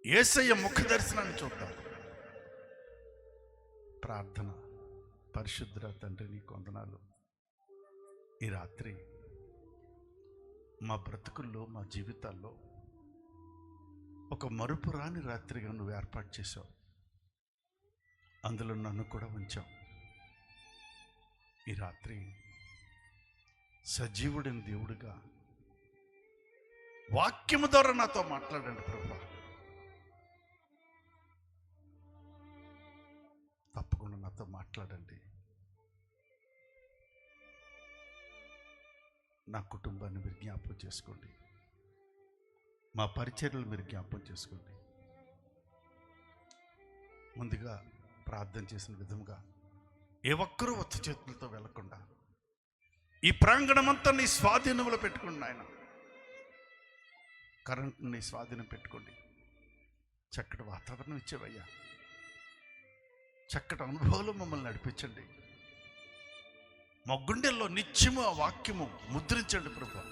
యేసయ్య ముఖ దర్శనాన్ని చూద్దాం. ప్రార్థన. పరిశుద్ధ తండ్రి, నీకు వందనాలు. ఈ రాత్రి మా బ్రతుకుల్లో, మా జీవితాల్లో ఒక మరుపురాని రాత్రిగా నువ్వు ఏర్పాటు చేసావు. అందులో నన్ను కూడా ఉంచావు. ఈ రాత్రి సజీవుడైన దేవుడిగా వాక్యము ద్వారా నాతో మాట్లాడండి ప్రభా. తప్పకుండా నాతో మాట్లాడండి. నా కుటుంబాన్ని మీరు జ్ఞాపకం చేసుకోండి. మా పరిచర్యలు మీరు జ్ఞాపకం చేసుకోండి. ముందుగా ప్రార్థన చేసిన విధంగా ఏ ఒక్కరూ ఒత్తి చేతులతో వెళ్లకుండా ఈ ప్రాంగణమంతా నీ స్వాధీనంలో పెట్టుకోండి ఆయన. కరెంట్ని నీ స్వాధీనం పెట్టుకోండి. చక్కటి వాతావరణం ఇచ్చేవయ్యా. చక్కటి అనుభవాలు మమ్మల్ని నడిపించండి. మా గుండెల్లో నిత్యము ఆ వాక్యము ముద్రించండి ప్రభు.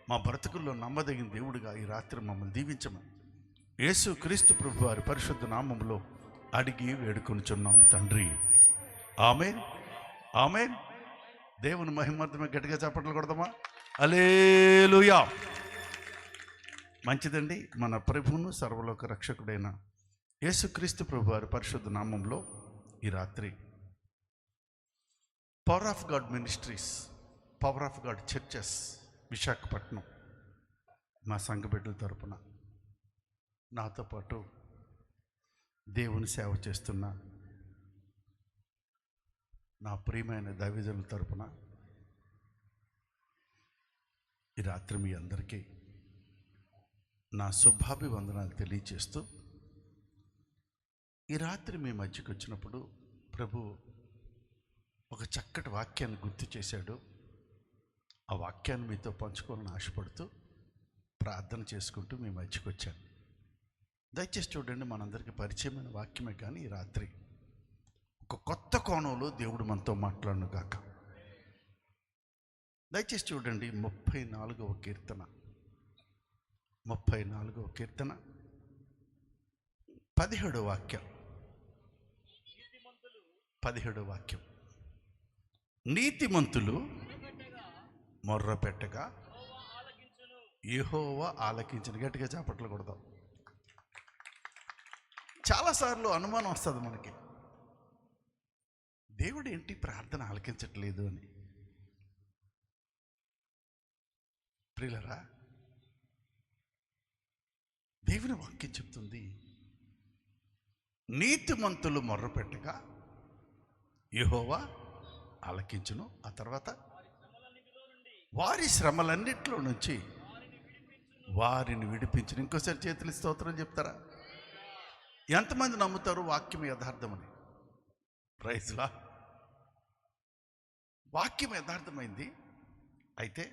మా బ్రతుకుల్లో నమ్మదగిన దేవుడిగా ఈ రాత్రి మమ్మల్ని దీవించమని యేసు క్రీస్తు ప్రభు వారి పరిశుద్ధ నామములో అడిగి వేడుకొనుచున్నాం తండ్రి. ఆమేన్, ఆమేన్. దేవుని మహిమార్థమే గట్టిగా చప్పట్లు కొడదామా? హల్లెలూయా. మంచిదండి. మన ప్రభువును సర్వలోక రక్షకుడైన యేసుక్రీస్తు ప్రభు వారి పరిశుద్ధ నామంలో ఈ రాత్రి power of God ministries, power of God churches Visakhapatnam మా సంఘ బిడ్డల తరపున నాతో పాటు దేవుని సేవ చేస్తున్న నా ప్రియమైన దైవజనుల తరపున ఈ రాత్రి మీ అందరికీ నా శుభాభివందనాలు తెలియజేస్తూ, ఈ రాత్రి మీ మధ్యకి వచ్చినప్పుడు ప్రభు ఒక చక్కటి వాక్యాన్ని గుర్తు చేశాడు. ఆ వాక్యాన్ని మీతో పంచుకోవాలని ఆశపడుతూ ప్రార్థన చేసుకుంటూ మీ మధ్యకి వచ్చాను. దయచేసి చూడండి, మనందరికీ పరిచయమైన వాక్యమే, కానీ ఈ రాత్రి ఒక కొత్త కోణంలో దేవుడు మనతో మాట్లాడును గాక. దయచేసి చూడండి, 34వ కీర్తన 17వ వాక్యం. 17వ వాక్యం. నీతిమంతులు మొర్ర పెట్టగా యెహోవా ఆలకించిన. గట్టిగా చప్పట్లు కొడదాం. చాలాసార్లు అనుమానం వస్తుంది మనకి, దేవుడు ఏంటి ప్రార్థన ఆలకించట్లేదు అని. ప్రియులరా, దేవుని వాక్యం చెప్తుంది, నీతిమంతులు మొర్రపెట్టగా యెహోవా ఆలకించును. ఆ తర్వాత వారి శ్రమలన్నిటిలో నుంచి వారిని విడిపించును. ఇంకోసారి చేతులు స్తోత్రం చెప్తారా? ఎంతమంది నమ్ముతారు వాక్యం యథార్థమని? ప్రైజ్లా. వాక్యం యథార్థమైంది. అయితే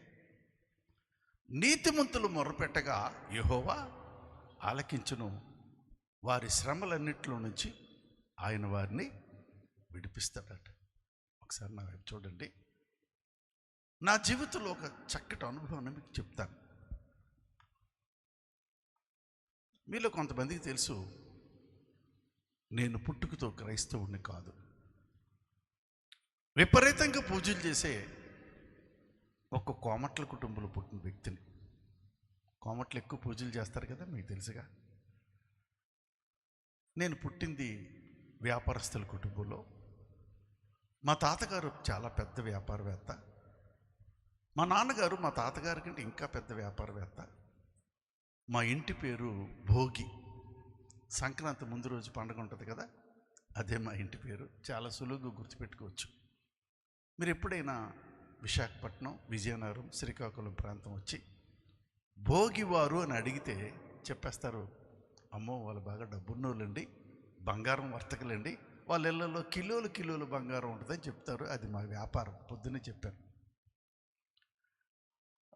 నీతిమంతులు మొర్రపెట్టగా యెహోవా ఆలకించును, వారి శ్రమలన్నిటిలో నుంచి ఆయన వారిని విడిపిస్తాడట. ఒకసారి నా వైపు చూడండి. నా జీవితంలో ఒక చక్కటి అనుభవాన్ని మీకు చెప్తాను. మీలో కొంతమందికి తెలుసు, నేను పుట్టుకతో క్రైస్తవుడిని కాదు. విపరీతంగా పూజలు చేసే ఒక కోమట్ల కుటుంబంలో పుట్టిన వ్యక్తిని. కోమట్లు ఎక్కువ పూజలు చేస్తారు కదా, మీకు తెలుసుగా. నేను పుట్టింది వ్యాపారస్తుల కుటుంబంలో. మా తాతగారు చాలా పెద్ద వ్యాపారవేత్త. మా నాన్నగారు మా తాతగారి కంటే ఇంకా పెద్ద వ్యాపారవేత్త. మా ఇంటి పేరు భోగి. సంక్రాంతి ముందు రోజు పండుగ ఉంటుంది కదా, అదే మా ఇంటి పేరు. చాలా సులువుగా గుర్తుపెట్టుకోవచ్చు. మీరు ఎప్పుడైనా విశాఖపట్నం, విజయనగరం, శ్రీకాకుళం ప్రాంతం వచ్చి భోగివారు అని అడిగితే చెప్పేస్తారు, అమ్మో వాళ్ళు బాగా డబ్బున్నోళ్ళండి, బంగారం వర్తకులండి, వాళ్ళ ఇళ్లలో కిలోలు బంగారం ఉంటుందని చెప్తారు. అది మా వ్యాపారం. పొద్దున్నే చెప్పాను.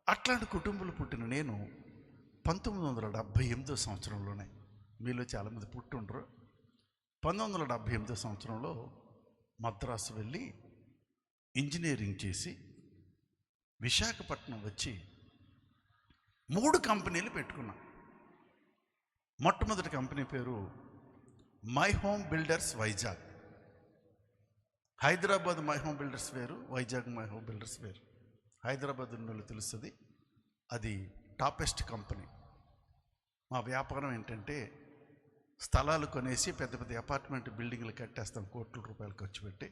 అట్లాంటి కుటుంబంలో పుట్టిన నేను 1978 సంవత్సరంలోనే, మీలో చాలామంది పుట్టుండ్రు, 1978 సంవత్సరంలో మద్రాసు వెళ్ళి ఇంజనీరింగ్ చేసి విశాఖపట్నం వచ్చి 3 కంపెనీలు పెట్టుకున్నాను. మొట్టమొదటి కంపెనీ పేరు my home builders Vizag. Hyderabad my home builders వేరు, వైజాగ్ మై హోమ్ బిల్డర్స్ వేరు. హైదరాబాద్ ఉన్నోళ్ళు తెలుస్తుంది, అది టాపెస్ట్ కంపెనీ. మా వ్యాపారం ఏంటంటే స్థలాలు కొనేసి పెద్ద పెద్ద అపార్ట్మెంట్ బిల్డింగ్లు కట్టేస్తాం, కోట్ల రూపాయలు ఖర్చు పెట్టి,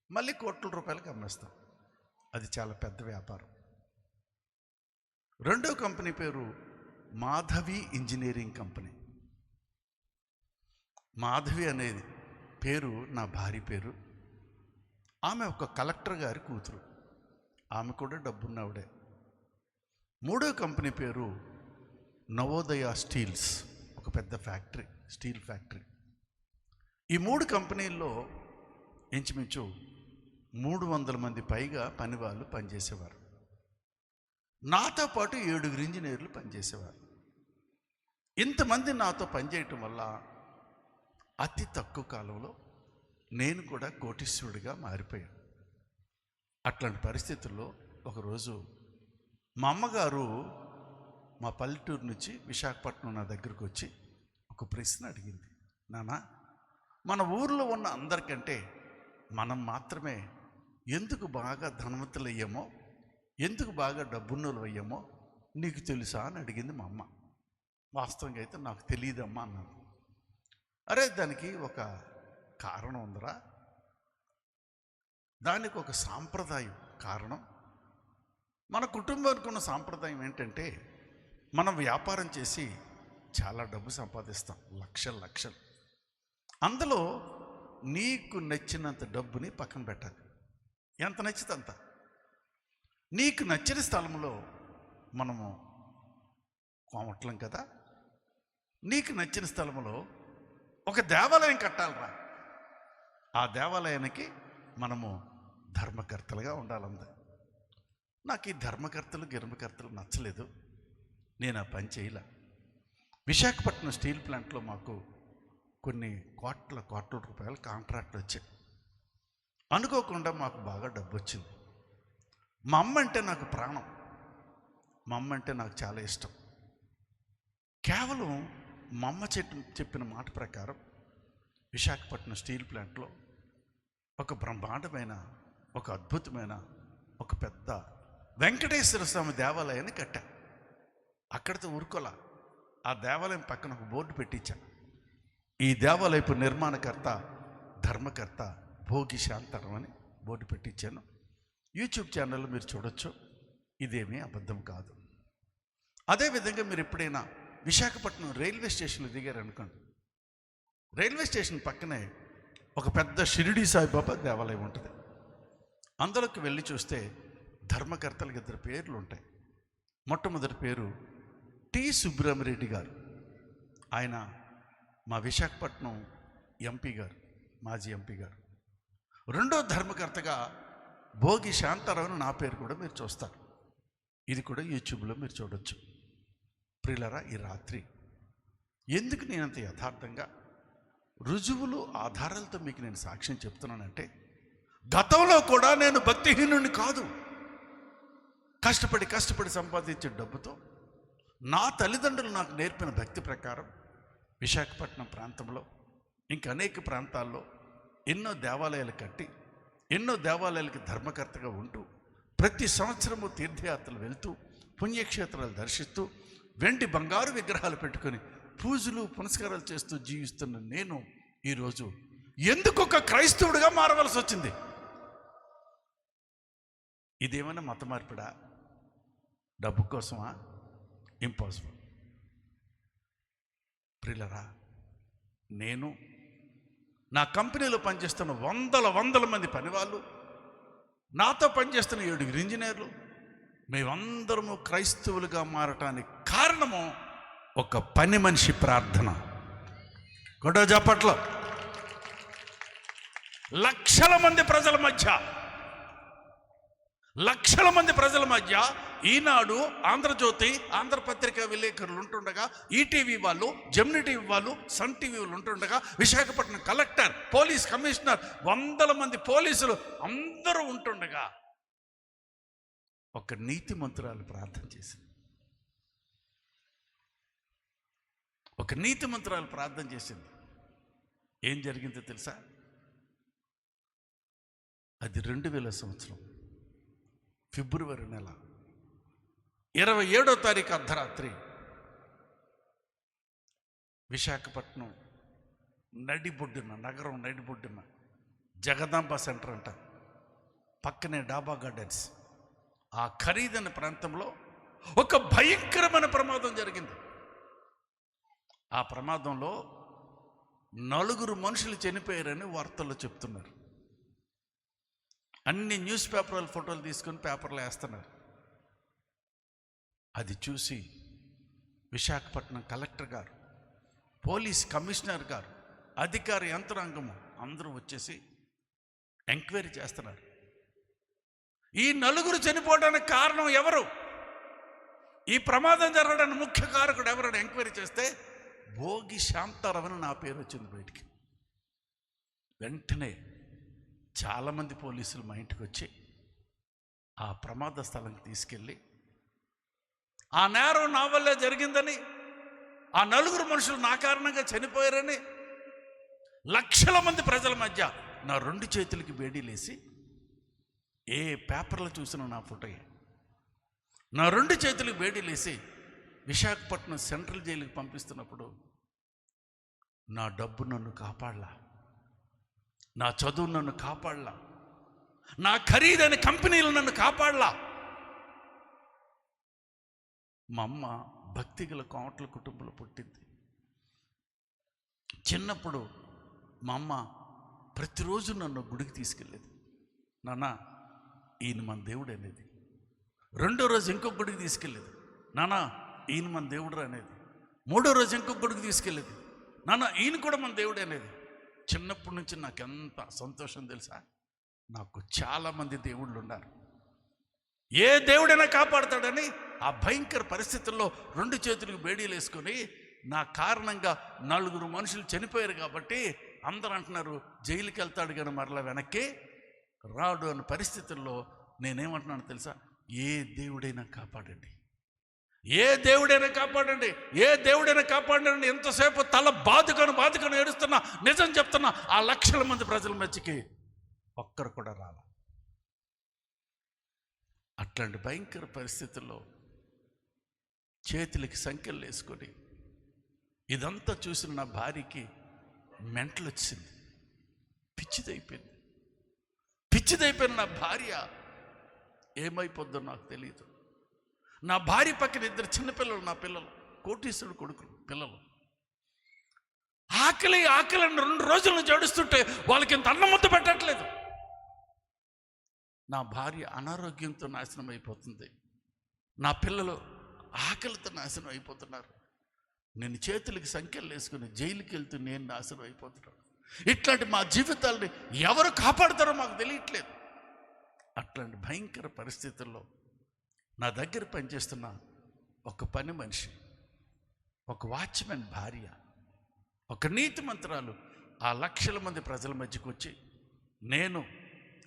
మళ్ళీ కోట్ల రూపాయలకి అమ్మేస్తాం. అది చాలా పెద్ద వ్యాపారం. రెండో కంపెనీ పేరు మాధవి ఇంజనీరింగ్ కంపెనీ. మాధవి అనేది పేరు నా భార్య పేరు. ఆమె ఒక కలెక్టర్ గారి కూతురు, ఆమె కూడా డబ్బున్నవిడే. మూడో కంపెనీ పేరు నవోదయ స్టీల్స్, ఒక పెద్ద ఫ్యాక్టరీ, స్టీల్ ఫ్యాక్టరీ. ఈ మూడు కంపెనీల్లో ఇంచుమించు 300 మంది పైగా పనివాళ్ళు పనిచేసేవారు. నాతో పాటు 7 ఇంజనీర్లు పనిచేసేవారు. ఇంతమంది నాతో పనిచేయటం వల్ల అతి తక్కువ కాలంలో నేను కూడా కోటీశ్వరుడిగా మారిపోయాను. అట్లాంటి పరిస్థితుల్లో ఒకరోజు మా అమ్మగారు మా పల్లెటూరు నుంచి విశాఖపట్నం నా దగ్గరకు వచ్చి ఒక ప్రశ్న అడిగింది. నాన్న, మన ఊర్లో ఉన్న అందరికంటే మనం మాత్రమే ఎందుకు బాగా ధనవంతులు అయ్యామో, ఎందుకు బాగా డబ్బున్నోళ్ళు అయ్యామో నీకు తెలుసా అని అడిగింది మా అమ్మ. వాస్తవంగా అయితే నాకు తెలియదమ్మా అన్నాను. అరే, దానికి ఒక కారణం ఉందిరా, దానికి ఒక సాంప్రదాయం కారణం. మన కుటుంబానికి ఉన్న సాంప్రదాయం ఏంటంటే మనం వ్యాపారం చేసి చాలా డబ్బు సంపాదిస్తాం, లక్షలు. అందులో నీకు నచ్చినంత డబ్బుని పక్కన పెట్టాలి, ఎంత నచ్చితే అంత. నీకు నచ్చిన స్థలంలో మనము కోమట్లం కదా, నీకు నచ్చిన స్థలంలో ఒక దేవాలయం కట్టాలిరా. ఆ దేవాలయానికి మనము ధర్మకర్తలుగా ఉండాలంది. నాకు ఈ ధర్మకర్తలు నచ్చలేదు, నేను ఆ పని చేయలే. విశాఖపట్నం స్టీల్ ప్లాంట్లో మాకు కొన్ని కోట్ల రూపాయల కాంట్రాక్ట్లు వచ్చాయి. అనుకోకుండా మాకు బాగా డబ్బు వచ్చింది. మా అమ్మ అంటే నాకు ప్రాణం, మా అమ్మ అంటే నాకు చాలా ఇష్టం. కేవలం మా అమ్మ చెప్పిన మాట ప్రకారం విశాఖపట్నం స్టీల్ ప్లాంట్లో ఒక బ్రహ్మాండమైన, ఒక అద్భుతమైన, ఒక పెద్ద వెంకటేశ్వర స్వామి దేవాలయాన్ని కట్టా. అక్కడితో ఊరుకోలా, ఆ దేవాలయం పక్కన ఒక బోర్డు పెట్టించా. ఈ దేవాలయపు నిర్మాణకర్త, ధర్మకర్త భోగి శాంతారావు అని బోర్డు పెట్టించాను. యూట్యూబ్ ఛానల్లో మీరు చూడొచ్చు, ఇదేమీ అబద్ధం కాదు. అదేవిధంగా మీరు ఎప్పుడైనా విశాఖపట్నం రైల్వే స్టేషన్లో దిగారనుకోండి, రైల్వే స్టేషన్ పక్కనే ఒక పెద్ద షిరిడి సాయిబాబా దేవాలయం ఉంటుంది. అందులోకి వెళ్ళి చూస్తే ధర్మకర్తలకు 2 పేర్లు ఉంటాయి. మొట్టమొదటి పేరు టి సుబ్రహ్మరెడ్డి గారు, ఆయన మా విశాఖపట్నం ఎంపీ గారు, మాజీ ఎంపీ గారు. రెండో ధర్మకర్తగా భోగి శాంతారావు, నా పేరు కూడా మీరు చూస్తారు. ఇది కూడా యూట్యూబ్లో మీరు చూడొచ్చు. ప్రియులారా, ఈ రాత్రి ఎందుకు నేనంత యథార్థంగా రుజువులు ఆధారాలతో మీకు నేను సాక్ష్యం చెప్తున్నానంటే, గతంలో కూడా నేను భక్తిహీనుడిని కాదు. కష్టపడి సంపాదించే డబ్బుతో నా తల్లిదండ్రులు నాకు నేర్పిన భక్తి ప్రకారం విశాఖపట్నం ప్రాంతంలో ఇంకా అనేక ప్రాంతాల్లో ఎన్నో దేవాలయాలు కట్టి, ఎన్నో దేవాలయాలకి ధర్మకర్తగా ఉంటూ, ప్రతి సంవత్సరము తీర్థయాత్రలు వెళ్తూ, పుణ్యక్షేత్రాలు దర్శిస్తూ, వెండి బంగారు విగ్రహాలు పెట్టుకొని పూజలు పునస్కారాలు చేస్తూ జీవిస్తున్న నేను ఈరోజు ఎందుకు ఒక క్రైస్తవుడిగా మారవలసి వచ్చింది? ఇదేమైనా మత మార్పిడా? డబ్బు కోసమా? ఇంపాసిబుల్. ప్రియులరా, నేను నా కంపెనీలో పనిచేస్తున్న వందల మంది పనివాళ్ళు, నాతో పనిచేస్తున్న 7 ఇంజనీర్లు, మేమందరము క్రైస్తవులుగా మారటానికి కారణము ఒక పని మనిషి ప్రార్థన. గొడవ జాపట్లో లక్షల మంది ప్రజల మధ్య ఈనాడు, ఆంధ్రజ్యోతి, ఆంధ్రపత్రిక విలేకరులు ఉంటుండగా, ఈటీవీ వాళ్ళు, జెమిని టీవీ వాళ్ళు, సన్ టీవీ వాళ్ళు ఉంటుండగా, విశాఖపట్నం కలెక్టర్, పోలీస్ కమిషనర్, 100 మంది పోలీసులు అందరూ ఉంటుండగా ఒక నీతిమంతురాలు ప్రార్థన చేసింది. ఒక నీతిమంతురాలు ప్రార్థన చేసింది. ఏం జరిగిందో తెలుసా? అది 2000 సంవత్సరం ఫిబ్రవరి నెల 27వ తారీఖు అర్ధరాత్రి విశాఖపట్నం నగరం నడిబొడ్డున జగదాంబ సెంటర్ అంట, పక్కనే డాబా గార్డెన్స్, ఆ ఖరీదైన ప్రాంతంలో ఒక భయంకరమైన ప్రమాదం జరిగింది. ఆ ప్రమాదంలో 4 మనుషులు చనిపోయారని వార్తల్లో చెప్తున్నారు. అన్ని న్యూస్ పేపర్ల ఫోటోలు తీసుకొని పేపర్లో వేస్తున్నారు. అది చూసి విశాఖపట్నం కలెక్టర్ గారు, పోలీస్ కమిషనర్ గారు, అధికార యంత్రాంగము అందరూ వచ్చేసి ఎంక్వైరీ చేస్తున్నారు. ఈ 4 చనిపోవడానికి కారణం ఎవరు, ఈ ప్రమాదం జరగడానికి ముఖ్య కారకుడు ఎవరని ఎంక్వైరీ చేస్తే భోగి శాంతారావు అని నా పేరు వచ్చింది బయటికి. వెంటనే చాలామంది పోలీసులు మా ఇంటికి వచ్చి ఆ ప్రమాద స్థలానికి తీసుకెళ్ళి, ఆ నేరం నా వల్లే జరిగిందని, ఆ 4 మనుషులు నా కారణంగా చనిపోయారని లక్షల మంది ప్రజల మధ్య నా 2 చేతులకి బేడీలేసి, ఏ పేపర్లో చూసినా నా ఫోటోయే, నా 2 చేతులకి బేడీలేసి విశాఖపట్నం సెంట్రల్ జైలుకి పంపిస్తున్నప్పుడు నా డబ్బు నన్ను కాపాడలా, నా చదువు నన్ను కాపాడలా, నా ఖరీదైన కంపెనీలు నన్ను కాపాడలా. మా అమ్మ భక్తిగల కోమట్ల కుటుంబంలో పుట్టింది. చిన్నప్పుడు మా అమ్మ ప్రతిరోజు నన్ను గుడికి తీసుకెళ్ళేది. నాన్న ఈయన మన దేవుడు అనేది. రెండో రోజు ఇంకొక గుడికి తీసుకెళ్ళేది. నాన్న ఈయన మన దేవుడు అనేది. మూడో రోజు ఇంకొక గుడికి తీసుకెళ్ళేది. నాన్న ఈయన కూడా మన దేవుడు అనేది. చిన్నప్పటి నుంచి నాకు ఎంత సంతోషం తెలుసా? నాకు చాలామంది దేవుళ్ళు ఉన్నారు. ఏ దేవుడైనా కాపాడతాడని ఆ భయంకర పరిస్థితుల్లో 2 చేతులకు బేడీలు వేసుకొని నా కారణంగా 4 మనుషులు చనిపోయారు కాబట్టి అందరూ అంటున్నారు జైలుకి వెళ్తాడు కానీ మరలా వెనక్కి రాడు అన్న పరిస్థితుల్లో నేనేమంటున్నాను తెలుసా? ఏ దేవుడైనా కాపాడండి, ఏ దేవుడైనా కాపాడండి, ఏ దేవుడైనా కాపాడండి. ఎంతసేపు తల బాదుకొని ఏడుస్తున్నా, నిజం చెప్తున్నా, ఆ లక్షల మంది ప్రజల మధ్యకి ఒక్కరు కూడా రాల. అట్లాంటి భయంకర పరిస్థితుల్లో చేతులకి సంఖ్యలు వేసుకొని ఇదంతా చూసిన నా భార్యకి మెంటలు వచ్చింది. పిచ్చిదైపోయిన నా భార్య ఏమైపోద్దో నాకు తెలియదు. నా భార్య పక్కన 2 చిన్నపిల్లలు, నా పిల్లలు కోటీశ్వరుడు కొడుకులు పిల్లలు. ఆకలిని 2 రోజుల నుంచి ఏడుస్తుంటే వాళ్ళకి ఇంత అన్నం ముద్ద పెట్టట్లేదు. నా భార్య అనారోగ్యంతో నాశనం అయిపోతుంది. నా పిల్లలు ఆకలితో నాశనం అయిపోతున్నారు. నేను చేతులకి సంఖ్యలు వేసుకుని జైలుకి వెళ్తూ నేను నాశనం అయిపోతున్నాను. ఇట్లాంటి మా జీవితాలని ఎవరు కాపాడుతారో మాకు తెలియట్లేదు. అట్లాంటి భయంకర పరిస్థితుల్లో నా దగ్గర పనిచేస్తున్న ఒక పని మనిషి, ఒక వాచ్మెన్ భార్య, ఒక నీతిమంతురాలు ఆ లక్షల మంది ప్రజల మధ్యకు వచ్చి, నేను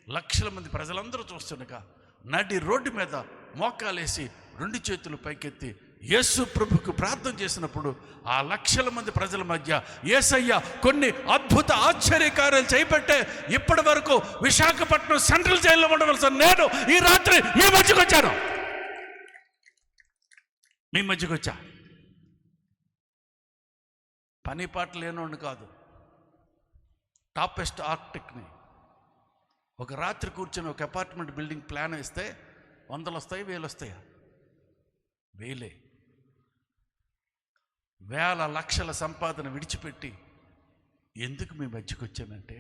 లక్షల మంది ప్రజలందరూ చూస్తుండగా నడి రోడ్డు మీద మోకాలేసి 2 చేతులు పైకెత్తి యేసు ప్రభుకు ప్రార్థన చేసినప్పుడు ఆ లక్షల మంది ప్రజల మధ్య యేసయ్య కొన్ని అద్భుత ఆశ్చర్యకార్యాలు చేపట్టే ఇప్పటి వరకు విశాఖపట్నం సెంట్రల్ జైల్లో ఉండవలసిన నేను ఈ రాత్రి మీ మధ్యకు వచ్చాను. మీ మధ్యకు వచ్చా. పని పాట లేనోడిని కాదు, టాపెస్ట్ ఆర్కిటెక్ట్ని. ఒక రాత్రి కూర్చొని ఒక అపార్ట్మెంట్ బిల్డింగ్ ప్లాన్ వేస్తే 100 వస్తాయి, 1000 వస్తాయా? 1000. వేల లక్షల సంపాదన విడిచిపెట్టి ఎందుకు మీ మధ్యకు వచ్చానంటే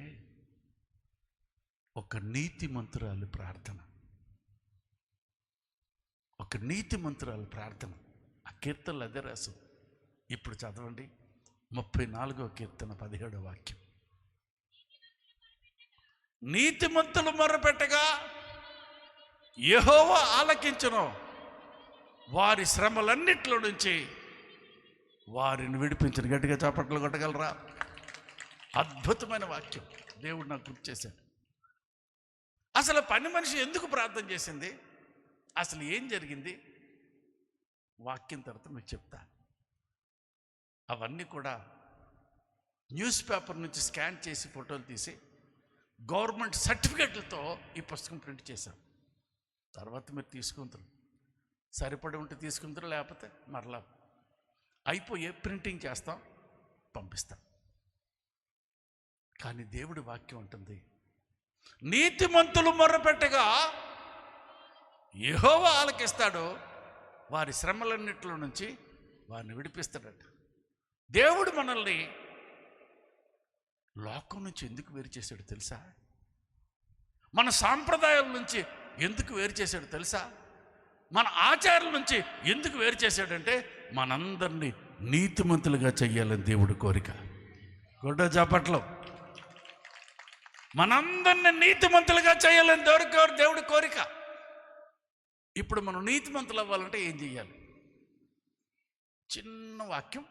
ఒక నీతిమంతురాలు ప్రార్థన, ఒక నీతిమంతురాలు ప్రార్థన. ఆ కీర్తనలు అదే రాసు. ఇప్పుడు చదవండి 34వ కీర్తన 17వ వాక్యం. నీతిమంతులు మొర్రపెట్టగా యెహోవా ఆలకించును, వారి శ్రమలన్నిట్లో నుంచి వారిని విడిపించిన. గట్టిగా చప్పట్లు కొట్టగలరా? అద్భుతమైన వాక్యం దేవుడు నాకు గుర్తు చేశాడు. అసలు పని మనిషి ఎందుకు ప్రార్థన చేసింది, అసలు ఏం జరిగింది వాక్యం తర్వాత మీకు చెప్తా. అవన్నీ కూడా న్యూస్ పేపర్ నుంచి స్కాన్ చేసి ఫోటోలు తీసి గవర్నమెంట్ సర్టిఫికెట్లతో ఈ పుస్తకం ప్రింట్ చేశాం. తర్వాత మీరు తీసుకుంటారు, సరిపడి ఉంటే తీసుకుంటారు, లేకపోతే మరలా అయిపోయే ప్రింటింగ్ చేస్తాం, పంపిస్తాం. కానీ దేవుడి వాక్యం ఉంటుంది, నీతిమంతులు మొర్రపెట్టగా యెహోవా ఆలకిస్తాడు, వారి శ్రమలన్నిటిలో నుంచి వారిని విడిపిస్తాడట. దేవుడు మనల్ని లోకం నుంచి ఎందుకు వేరు చేశాడు తెలుసా? మన సాంప్రదాయాల నుంచి ఎందుకు వేరు చేశాడు తెలుసా? మన ఆచారాల నుంచి ఎందుకు వేరు చేశాడంటే మనందరినీ నీతిమంతులుగా చెయ్యాలని దేవుడి కోరిక. గొడ్డ జాపట్లో మనందరినీ నీతిమంతులుగా చేయాలని దేవుడి కోరిక. ఇప్పుడు మనం నీతిమంతులు అవ్వాలంటే ఏం చెయ్యాలి? చిన్న వాక్యం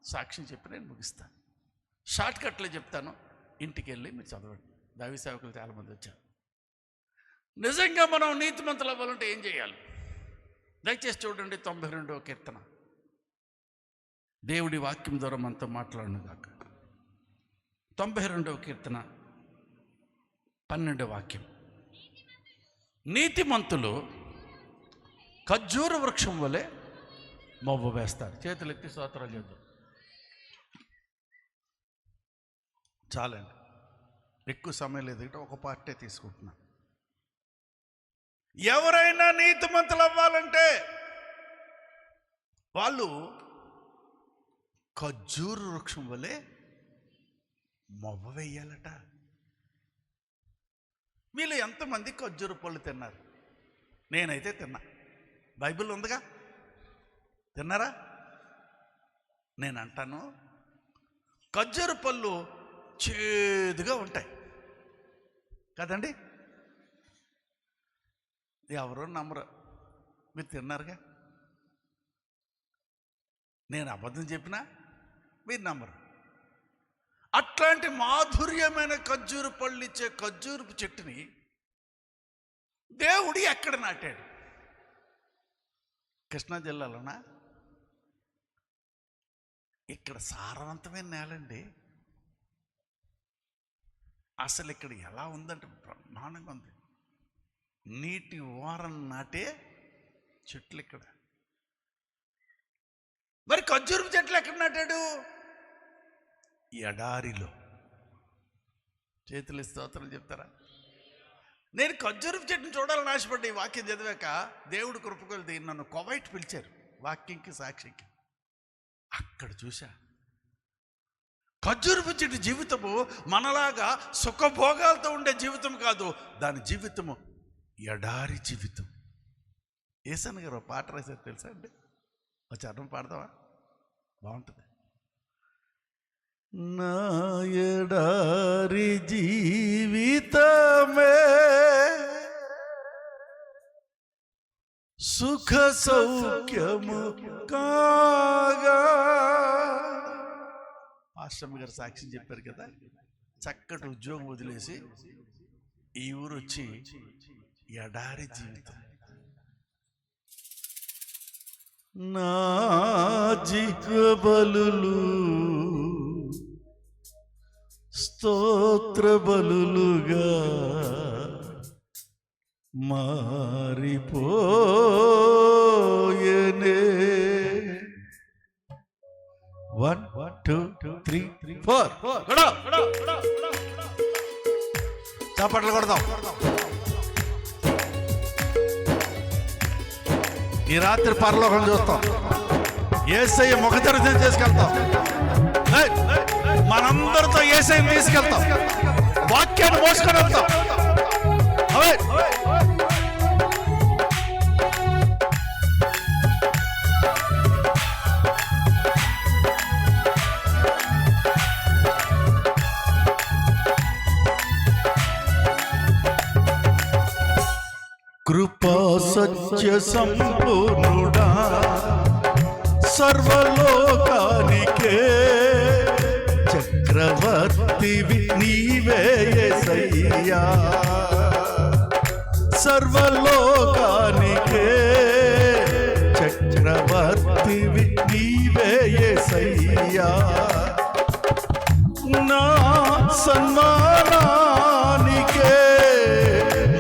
సాక్ష్యం చెప్పి నేను ముగిస్తాను. షార్ట్ కట్లో చెప్తాను, ఇంటికి వెళ్ళి మీరు చదవండి. దైవ సేవకులు చాలామంది వచ్చారు. నిజంగా మనం నీతిమంతులు అవ్వాలంటే ఏం చేయాలి? దయచేసి చూడండి 92వ కీర్తన. దేవుడి వాక్యం ద్వారా మనతో మాట్లాడను గాక. 92వ కీర్తన 12వ వాక్యం. నీతిమంతులు ఖర్జూర వృక్షం వలె మొవ్వ వేస్తారు. చేతులు ఎత్తి స్తోత్రాలు చేద్దాం. చాలండి, ఎక్కువ సమయం లేదు, ఒక పార్టే తీసుకుంటున్నా. ఎవరైనా నీతిమంతులు అవ్వాలంటే వాళ్ళు ఖర్జూర వృక్షం వలె మొవ్వ వేయాలట. వీళ్ళు ఎంతమంది ఖర్జూర పళ్ళు తిన్నారు? నేనైతే తిన్నా. బైబిల్ ఉందిగా, తిన్నారా? నేను అంటాను, ఖర్జూర పళ్ళు చేదుగా ఉంటాయి కదండి. ఎవరో నమ్మరు, మీరు తిన్నారుగా. నేను అబద్ధం చెప్పినా మీరు నమ్మరు. అట్లాంటి మాధుర్యమైన ఖర్జూర పళ్ళు ఇచ్చే ఖర్జూరపు చెట్టుని దేవుడు ఎక్కడ నాటాడు? కృష్ణా జిల్లాలోనా? ఇక్కడ సారవంతమైన నేలండి. అసలు ఇక్కడ ఎలా ఉందంటే బ్రహ్మాండంగా ఉంది. నీటి ఓరం నాటే చెట్లు ఇక్కడ. మరి ఖర్జూరపు చెట్లు ఎక్కడ నాటాడు? ఎడారిలో. చేతులు స్తోత్రం చెప్తారా? నేను ఖర్జూరపు చెట్టుని చూడాలని ఆశపడ్డా. ఈ వాక్యం చదివాక దేవుడు కృపకొలిది నన్ను కువైట్ పిలిచారు వాక్యంకి సాక్షికి. అక్కడ చూశా ఖర్జూరపు చెట్టు జీవితము మనలాగా సుఖభోగాలతో ఉండే జీవితం కాదు, దాని జీవితము ఎడారి జీవితం. ఏసన్ గారు పాట రాశారు తెలుసా అండి? వచ్చి అర్థం పాడతావా? బాగుంటుంది. నా ఎడారి జీవితమే సుఖ సౌఖ్యము కాగా. పాస్టమ్మ గారు సాక్ష్యం చెప్పారు కదా, చక్కటి ఉద్యోగం వదిలేసి ఈ ఊరు వచ్చి ఎడారి జీవితం. నా జిహ్వబలులు స్తోత్ర బలులుగా మారిపోయనే. 1 2 3 4 చప్పట్లు కొడదాం. ఈ రాత్రి పరలోకం చూస్తాం. యేసయ్య ముఖ దర్శనం చేసుకెళ్తాం. మనందరితో యేసయ్యని తీసుకెళ్తాం. వాక్యాన్ని మోసుకొని వెళ్తాం. కృపా సత్య సంపూర్ణుడా సర్వలోకానికే చక్రవర్తివి నీవే యేసయ్యా. సర్వలోకానికే చక్రవర్తివి నీవే యేసయ్యా. యేసయ్యా నా సన్మానానికే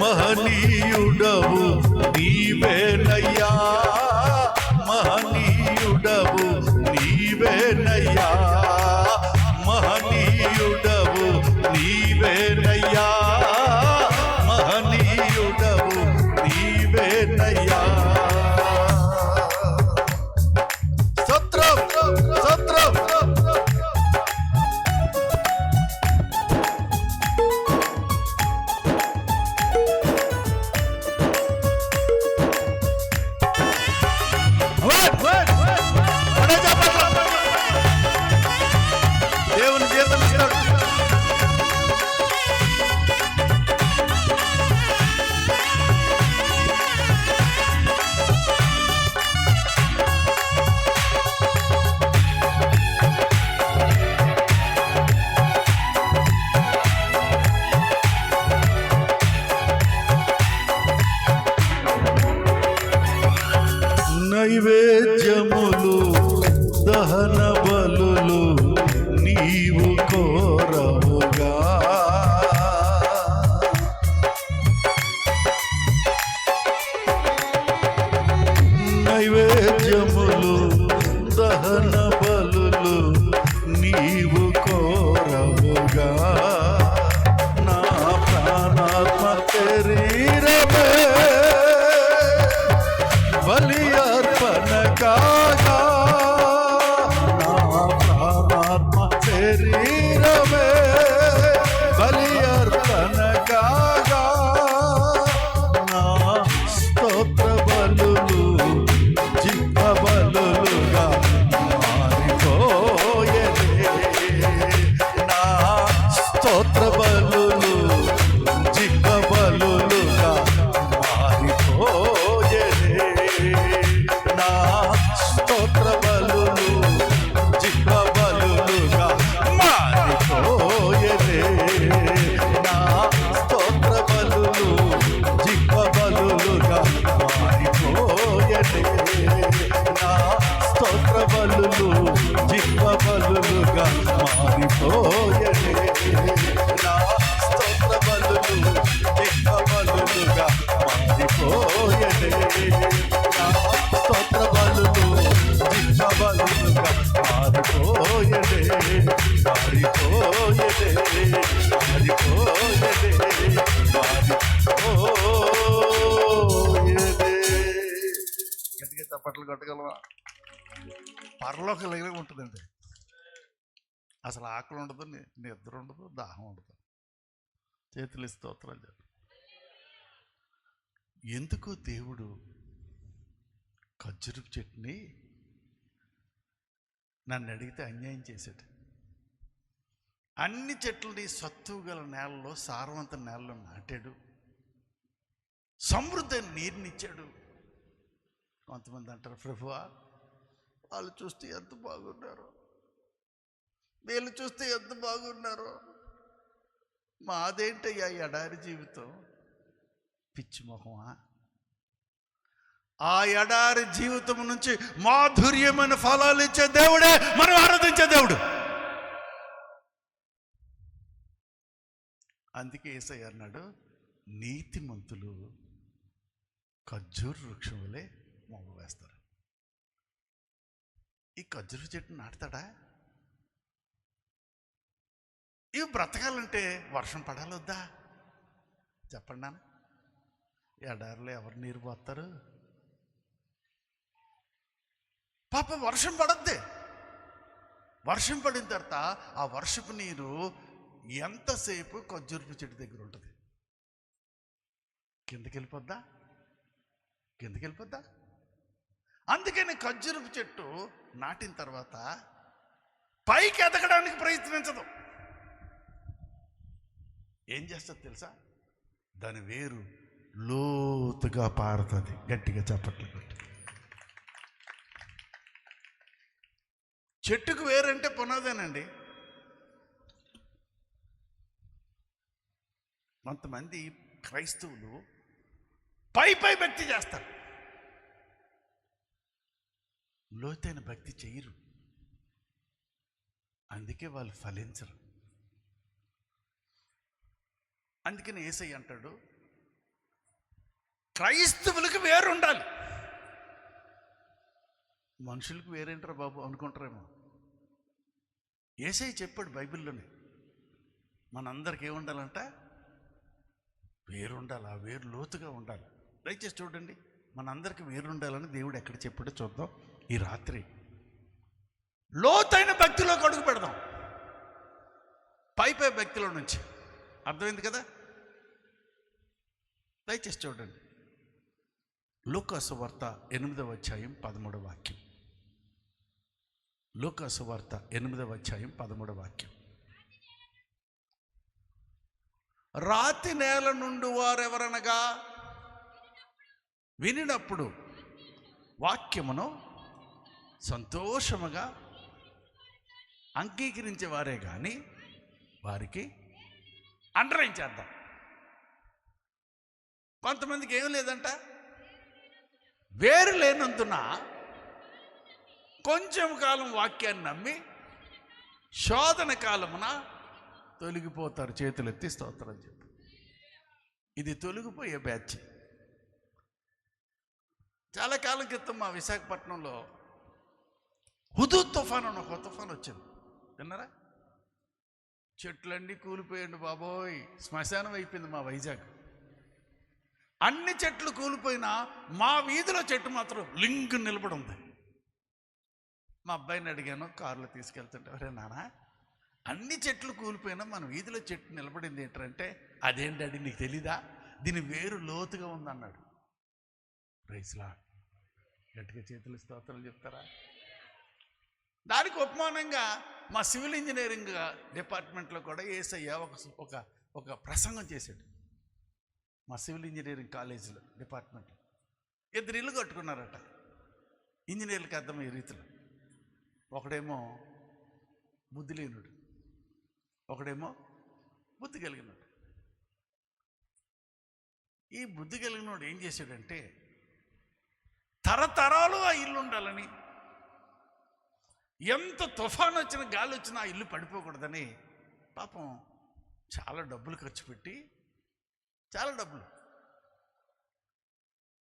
మహనీయుడవు నీవేనయ్యా, మహనీయుడవు నీవేనయ్యా, మహనీయుడవు నీవేనయ్యా, మహనీయుడవు నీవేనయ్యా. దేవుని జీతం ఇస్తాడు. నైవేద్యములు దహన బలులు నీవు కోరవుగా, నైవేద్యములు దహన బలులు నీవు కోరవుగా, నా ప్రాణాత్మ శరీరమే బలి అర్పణ కాగా, నా ప్రాణాత్మ శరీరమే బలి అర్పణ కాగా, నా స్తోత్ర బలులు జిహ్వ బలులుగా మారిపోయెనే, నా స్తోత్ర బలులు జిహ్వ బలులుగా మారిపోయెనే, నా స్తోత్ర బలులు జిహ్వ బలులుగా మారిపోయెనే, నా స్తోత్ర బలులు జిహ్వ బలులుగా మారిపోయెనే, నా స్తోత్ర బలులు జిహ్వ బలులుగా మారిపోయెనే, నా స్తోత్ర బలులు జిహ్వ బలులుగా మారిపోయెనే, నా స్తోత్ర బలులు జిహ్వ బలులుగా మారిపోయెనే, మారిపోయెనే, మారిపోయెనే, మారిపోయెనే. గట్టిగా చప్పట్లు కొట్టగలవా? పరలోకం దగ్గర ఉంటుందండి. అసలు ఆకలి ఉండదు, నిద్ర ఉండదు, దాహం ఉండదు. చేతులు స్తోత్రాలు చెప్పు. ఎందుకు దేవుడు ఖర్జూరపు చెట్టుని నన్ను అడిగితే అన్యాయం చేశాడు? అన్ని చెట్లని సత్తువు గల నేలలో, సారవంత నేలలో నాటాడు, సమృద్ధి నీరునిచ్చాడు. కొంతమంది అంటారు, ప్రభువా వాళ్ళు చూస్తే ఎంత బాగున్నారు, వీళ్ళు చూస్తే ఎంత బాగున్నారు, మాదేంటయ్యా ఎడారి జీవితం. పిచ్చి మొహమా? ఆ ఎడారి జీవితం నుంచి మాధుర్యమైన ఫలాలు ఇచ్చే దేవుడే మనం ఆరాధించే దేవుడు. అందుకే యేసయ్య అన్నాడు, నీతిమంతులు ఖర్జూర వృక్షం వలె మొగ్గ వేస్తారు. ఈ ఖర్జూర చెట్టు నాటుతాడా? ఇవి బ్రతకాలంటే వర్షం పడాలొద్దా? చెప్పండి నాన్న. ఎడారిలో ఎవరు నీరు పోస్తారు? పాప వర్షం పడద్ది. వర్షం పడిన తర్వాత ఆ వర్షపు నీరు ఎంతసేపు ఖర్జూరపు చెట్టు దగ్గర ఉంటుంది? కిందకి వెళ్ళిపోద్దా? అందుకని ఖర్జూరపు చెట్టు నాటిన తర్వాత పైకి ఎదగడానికి ప్రయత్నించదు. ఏం చేస్తుంది తెలుసా? దాని వేరు లోతుగా పారుతుంది. గట్టిగా చప్పట్లు కొట్టి. చెట్టుకు వేరంటే పునాదేనండి. కొంతమంది క్రైస్తవులు పై భక్తి చేస్తారు, లోతైన భక్తి చేయరు. అందుకే వాళ్ళు ఫలించరు. అందుకని యేసయ్య అంటాడు, క్రైస్తవులకు వేరు ఉండాలి. మనుషులకు వేరేంటారా బాబు అనుకుంటారేమో. యేసయ్య చెప్పాడు బైబిల్లోనే, మనందరికి ఏముండాలంట, వేరు ఉండాలి. ఆ వేరు లోతుగా ఉండాలి. దయచేసి చూడండి, మనందరికి వేరు ఉండాలని దేవుడు ఎక్కడ చెప్పాడో చూద్దాం. ఈ రాత్రి లోతైన భక్తిలోకి అడుగు పెడదాం. పై భక్తిలో నుంచి. అర్థమైంది కదా? దయచేసి చూడండి, లూకా సువార్త 8వ అధ్యాయం 13వ వాక్యం. లూకా సువార్త 8వ అధ్యాయం 13వ వాక్యం. రాతి నేల నుండి వారెవరనగా వినినప్పుడు వాక్యమును సంతోషముగా అంగీకరించే వారే కానీ వారికి అండర్లైన్ చేద్దాం. కొంతమందికి ఏం లేదంట, వేరు లేనందున కొంచెం కాలం వాక్యాన్ని నమ్మి శోధన కాలమున తొలగిపోతారు. చేతులు ఎత్తి స్తోత్రం చెప్పు. ఇది తొలగిపోయే బ్యాచ్. చాలా కాలం క్రితం మా విశాఖపట్నంలో హుదూద్ తుఫాన్ అని ఒక తుఫాన్ వచ్చింది. విన్నారా? చెట్లన్నీ కూలిపోయండి బాబోయ్, శ్మశానం అయిపోయింది మా వైజాగ్. అన్ని చెట్లు కూలిపోయినా మా వీధిలో చెట్టు మాత్రం లింక్ నిలబడి ఉంది. మా అబ్బాయిని అడిగాను, కారులో తీసుకెళ్తుంటే, అరే నాన్న, అన్ని చెట్లు కూలిపోయినా మన వీధిలో చెట్టు నిలబడింది ఏంటంటే, అదేంటండి నీకు తెలీదా, దీని వేరు లోతుగా ఉందన్నాడు. ప్రైజ్లా గట్టిగా చేతులు స్తోత్రాలు చెప్తారా? దానికి ఉపమానంగా మా సివిల్ ఇంజనీరింగ్ డిపార్ట్మెంట్లో కూడా యేసయ్య ఒక ప్రసంగం చేశాడు. మా సివిల్ ఇంజనీరింగ్ కాలేజీలో డిపార్ట్మెంట్ 2 ఇళ్ళు కట్టుకున్నారట ఇంజనీర్లకు అర్థమయ్యే రీతిలో. ఒకడేమో బుద్ధి లేనుడు, ఒకడేమో బుద్ధి కలిగినాడు. ఈ బుద్ధి కలిగినోడు ఏం చేశాడంటే, తరతరాలు ఆ ఇల్లు ఉండాలని, ఎంత తుఫాన్ వచ్చిన గాలి వచ్చినా ఆ ఇల్లు పడిపోకూడదని పాపం చాలా డబ్బులు ఖర్చు పెట్టి, చాలా డబ్బులు.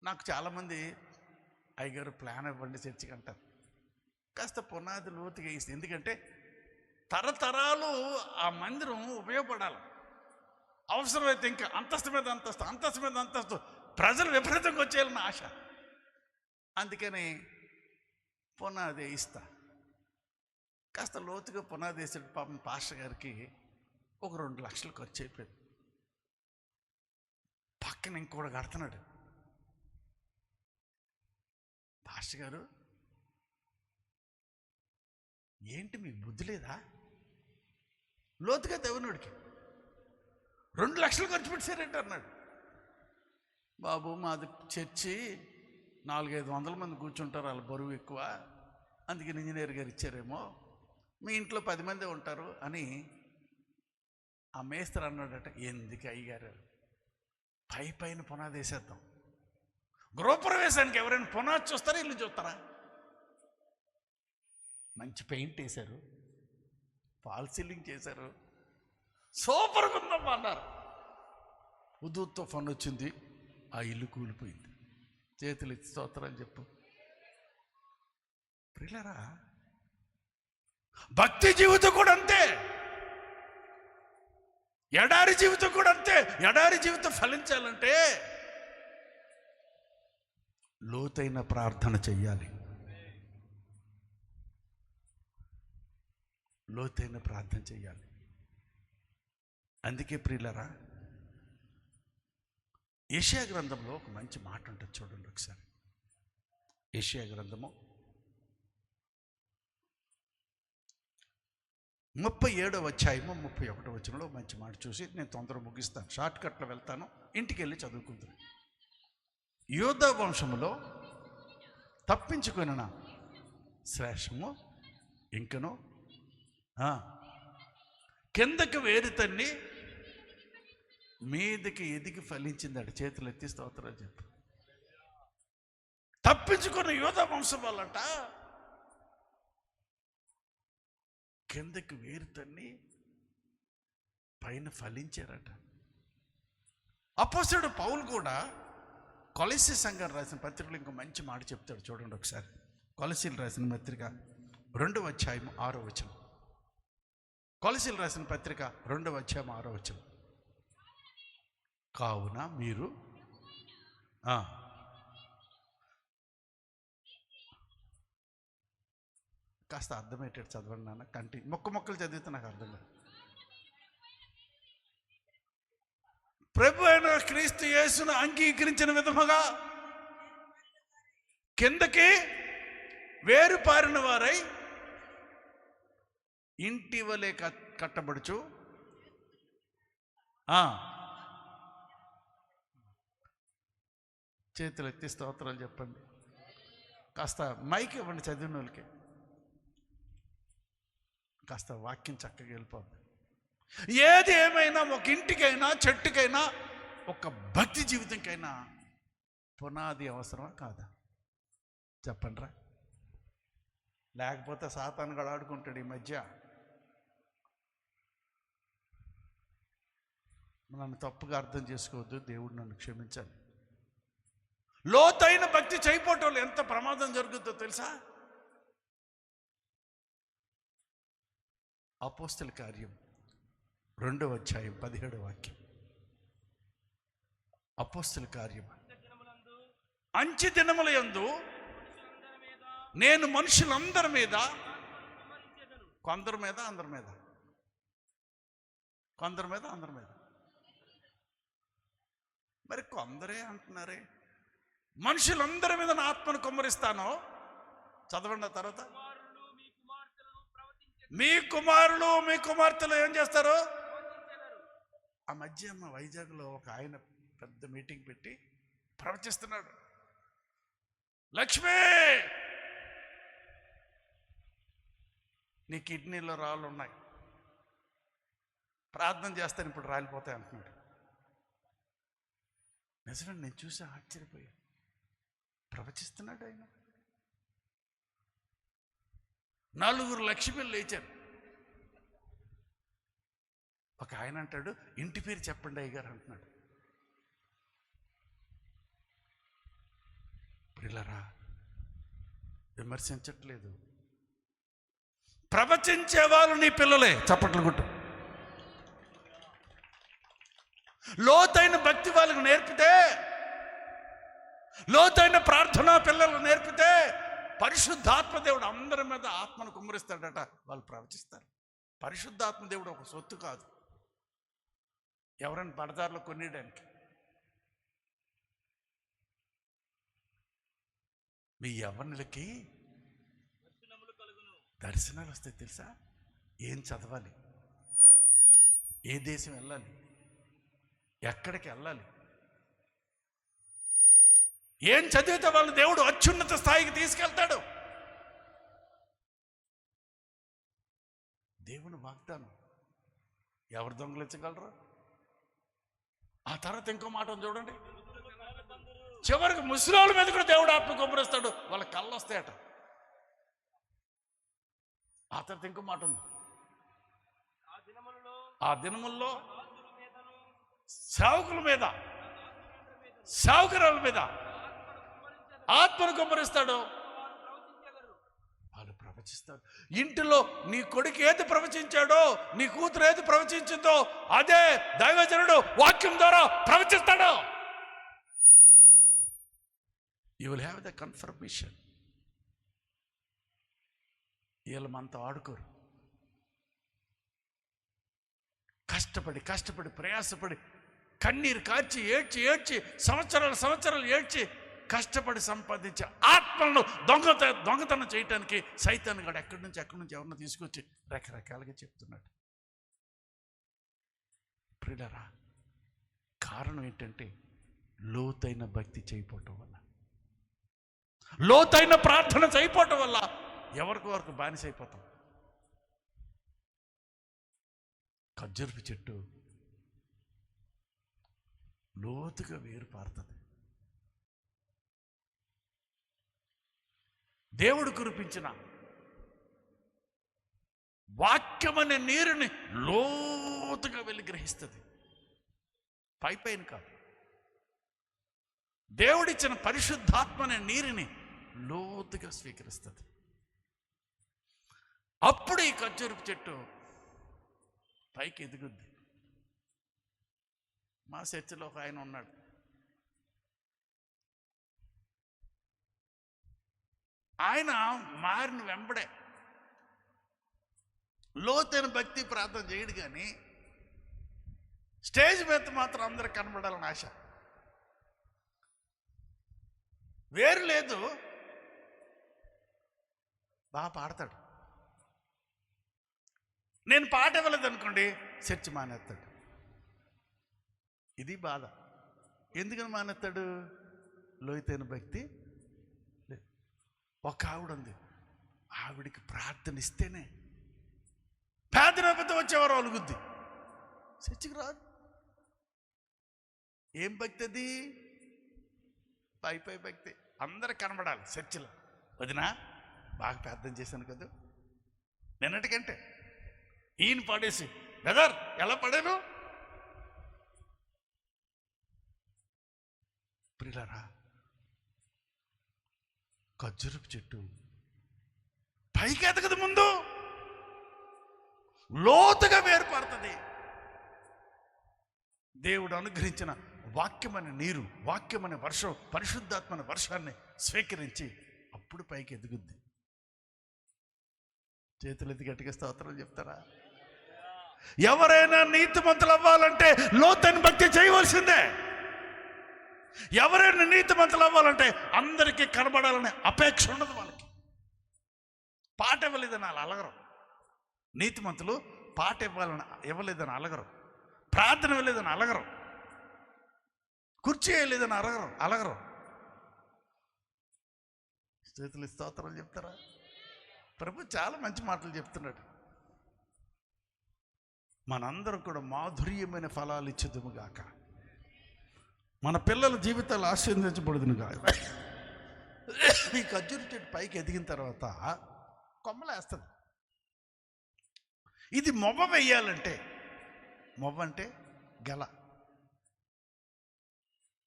నాకు చాలామంది అయ్యగారు ప్లాన్ ఇవ్వండి చర్చికి అంటారు. కాస్త పునాది లోతుగా వేసి, ఎందుకంటే తరతరాలు ఆ మందిరం ఉపయోగపడాలి. అవసరమైతే ఇంకా అంతస్తు మీద అంతస్తు, అంతస్తు మీద అంతస్తు, ప్రజలు విపరీతంగా వచ్చేయాలని ఆశ. అందుకని పునాది వేయిస్తా. కాస్త లోతుగా పునాది వేసాడు. పాపం పాస్టర్ గారికి ఒక 2 లక్షలు ఖర్చు అయిపోయింది. పక్కన ఇంకోటి కడుతున్నాడు. పాస్టర్ గారు, ఏంటి మీకు బుద్ధి లేదా? లోతుగా తవ్వినోడికి 2 లక్షలు ఖర్చు పెట్టారంటే అన్నాడు. బాబు, మాది చర్చి 400-500 మంది కూర్చుంటారు, వాళ్ళ బరువు ఎక్కువ, అందుకని ఇంజనీర్ గారు ఇచ్చారేమో, మీ ఇంట్లో 10 మంది ఉంటారు అని ఆ మేస్త్రి అన్నాడట. ఎందుకు అయ్యగారు, పైన పునాది వేసేద్దాం, గృహప్రవేశానికి ఎవరైనా పునాది చూస్తారా, ఇల్లు చూస్తారా? మంచి పెయింట్ వేశారు, ఫాల్ సీలింగ్ చేశారు, సూపర్గా ఉందమ్మా అన్నారు. హుదూద్ తుఫాన్ వచ్చింది, ఆ ఇల్లు కూలిపోయింది. చేతులు ఎత్తి స్తోత్రాలు చెప్పు. ప్రియులారా, భక్తి జీవితం కూడా అంతే, ఎడారి జీవితం కూడా అంతే. ఎడారి జీవితం ఫలించాలంటే లోతైన ప్రార్థన చెయ్యాలి. లోతైన ప్రార్థన చెయ్యాలి. అందుకే ప్రియులారా, యెషయా గ్రంథంలో ఒక మంచి మాట ఉంటుంది, చూడండి ఒకసారి. యెషయా గ్రంథము 37వ అధ్యాయము 31వ వచనంలో మంచి మాట చూసి నేను తొందరగా ముగిస్తాను, షార్ట్ కట్లో వెళ్తాను, ఇంటికి వెళ్ళి చదువుకుంటాను. యూదా వంశములో తప్పించుకొనిన శ్రేష్టము ఇంకను కిందకి వేరు తన్ని మీదకి ఎదిగి ఫలించిందట. చేతులు ఎత్తి స్తోత్రాలు చెప్పు. తప్పించుకున్న యూదా వంశం వాళ్ళంట కిందకి వేరు తన్ని పైన ఫలించారట. అపోస్తలుడు పౌలు కూడా కొలస్సీ సంఘం రాసిన పత్రికలో ఇంకో మంచి మాట చెప్తాడు, చూడండి ఒకసారి. కొలస్సీలు రాసిన పత్రిక 2వ అధ్యాయం 6వ వచనం. కొలస్సీలు రాసిన పత్రిక 2వ అధ్యాయం 6వ వచనం. కావున మీరు కాస్త అర్థమయ్యేటట్టు చదవండి నాన్న. మొక్కలు చదివితే నాకు అర్థం కాదు. ప్రభు అయిన క్రీస్తు యేసును అంగీకరించిన విధముగా కిందకి వేరుపారిన వారై ఇంటి వలె కట్టబడుచు. చేతులు ఎత్తి స్తోత్రాలు చెప్పండి. కాస్త మైక్ ఇవ్వండి చదివిన వాళ్ళకి. కాస్త వాక్యం చక్కగా వెళ్ళిపోద్ది. ఏది ఏమైనా ఒక ఇంటికైనా చెట్టుకైనా ఒక భక్తి జీవితంకైనా పునాది అవసరమా కాదా? చెప్పండిరా. లేకపోతే సాతాను కూడా ఆడుకుంటాడు ఈ మధ్య. నన్ను తప్పుగా అర్థం చేసుకోవద్దు, దేవుడు నన్ను క్షమించాలి. లోతైన భక్తి చేయకపోవటం వల్ల ఎంత ప్రమాదం జరుగుతుందో తెలుసా? అపోస్తల కార్యం 2వ అధ్యాయం 17వ వాక్యం. అపోస్తల కార్యం. అంచె దినముల యందు నేను మనుషులందరి మీద, కొందరి మీద అందరి మీద, కొందరి మీద అందరి మీద, మరి కొందరే అంటున్నారే. మనుషులందరి మీద నా ఆత్మను కుమ్మరిస్తాను. చదవండి. తర్వాత మీ కుమారులు మీ కుమార్తెలు ఏం చేస్తారు? ఆ మధ్య మా వైజాగ్లో ఒక ఆయన పెద్ద మీటింగ్ పెట్టి ప్రవచిస్తున్నాడు. లక్ష్మి, నీ కిడ్నీలో రాళ్ళు ఉన్నాయి, ప్రార్థన చేస్తాను ఇప్పుడు రాలిపోతాయి అంటున్నాడు. నిజమే, నేను చూసి ఆశ్చర్యపోయా. ప్రవచిస్తున్నాడు ఆయన. 4 లక్ష్మీలు లేచారు. ఒక ఆయన అంటాడు, ఇంటి పేరు చెప్పండి అయ్యగారు అంటున్నాడు. పిల్లరా, విమర్శించట్లేదు. ప్రవచించే వాళ్ళు నీ పిల్లలే. చప్పట్లు కొట్టు. లోతైన భక్తి వాళ్ళకు నేర్పితే, లోతైన ప్రార్థన పిల్లలు నేర్పితే పరిశుద్ధాత్మ దేవుడు అందరి మీద ఆత్మను కుమ్మరిస్తాడట. వాళ్ళు ప్రవచిస్తారు. పరిశుద్ధాత్మ దేవుడు ఒక సొత్తు కాదు, ఎవరైనా పడదారులో కొనేయడానికి. మీ యవ్వనులకి దర్శనాలు వస్తాయి తెలుసా? ఏం చదవాలి, ఏ దేశం వెళ్ళాలి, ఎక్కడికి వెళ్ళాలి, ఏం చదివితే వాళ్ళు దేవుడు అత్యున్నత స్థాయికి తీసుకెళ్తాడు. దేవుని వాగ్దానం ఎవరు దొంగలించగలరు? ఆ తర్వాత ఇంకో మాట చూడండి. చివరికి ముసలోళ్ళ మీద కూడా దేవుడు ఆత్మ కుమ్మరిస్తాడు, వాళ్ళ కళ్ళు వస్తాయట. ఆ తర్వాత ఇంకో మాట ఉంది. ఆ దినముల్లో సేవకుల మీద, సేవకురాల మీద ఆత్మను కుమ్మరిస్తాడు, వాళ్ళు ప్రవచిస్తారు. ఇంటిలో నీ కొడుకు ఏది ప్రవచించాడో, నీ కూతురు ఏది ప్రవచించిందో అదే దైవజనుడు వాక్యం ద్వారా ప్రవచిస్తాడు. You will have the confirmation. వీళ్ళు మనతో ఆడుకోరు. కష్టపడి కష్టపడి ప్రయాసపడి కన్నీరు కార్చి ఏడ్చి ఏడ్చి సంవత్సరాలు ఏడ్చి కష్టపడి సంపాదించే ఆత్మలను దొంగతనం చేయటానికి సైతాన్ గాడు ఎక్కడి నుంచి ఎవరిని తీసుకొచ్చి రకరకాలుగా చెప్తున్నాడు. ప్రియులారా, కారణం ఏంటంటే లోతైన భక్తి చేయకపోవటం వల్ల, లోతైన ప్రార్థన చేయకపోవటం వల్ల ఎవరికి వరకు బానిస అయిపోతాం. ఖర్జూరపు చెట్టు లోతుగా వేరు పారుతుంది. దేవుడు కురిపించిన వాక్యం అనే నీరుని లోతుగా వెళ్ళి గ్రహిస్తుంది, పై పైన కాదు. దేవుడిచ్చిన పరిశుద్ధాత్మ అనే నీరుని లోతుగా స్వీకరిస్తుంది. అప్పుడు ఈ ఖర్జూరపు చెట్టు పైకి ఎదుగుద్ది. మా చర్చిలో ఒక ఆయన ఉన్నాడు, ఆయన మారిన వెంబడే లోతైన భక్తి ప్రార్థన చేయడు, కానీ స్టేజ్ మీద మాత్రం అందరికి కనబడాలని ఆశ. వేరు లేదు, బాగా పాడతాడు. నేను పాట ఇవ్వలేదు అనుకోండి, చర్చి మానేస్తాడు. ఇది బాధ. ఎందుకని మానేస్తాడు? లోతైన భక్తి. ఒక ఆవిడ ఉంది, ఆవిడికి ప్రార్థన ఇస్తేనే ప్రార్థన వచ్చేవారు అలుగుద్ది, చర్చికి రాదు. ఏం భక్తి అది? పై పై భక్తి. అందరికి కనబడాలి చర్చిలో. వదినా బాగా ప్రార్థన చేశాను కదా నిన్నటికంటే. ఈయన పడేసి, బ్రదర్ ఎలా పడాను? ప్రియులారా, ఖర్జూరపు చెట్టు పైకి ఎదగదు, ముందు లోతుగా వేరుపడుతుంది. దేవుడు అనుగ్రహించిన వాక్యమనే నీరు, వాక్యమనే వర్షం, పరిశుద్ధాత్మనే వర్షాన్ని స్వీకరించి అప్పుడు పైకి ఎదుగుద్ది. చేతులు ఎత్తి గట్టిగా స్తోత్రాలు చెప్తారా? ఎవరైనా నీతిమంతులు అవ్వాలంటే లోతైన భక్తి చేయవలసిందే. ఎవరైనా నీతిమంతులు అవ్వాలంటే అందరికీ కనబడాలనే అపేక్ష ఉండదు వాళ్ళకి. పాట ఇవ్వలేదని వాళ్ళు అలగరు. నీతిమంతులు పాట ఇవ్వలేదని అలగరు, ప్రార్థన ఇవ్వలేదని అలగరు, కుర్చీ వేయలేదని అలగరు. చేతులు స్తోత్రాలు చెప్తారా? ప్రభు చాలా మంచి మాటలు చెప్తున్నాడు. మనందరం కూడా మాధుర్యమైన ఫలాలు ఇచ్చేదుము గాక, మన పిల్లల జీవితాలు ఆశీర్వదించబడుదును గాక. ఈ ఖర్జూరు చెట్టు పైకి ఎదిగిన తర్వాత కొమ్మలేస్తుంది. ఇది మొవ్వ వేయాలంటే, మొవ్వ అంటే గెల,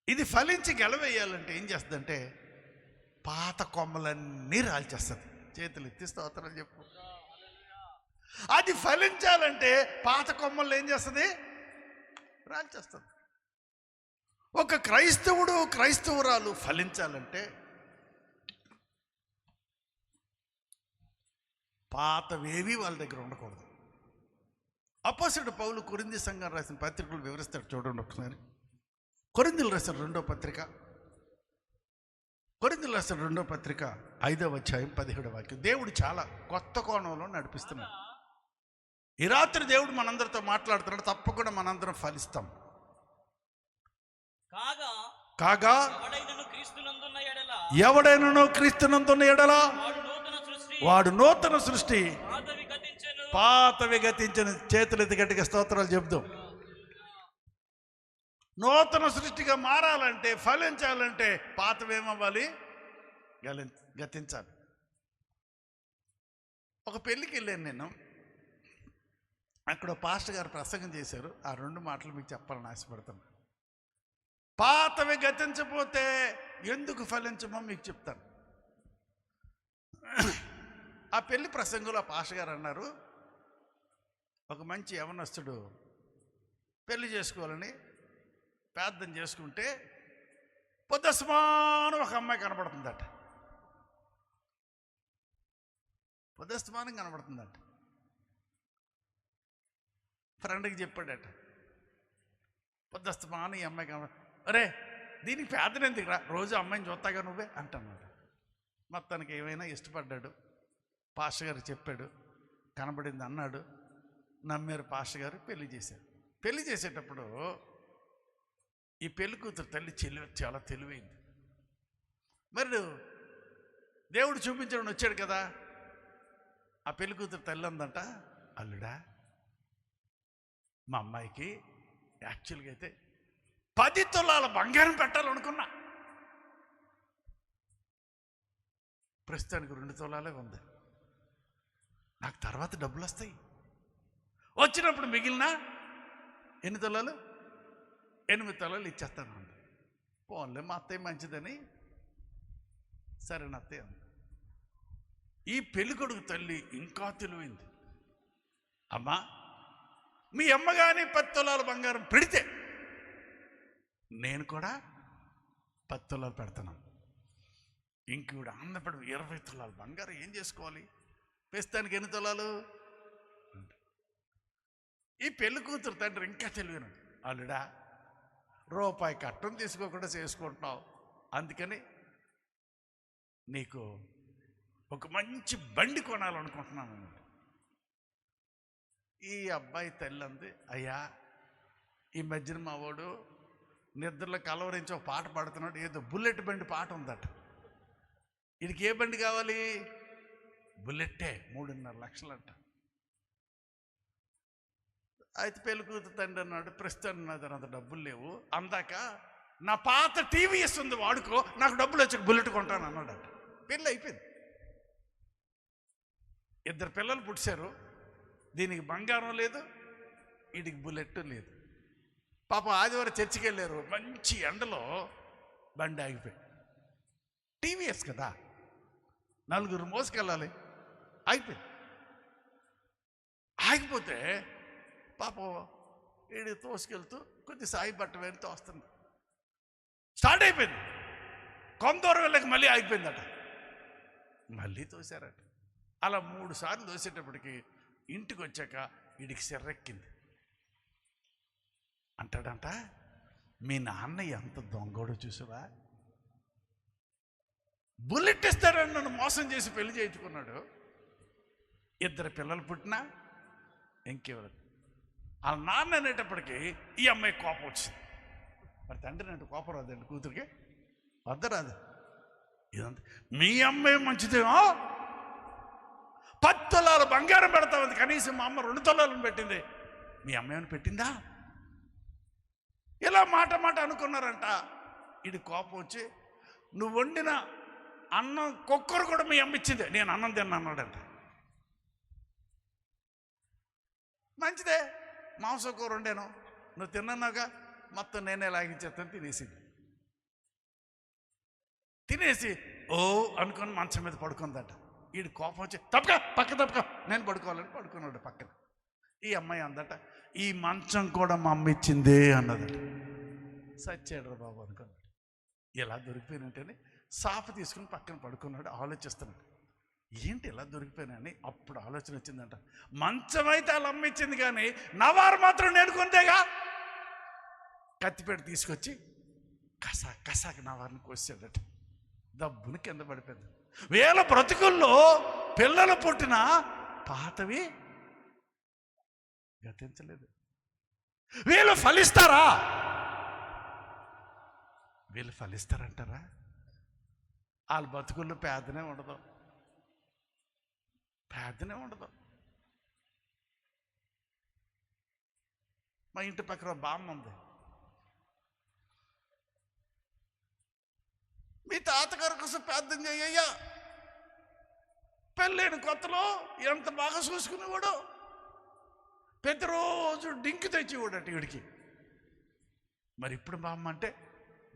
ఇది ఫలించి గెల వేయాలంటే ఏం చేస్తుందంటే పాత కొమ్మలన్నీ రాల్చేస్తుంది. చేతులు ఎత్తి స్తోత్రాలు చెప్పు. అది ఫలించాలంటే పాత కొమ్మలు ఏం చేస్తుంది? రాల్చేస్తుంది. ఒక క్రైస్తవుడు, క్రైస్తవురాలు ఫలించాలంటే పాతవేవి వాళ్ళ దగ్గర ఉండకూడదు. అపోస్తలుడు పౌలు కొరింథీ సంఘం రాసిన పత్రికలు వివరిస్తాడు, చూడండి ఒకసారి. కొరింథీయులకు రాసిన 2వ పత్రిక, కొరింథీయులకు రాసిన 2వ పత్రిక 5వ అధ్యాయం 17వ వాక్యం. దేవుడు చాలా కొత్త కోణంలో నడిపిస్తున్నాడు. ఈ రాత్రి దేవుడు మనందరితో మాట్లాడుతున్నాడు. తప్పకుండా మనందరం ఫలిస్తాం. కాగా ఎవడైనను క్రీస్తునందున్న ఎడల వాడు నూతన సృష్టి, పాతవి గతించిన. చేతులెత్తి గట్టిగా స్తోత్రాలు చెప్దాం. నూతన సృష్టిగా మారాలంటే, ఫలించాలంటే పాతవేమవ్వాలి? గతించాలి. ఒక పెళ్ళికి వెళ్ళాను నేను. అక్కడ పాస్టర్ గారు ప్రసంగం చేశారు. ఆ 2 మాటలు మీకు చెప్పాలని ఆశపడుతున్నా. పాతవి గతించపోతే ఎందుకు ఫలించమో మీకు చెప్తాను. ఆ పెళ్లి ప్రసంగంలో ఆ పాస్టర్ గారు అన్నారు, ఒక మంచి యవనస్తుడు పెళ్లి చేసుకోవాలని ప్రార్థన చేసుకుంటే పొద్దస్తమానం ఒక అమ్మాయి కనబడుతుందట. పొద్దస్తమానం కనబడుతుందట. ఫ్రెండ్కి చెప్పాడట, పొద్దస్తమానం ఈ అమ్మాయి కనబడ, అరే దీనికి ప్రార్థన ఎందుకు రా, రోజు అమ్మాయిని చూస్తాగా నువ్వే అంటున్నాడు. మొత్తానికి ఏమైనా ఇష్టపడ్డాడు. పాస్టర్ గారు చెప్పాడు, కనబడింది అన్నాడు. నమ్మారు పాస్టర్ గారు. పెళ్లి చేశారు. పెళ్లి చేసేటప్పుడు ఈ పెళ్లి కూతురు తల్లి చాలా తెలివైంది. మరి దేవుడు చూపించడం వచ్చాడు కదా. ఆ పెళ్లి కూతురు తల్లి అందంట, అల్లుడా మా అమ్మాయికి యాక్చువల్గా అయితే 10 తులాల బంగారం పెట్టాలనుకున్నా, ప్రస్తుతానికి 2 తులాలే ఉంది. నాకు తర్వాత డబ్బులు వస్తాయి. వచ్చినప్పుడు మిగిలిన ఎన్ని తులాలు? 8 తులాలు ఇచ్చేస్తాను అంది. పోన్లే, మా అత్తయ్య మంచిదని సరేనా అత్తయ్య అంది. ఈ పెళ్ళికొడుకు తల్లి ఇంకా తెలివైంది. అమ్మా, మీ అమ్మ కానీ 10 తులాల బంగారం పెడితే నేను కూడా 10 తులాలు పెడతాను. ఇంకూడ ఆనందపడి 20 తులాలు బంగారం ఏం చేసుకోవాలి? ప్రస్తుతానికి ఎన్ని తులాలు? ఈ పెళ్లి కూతురు తండ్రి ఇంకా తెలియను. అల్లుడా, రూపాయి కట్టం తీసుకోకుండా చేసుకుంటున్నావు, అందుకని నీకు ఒక మంచి బండి కొనాలనుకుంటున్నాను అన్నాడు. ఈ అబ్బాయి తల్లి అంది, అయ్యా, ఈ మధ్యన మా వాడు నిద్రలో కలవరించి ఒక పాట పాడుతున్నాడు, ఏదో బుల్లెట్ బండి పాట ఉందట. వీడికి ఏ బండి కావాలి? బుల్లెట్టే, 3.5 లక్షలు అంట. అయితే పెళ్లి కూతురు తండ్రి అన్నాడు, ప్రస్తుతం నా దగ్గర అంత డబ్బులు లేవు, అందాక నా పాత టీవీఎస్ ఉంది వాడుకో, నాకు డబ్బులు వచ్చి బుల్లెట్ కొంటాను అన్నాడట. పెళ్ళి అయిపోయింది. 2 పిల్లలు పుట్టారు. దీనికి బంగారం లేదు, వీడికి బుల్లెట్ లేదు. పాపం ఆదివారం చర్చికి వెళ్ళారు. మంచి ఎండలో బండి ఆగిపోయి, టీవీఎస్ కదా, 4 మోసుకెళ్ళాలి, ఆగిపోయింది. ఆగిపోతే పాపం వీడి తోసుకెళ్తూ కొద్ది సాయి బట్ట వెళ్తూ వస్తుంది. స్టార్ట్ అయిపోయింది. కొంత దూరం వెళ్ళక మళ్ళీ ఆగిపోయిందట. మళ్ళీ తోసారట. అలా 3 సార్లు తోసేటప్పటికి ఇంటికి వచ్చాక వీడికి సిర్రెక్కింది. అంటాడంట, మీ నాన్న ఎంత దొంగోడో చూసావా, బుల్లెట్ ఇస్తాడని నన్ను మోసం చేసి పెళ్లి చేయించుకున్నాడు. 2 పిల్లలు పుట్టినా ఇంకెవరు. వాళ్ళ నాన్న అనేటప్పటికీ ఈ అమ్మాయి కోపం వచ్చింది. మరి తండ్రి అంటే కోపం రాదండి కూతురికి? వద్దరాదు. ఇదంతా మీ అమ్మాయి మంచిదేమో, 10 తులాలు బంగారం పెడతామంది, కనీసం మా అమ్మ 2 తులాలను పెట్టింది, మీ అమ్మాయిని పెట్టిందా? ఇలా మాట అనుకున్నారంట. ఇది కోపం వచ్చి, నువ్వు వండిన అన్నం కుక్కరు కూడా మీ అమ్మ ఇచ్చింది, నేను అన్నం తిన్నా అన్నాడంట. మంచిదే, మాంసం కూర వండాను, నువ్వు తిన్నాగా, మొత్తం నేనే లాగించేస్తాను తినేసింది. తినేసి ఓ అనుకొని మంచం మీద పడుకుందట. వీడు కోపం వచ్చి, తప్పక నేను పడుకోవాలని పడుకున్నాడు పక్కన. ఈ అమ్మాయి అందట, ఈ మంచం కూడా మా అమ్మ ఇచ్చిందే అన్నదట. సచ్చాడు రా బాబు అనుకున్నాడు. ఇలా దొరికిపోయినట్టని సాఫ్ తీసుకుని పక్కన పడుకున్నాడు. ఆలోచిస్తున్నాడు, ఏంటి ఇలా దొరికిపోయినని. అప్పుడు ఆలోచన వచ్చిందంట, మంచం అయితే వాళ్ళ అమ్మ ఇచ్చింది, కానీ నవారు మాత్రం నేను కొందేగా. కత్తిపేట తీసుకొచ్చి కసాకి నవారిని కోసాడట. దబ్బుని కింద పడిపోయింది. వేల బ్రతుకుల్లో పిల్లలు పుట్టిన పాతవి గతించలేదు. వీళ్ళు ఫలిస్తారా? వీళ్ళు ఫలిస్తారంటారా? వాళ్ళ బతుకుల్లో పేదనే ఉండదు. మా ఇంటి పక్కన బామ్మ ఉంది. మీ తాతగారి కోసం ప్రార్థన చేయ్యా, పెళ్ళైన కొత్తలో ఎంత బాగా చూసుకునేవాడు, ప్రతిరోజు డింకి తెచ్చేవాడట వీడికి. మరి ఇప్పుడు బామ్మ అంటే,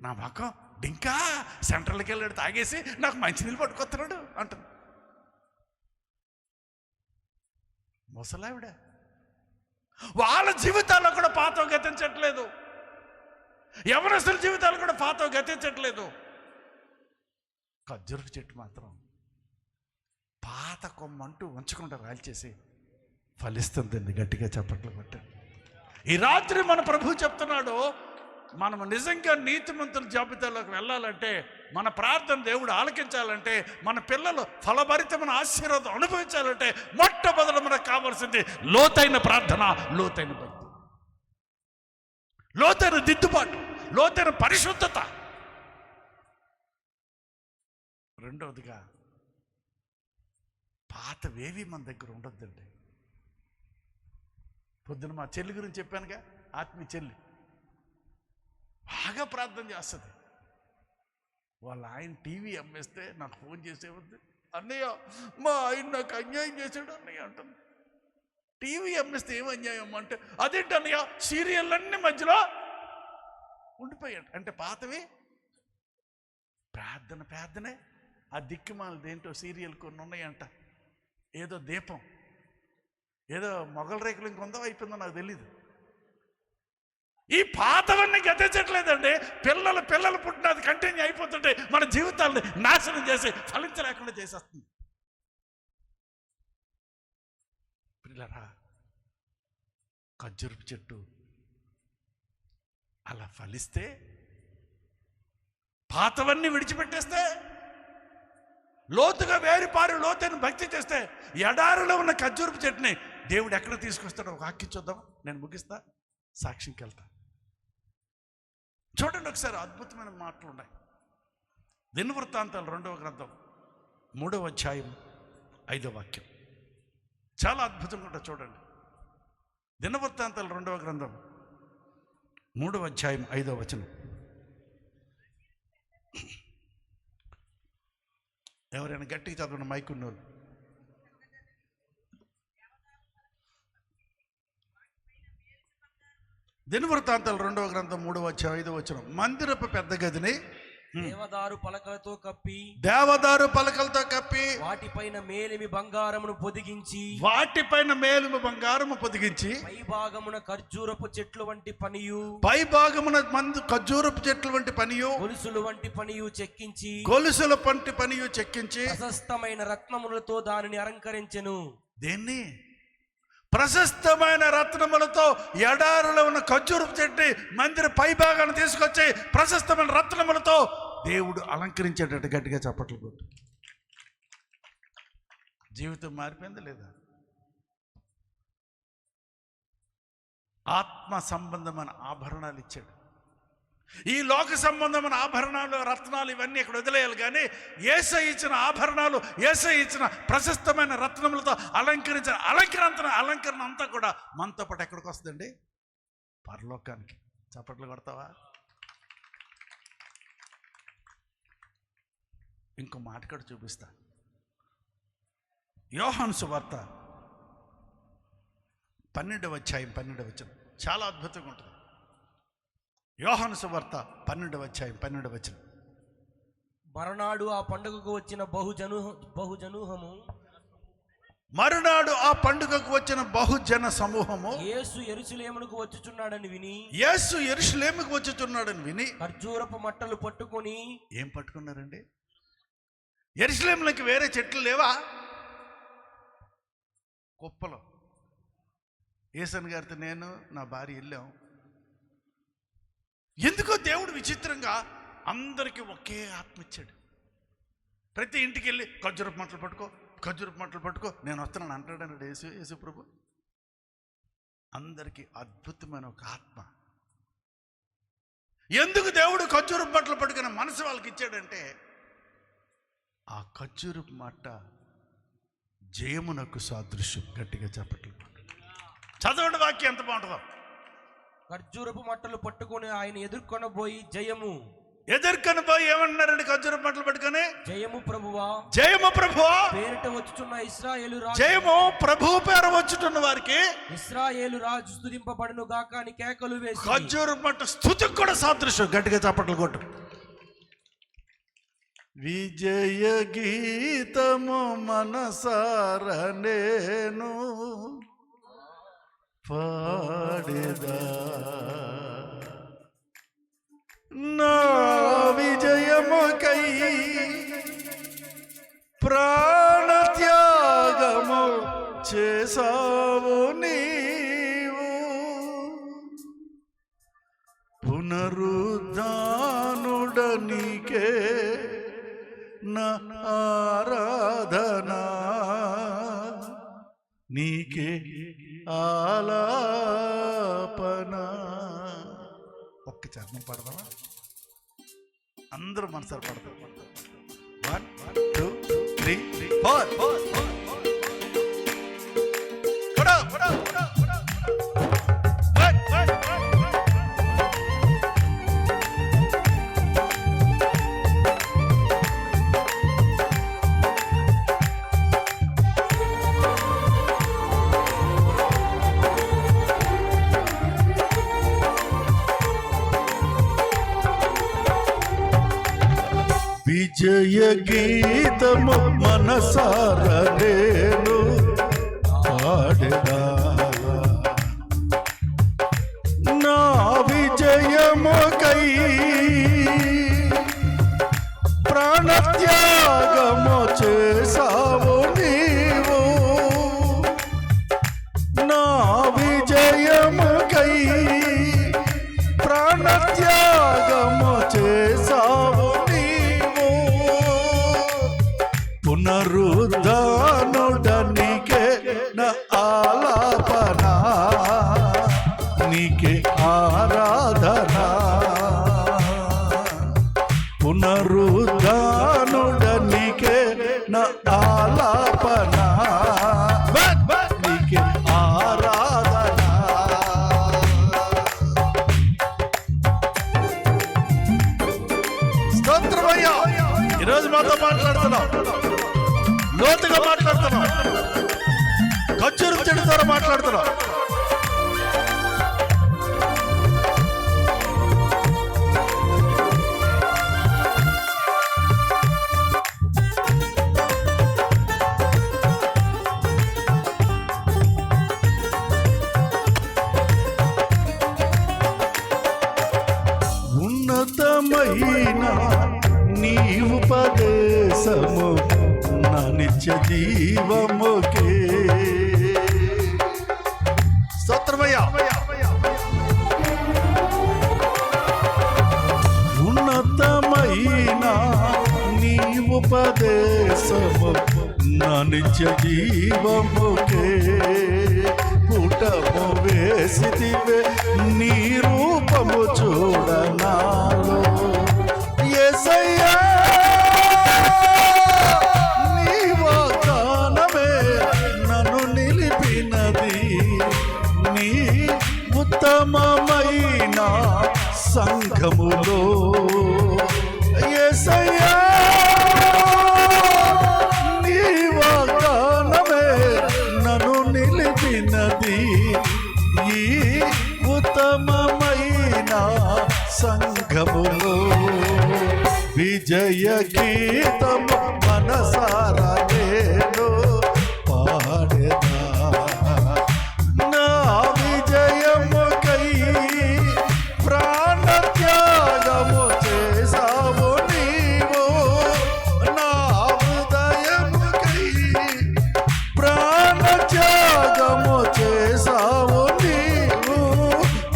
నా మకం డింకా, సెంట్రల్కి వెళ్ళాడు తాగేసి నాకు మంచినీళ్ళు పట్టుకొస్తున్నాడు అంటుంది. ముసలావిడ. వాళ్ళ జీవితాల్లో కూడా పాతం గతించట్లేదు. యవనస్తుల జీవితాలు కూడా పాతం గతించట్లేదు. ఖర్జూర చెట్టు మాత్రం పాత కొమ్మంటూ ఉంచకుండా రాల్చేసి ఫలిస్తుందండి. గట్టిగా చప్పట్లు కొట్టారు. ఈ రాత్రి మన ప్రభు చెప్తున్నాడు, మనం నిజంగా నీతిమంతుల జాబితాలోకి వెళ్ళాలంటే, మన ప్రార్థన దేవుడు ఆలకించాలంటే, మన పిల్లలు ఫలభరితమైన ఆశీర్వాదం అనుభవించాలంటే, మొట్టమొదటి మనకు కావాల్సింది లోతైన ప్రార్థన, లోతైన భక్తి, లోతైన దిద్దుబాటు, లోతైన పరిశుద్ధత. రెండవదిగా పాతవేవి మన దగ్గర ఉండొద్దండి. పొద్దున మా చెల్లి గురించి చెప్పానుగా, ఆత్మీయ చెల్లి బాగా ప్రార్థన చేస్తుంది. వాళ్ళ ఆయన టీవీ అమ్మేస్తే నాకు ఫోన్ చేసేవద్దు, అన్నయ్య మా ఆయన నాకు అన్యాయం చేశాడు అన్నయ్య అంటుంది. టీవీ అమ్మేస్తే ఏం అన్యాయం అంటే, అదేంటి అన్నయ్య సీరియల్లన్నీ మధ్యలో ఉండిపోయాడు అంటే పాతవి ప్రార్థనే ఆ దిక్కుమాలది ఏంటో సీరియల్ కొన్ని ఉన్నాయంట, ఏదో దీపం ఏదో మొగల రేకులు ఇంకొందో అయిపోయిందో నాకు తెలీదు. ఈ పాతవన్నీ గతించట్లేదండి. పిల్లలు పుట్టినది కంటిన్యూ అయిపోతుంటే మన జీవితాలను నాశనం చేసి ఫలించలేకుండా చేసేస్తుంది. పిల్లరా, ఖర్జూరపు చెట్టు అలా ఫలిస్తే, పాతవన్నీ విడిచిపెట్టేస్తే, లోతుగా వేరుపారి లోతైన భక్తి చేస్తే, ఎడారిలో ఉన్న ఖర్జూరపు చెట్టుని దేవుడు ఎక్కడ తీసుకొస్తాడో ఒక వాక్యం చూద్దాం. నేను ముగిస్తా, సాక్ష్యంకి వెళ్తా. చూడండి ఒకసారి, అద్భుతమైన మాటలు ఉన్నాయి. దినవృత్తాంతాలు 2వ గ్రంథం 3వ అధ్యాయం 5వ వాక్యం చాలా అద్భుతంగా ఉంటుంది. చూడండి, దినవృత్తాంతాలు 2వ గ్రంథం 3వ అధ్యాయం 5వ వచనం. ఎవరైనా గట్టిగా చదవండి, మైక్ ఉన్నోళ్ళు. దినవృత్తాంతాలు 2వ గ్రంథం 3వ అధ్యాయం 5వ వచనం. మందిరపు పెద్ద గదిని దేవదారు పలకలతో కప్పి వాటిపైన మేలిమి బంగారమును పొదిగించి పైభాగమున ఖర్జూరపు చెట్లు వంటి పనియు గొలుసుల వంటి పనియు చెక్కించి ప్రశస్తమైన రత్నములతో దానిని అలంకరించెను. దేన్ని? ప్రశస్తమైన రత్నములతో ఎడారిలో ఉన్న ఖర్జూరపు చెట్టు మందిర పైభాగాన్ని తీసుకొచ్చి ప్రశస్తమైన రత్నములతో దేవుడు అలంకరించేటట్టు గట్టిగా చప్పట్లు కొట్టు. జీవితం మారిపోయిందా లేదా? ఆత్మ సంబంధమైన ఆభరణాలు ఇచ్చాడు. ఈ లోక సంబంధమైన ఆభరణాలు, రత్నాలు ఇవన్నీ ఇక్కడ వదిలేయాలి. కానీ యేసయ్య ఇచ్చిన ఆభరణాలు, యేసయ్య ఇచ్చిన ప్రశస్తమైన రత్నములతో అలంకరించిన అలంకరణ అంతా కూడా మనతో పాటు ఎక్కడికి వస్తుందండి? పరలోకానికి. చప్పట్లు కొడతావా? ఇంకో మాట కూడా చూపిస్తా. యోహాను సువార్త 12వ అధ్యాయం 12వ వచనం చాలా అద్భుతంగా ఉంటుంది. యోహాను సువార్త 12వ అధ్యాయం 12వ వచనం. మరునాడు ఆ పండుగకు వచ్చిన బహుజన సమూహము యేసు యెరూషలేమునకు వచ్చుచున్నాడని విని ఖర్జూరపు మట్టలు పట్టుకొని. ఏం పట్టుకున్నారండి? యెరూషలేములోకి వేరే చెట్లు లేవా? కుప్పలు. ఏసన్ గారితో నేను నా భార్య వెళ్ళాం. ఎందుకో దేవుడు విచిత్రంగా అందరికీ ఒకే ఆత్మ ఇచ్చాడు. ప్రతి ఇంటికి వెళ్ళి ఖర్జూరపు మట్టలు పట్టుకో నేను వస్తున్నాను అంటాడన్నాడు యేసు ప్రభు. అందరికీ అద్భుతమైన ఒక ఆత్మ. ఎందుకు దేవుడు ఖర్జూరపు మట్టలు పట్టుకున్న మనసు వాళ్ళకి ఇచ్చాడంటే, ఆ ఖర్జూరపు మట్ట జయమునకు సాదృశ్యం. గట్టిగా చెప్పట్లు చదవండి, వాక్యం ఎంత బాగుంటుందో. ఖర్జూరపు మట్టలు పట్టుకొని ఆయన ఎదుర్కొనబోయి ఏమన్నారండి? ఖర్జూరపు మట్టలు పట్టుకొని, జయము ప్రభువా పేరిట వచ్చుచున్న ఇశ్రాయేలు రాజు, జయము ప్రభువు పేరు వచ్చుతున్న వారికి ఇశ్రాయేలు రాజు స్తుతింపబడును గాక అని కేకలు వేసి. ఖర్జూరపు మట్ట స్తుతికి కూడా సాదృశ్యం. గట్టిగా చప్పట్లు కొట్టు. విజయ గీతము మనసార నేను పాడేదా, నా విజయముకై ప్రాణత్యాగము చేసావు నీవు, పునరుద్ధానుడనికే నా ఆరాధనా, నీకే ఆలాపన. ఒక్క చరణం పడదామా? అందరూ మనసారి పడతారు. 1 2 3 4. విజయ గీతము మనసార నేను పాడెదా నా విజయముకై ప్రాణత్యాగము చేసావు నీవు నా విజయముకై ప్రాణత్యాగము చేసావు నీవు పునరుద్ధానుడనికే నా ఆలాపన నీకే ఆరాధనా పునరుద్ధానుడనికే నా ఆలాపన నీకే ఆరాధనా స్తోత్రమయ్యా. ఈరోజు మాతో మాట్లాడుతున్నాం, లోతుగా మాట్లాడుతున్నాం, ఖర్జూరం చెడు ద్వారా మాట్లాడుతున్నాం. ఉన్నతమైన నీ ఉపదేశము నా నిత్య జీవముకే స్తోత్రమయ్యా. ఉన్నతమైన నీ ఉపదేశము నా నిత్య జీవముకే పుటము వేసితివే నీ రూపము చూడనాలో యేసయ్యా నీ వాగ్దానమే నన్ను నిలిపినది నీ ఉత్తమమైన సంఘములో యేసయ్యా నీ వాగ్దానమే నన్ను నిలిపినది ఈ ఉత్తమమైన సంఘములో విజయ గీతము మనసారా నేను పాడెదా నా విజయముకై ప్రాణత్యాగము చేసావు నీవు నా హృదయముకై ప్రాణత్యాగము చేసావు నీవు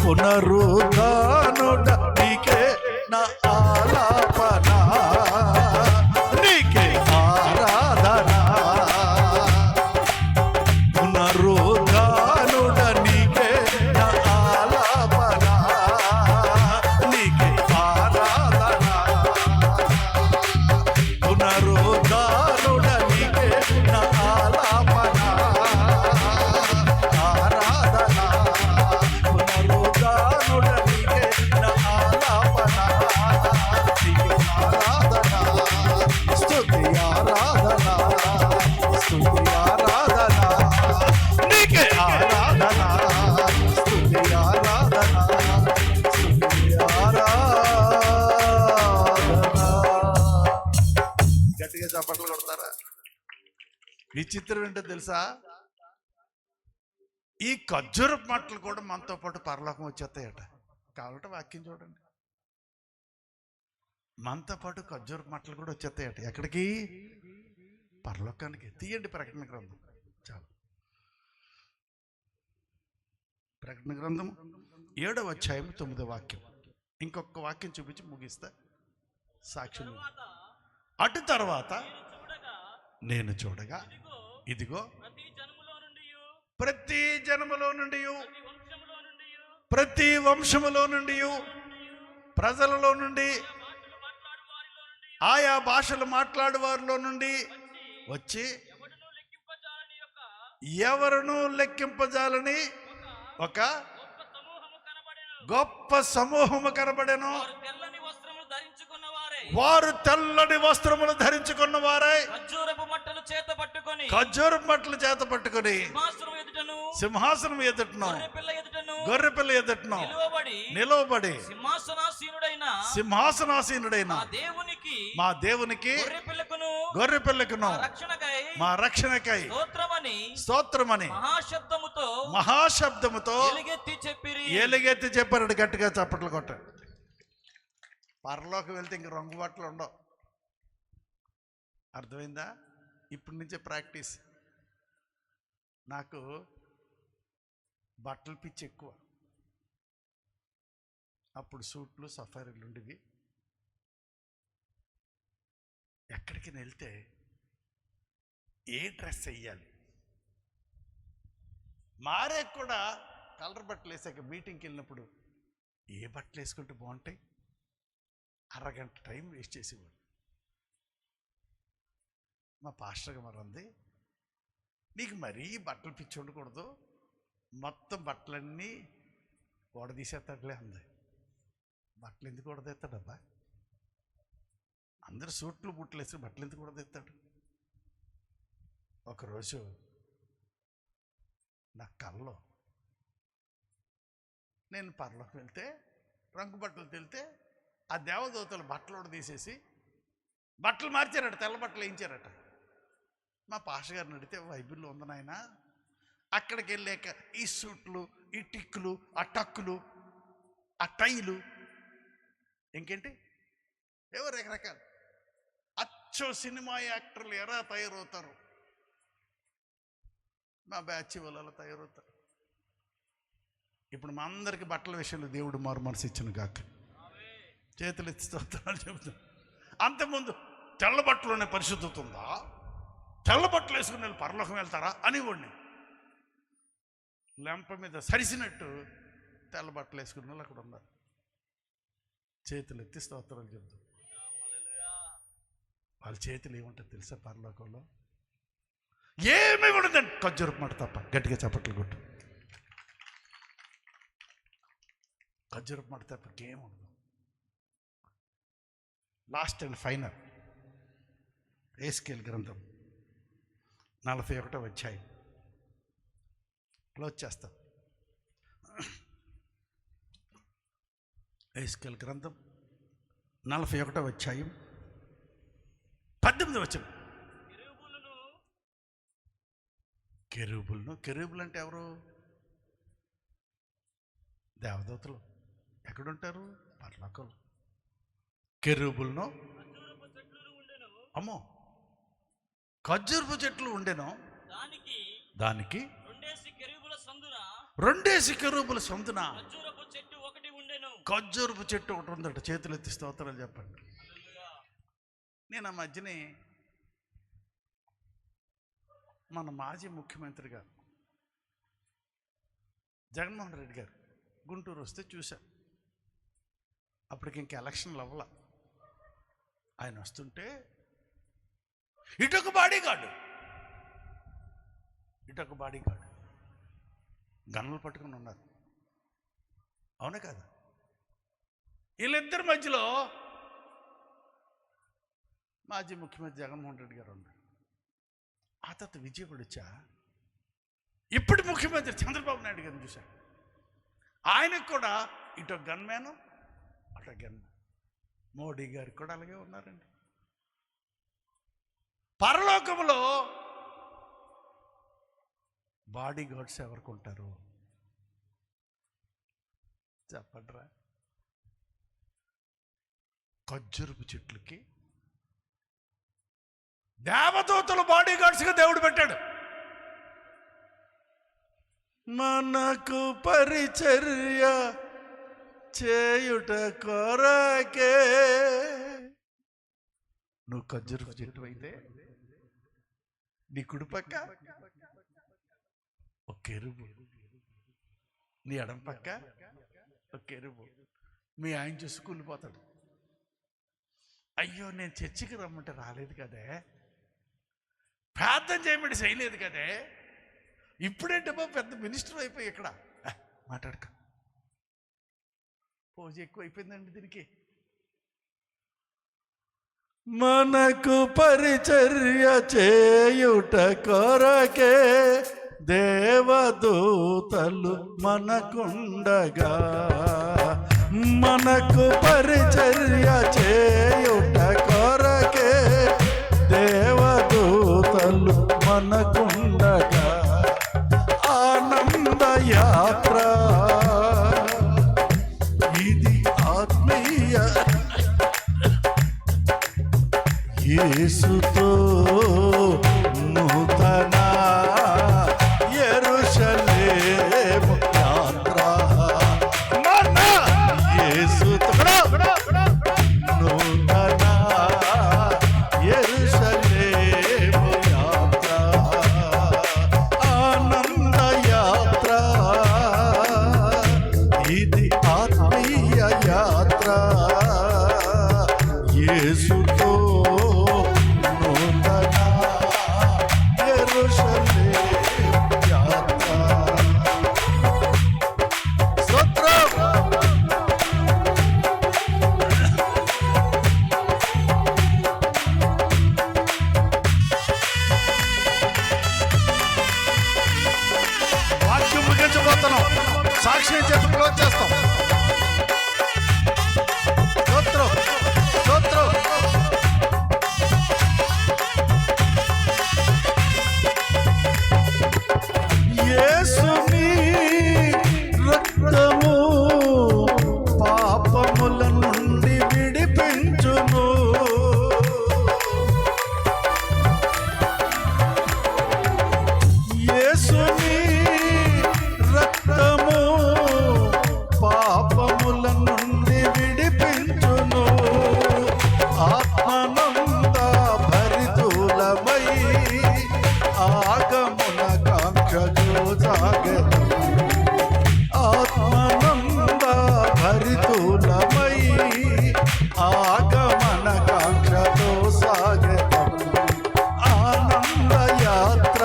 పునరుద్ధానుడ నీకే నా ఆలాపన నీకే ఆరాధనా పునరుద్ధానుడ నీకే నా ఆలాపన నీకే ఆరాధనా పునరుద్ధానుడ నీకే నా ఆలాపన ఆరాధనా పునరుద్ధానుడ నీకే నా ఆలాపన నీకే ఆరాధనా స్తుతి ఆరాధనా స్తుతి ఆరాధనా నీకే ఆరాధనా స్తుతి ఆరాధనా స్తుతి ఆరాధనా. గట్టిగా చప్పట్లు కొడతారా? విచిత్రం ఏంటో తెలుసా, ఈ ఖర్జూరపు మాటలు కూడా మనతో పాటు పరలోకం వచ్చేస్తాయట. కావాలంటే వాక్యం చూడండి, మనతో పాటు ఖర్జూరపు మాటలు కూడా వచ్చేస్తాయట. ఎక్కడికి? పరలోకానికి. తీయండి ప్రకటన గ్రంథం. చాలు. ప్రకటన గ్రంథం 7వ అధ్యాయం 9వ వాక్యం. ఇంకొక వాక్యం చూపించి ముగిస్తా సాక్ష్యం. అటు తర్వాత నేను చూడగా ఇదిగో ప్రతి జనములో నుండి ప్రతి వంశములో నుండి ప్రజలలో నుండి ఆయా భాషలు మాట్లాడు వారిలో నుండి వచ్చి ఎవరును లెక్కింపజాలని ఒక గొప్ప సమూహము కనబడెను. వారు తెల్లని వస్త్రములు ధరించుకున్న వారై ఖర్జూరపు చేత పట్టుకొని ఖర్జూరపు బట్టలు చేత పట్టుకొని సింహాసనం ఎదుటను సింహాసనం ఎదుటను గొర్రెపిల్ల ఎదుటను గొర్రెపిల్ల ఎదుటను నిలవబడి సింహాసనాసీనుడైన మా దేవునికి గొర్రెపిల్లకును మా రక్షణకై స్తోత్రమని మహాశబ్దముతో ఎలుగెత్తి చెప్పారు. గట్టిగా చప్పట్లు కొట్టాడు. పరలోకి వెళ్తే ఇంక రంగు బట్టలు ఉండవు. అర్థమైందా? ఇప్పటి నుంచే ప్రాక్టీస్. నాకు బట్టలు పిచ్చి ఎక్కువ. అప్పుడు సూట్లు సఫారీలు ఉండేవి. ఎక్కడికి వెళ్తే ఏ డ్రెస్ వేయాలి, మారే కూడా కలర్ బట్టలు వేసాక మీటింగ్కి వెళ్ళినప్పుడు ఏ బట్టలు వేసుకుంటే బాగుంటాయి, అరగంట టైం వేస్ట్ చేసేవాడు. మా పాస్టర్ గారు అంది, నీకు మరీ బట్టలు పిచ్చి ఉండకూడదు, మొత్తం బట్టలన్నీ ఓడదీసేస్తాడులే అంది. బట్టలు ఎందుకు ఓడదీస్తాడబ్బా? అందరు సూట్లు బుట్టలు వేసి బట్టలు ఎందుకు ఓడదీస్తాడు? ఒకరోజు నా కల్లో నేను పరలోకి వెళ్తే రంగు బట్టలు వెళ్తే ఆ దేవదూతలు బట్టలు తీసేసి బట్టలు మార్చారట, తెల్ల బట్టలు వేయించారట. మా పాస్టర్ గారిని అడిగితే బైబిల్లో ఉంది నాయన. అక్కడికి వెళ్ళాక ఈ సూట్లు, ఈ టిక్కులు, ఆ టక్కులు, ఆ టైలు, ఇంకేంటి ఏవో రకరకాలు అచ్చో సినిమా యాక్టర్లు ఎలా తయారవుతారు, మా బ్యాచ్ వాళ్ళు తయారవుతారు. ఇప్పుడు మా అందరికి బట్టల విషయంలో దేవుడు మారు మనసు ఇచ్చిన గాక. చేతులు ఎత్తి స్తోత్రాలు చెబుతాను. అంతకుముందు తెల్ల బట్టలోనే పరిశుద్ధత ఉందా, తెల్ల బట్టలు వేసుకుని వెళ్ళి పరలోకం వెళ్తారా అనేవాడిని. లెంప మీద సరిసినట్టు తెల్ల బట్టలు వేసుకుని వాళ్ళు అక్కడ ఉన్నారు. చేతులు ఎత్తి స్తోత్రాలు చెబుతాం. వాళ్ళ చేతులు ఏముంటుంది తెలుసా? పరలోకంలో ఏమీ ఉండదండి, ఖర్జూరపు మాట తప్ప. గట్టిగా చప్పట్లు కొట్టు. ఖర్జూరపు మాట తప్ప ఇంకేముండదు. లాస్ట్ అండ్ ఫైనల్ యెహెజ్కేలు గ్రంథం 41వ అధ్యాయం క్లోజ్ చేస్తాం. యెహెజ్కేలు గ్రంథం 41వ అధ్యాయం 18వ వచనం. కెరూబులు అంటే ఎవరు? దేవదూతలు. ఎక్కడుంటారు? పరలోకంలో. కెరూబులను అమ్మో ఖర్జూరపు చెట్లు ఉండెను, దానికి 2 కెరూబుల సందున ఖర్జూరపు చెట్టు ఒకటి ఉందట. చేతులు ఎత్తి స్తోత్రాలు చెప్పండి. నేను ఆ మధ్యనే మన మాజీ ముఖ్యమంత్రి గారు జగన్మోహన్ రెడ్డి గారు గుంటూరు వస్తే చూశా. అప్పటికి ఇంకా ఎలక్షన్లు అవ్వాల. ఆయన వస్తుంటే ఇటొక బాడీగార్డు గన్నులు పట్టుకుని ఉన్నారు. అవునా కదా? వీళ్ళిద్దరి మధ్యలో మాజీ ముఖ్యమంత్రి జగన్మోహన్ రెడ్డి గారు ఉన్నారు. ఆ తర్వాత విజయవాడ వచ్చా ఇప్పటి ముఖ్యమంత్రి చంద్రబాబు నాయుడు గారిని చూశాను. ఆయనకు కూడా ఇటు గన్మ్యాను అటు గన్మ్యాన్. మోడీ గారికి కూడా అలాగే ఉన్నారండి. పరలోకంలో బాడీ గార్డ్స్ ఎవరికి ఉంటారు చెప్పండిరా? ఖర్జూరపు చెట్లకి దేవదూతలు బాడీ గార్డ్స్గా దేవుడు పెట్టాడు. మనకు పరిచర్య చేయుట కొరకే. నువ్వు ఖర్జూరపు చెట్టు అయితే నీ కుడిపక్క ఒక కెరూబు, నీ ఎడం పక్క ఒక కెరూబు. మీ ఆయన చూసి కూలిపోతాడు. అయ్యో నేను చర్చికి రమ్మంటే రాలేదు కదే, ప్రార్థన చేయమంటే చేయలేదు కదే, ఇప్పుడేంటే బాబు పెద్ద మినిస్టర్ అయిపోయి ఇక్కడ మాట్లాడక పూజ ఎక్కువ అయిపోయిందండి దీనికి. మనకు పరిచర్య చేయుట కొరకే దేవదూతలు మనకుండగా, మనకు పరిచర్య చేయుట కొరకే దేవదూతలు మనకుండగా, ఆనంద యాత్ర ఇది ఆత్మీయ యేసుతో నూతన యెరూషలేము యాత్ర, మన యేసుతో నూతన యెరూషలేము యాత్ర, ఆనంద యాత్ర ఇది ఆత్మీయ యాత్ర, యేసుతో నూతన యెరూషలేము యాత్ర. స్తోత్రం. వాక్యం ముగించబోతున్నాం, సాక్షి చేతి క్లోజ్ చేస్తాం. స్తోత్రం స్తోత్రం. యేసుని రక్తము పాపముల నుండి విడిపించును, యేసుని రక్తము పాపముల నుండి విడిపించును, ఆత్మనంద భరితులమై ఆగమున కాంక్షతో సాగెదము, ఆత్మనంద భరితులమై ఆగమన కాంక్షతో సాగెదము, ఆనంద యాత్ర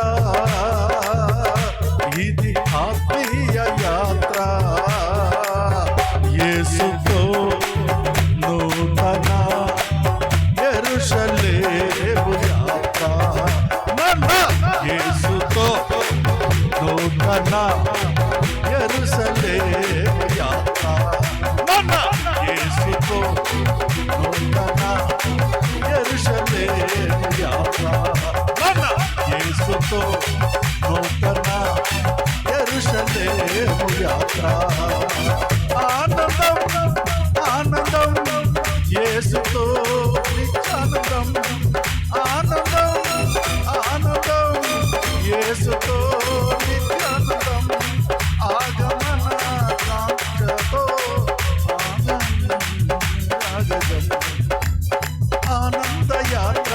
ఇది ఆత్మీయ యాత్ర, యేసుతో నూతన యెరూషలేము యాత్ర, మన యేసుతో నూతన యెరూషలేము యాత్ర, మన యేసుతో నూతన యెరూషలేము యాత్ర, మన యేసుతో నూతన యెరూషలేము యాత్ర, ఆనందం ఆనందం యేసుతో నిత్యానందం, ఆనందం ఆనందం యేసుతో నిత్యానందం, ఆగమన కాంక్షతో ఆగమనం, ఆనంద యాత్ర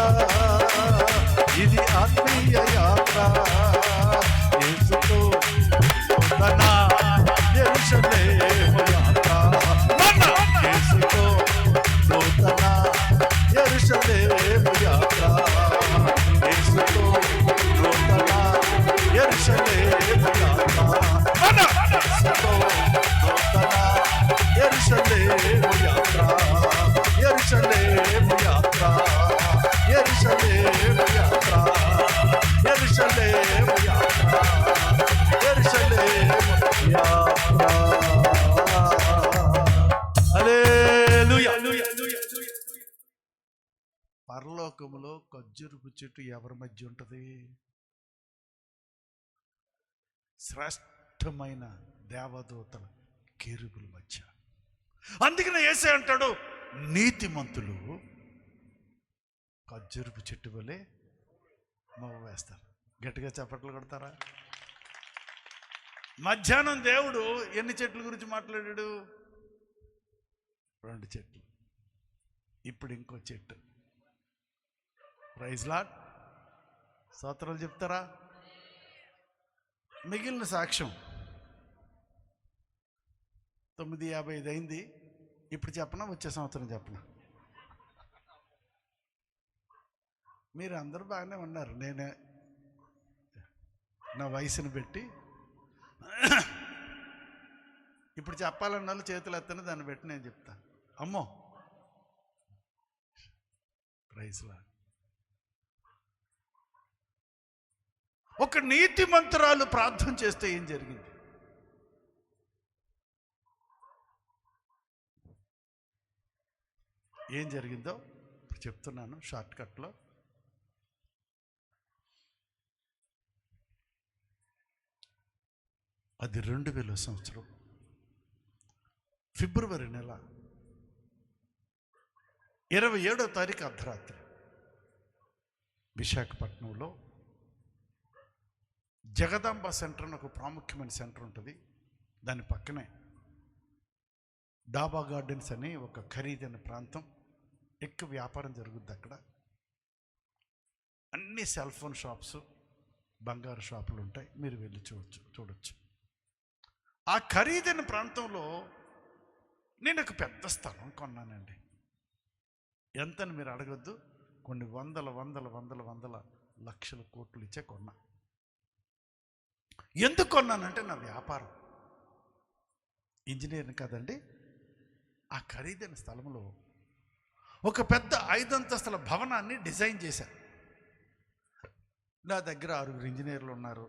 ఇది ఆత్మీయ యాత్ర, యేసుతో నూతన యెరూషలేము యాత్ర, మన యేసుతో నూతన యెరూషలేము యాత్ర, యేసుతో నూతన యెరూషలేము యాత్ర, మన యేసుతో నూతన యెరూషలేము యాత్ర, యెరూషలేము యాత్ర, యెరూషలేము యాత్ర, యెరూషలేము యాత్ర, యెరూషలేము యాత్ర. హల్లెలూయా. పరలోకములో ఖర్జూరపు చెట్టు ఎవరి మధ్య ఉంటుంది? శ్రేష్టమైన దేవదూతల కెరూబుల మధ్య. అందుకనే యేసే అంటాడు, నీతిమంతులు ఖర్జూరపు చెట్టు వలె మవ్వ వేస్తారు. గట్టిగా చప్పట్లు కొడతారా? మధ్యాహ్నం దేవుడు ఎన్ని చెట్ల గురించి మాట్లాడాడు? 2 చెట్లు. ఇప్పుడు ఇంకో చెట్టు. Praise lord. స్తోత్రాలు చెప్తారా? మిగిలిన సాక్ష్యం 9:55 అయింది. ఇప్పుడు చెప్పనా, వచ్చే సంవత్సరం చెప్పనా? మీరు అందరూ బాగానే ఉన్నారు. నేనే నా వయసును పెట్టి ఇప్పుడు చెప్పాలన్న వాళ్ళు చేతులు ఎత్తని దాన్ని బట్టి నేను చెప్తాను. అమ్మో రైస్లా ఒక నీతిమంతురాలు ప్రార్థన చేస్తే ఏం జరిగింది? ఏం జరిగిందో ఇప్పుడు చెప్తున్నాను షార్ట్కట్లో. అది 2000 సంవత్సరం ఫిబ్రవరి నెల 27వ తారీఖు అర్ధరాత్రి విశాఖపట్నంలో జగదాంబ సెంటర్ అని ఒక ప్రాముఖ్యమైన సెంటర్ ఉంటుంది. దాని పక్కనే డాబా గార్డెన్స్ అని ఒక ఖరీదైన ప్రాంతం, ఎక్కువ వ్యాపారం జరుగుద్ది అక్కడ. అన్ని సెల్ ఫోన్ షాప్స్, బంగారు షాపులు ఉంటాయి, మీరు వెళ్ళి చూడొచ్చు. ఆ ఖరీదైన ప్రాంతంలో నేను ఒక పెద్ద స్థలం కొన్నానండి. ఎంతని మీరు అడగొద్దు, కొన్ని వందల లక్షల కోట్లు ఇచ్చే కొన్నా. ఎందుకు కొన్నానంటే నా వ్యాపారం, ఇంజనీర్ని కదండి. ఆ ఖరీదైన స్థలంలో ఒక పెద్ద 5 అంతస్తుల భవనాన్ని డిజైన్ చేశాను. నా దగ్గర 6 ఇంజనీర్లు ఉన్నారు,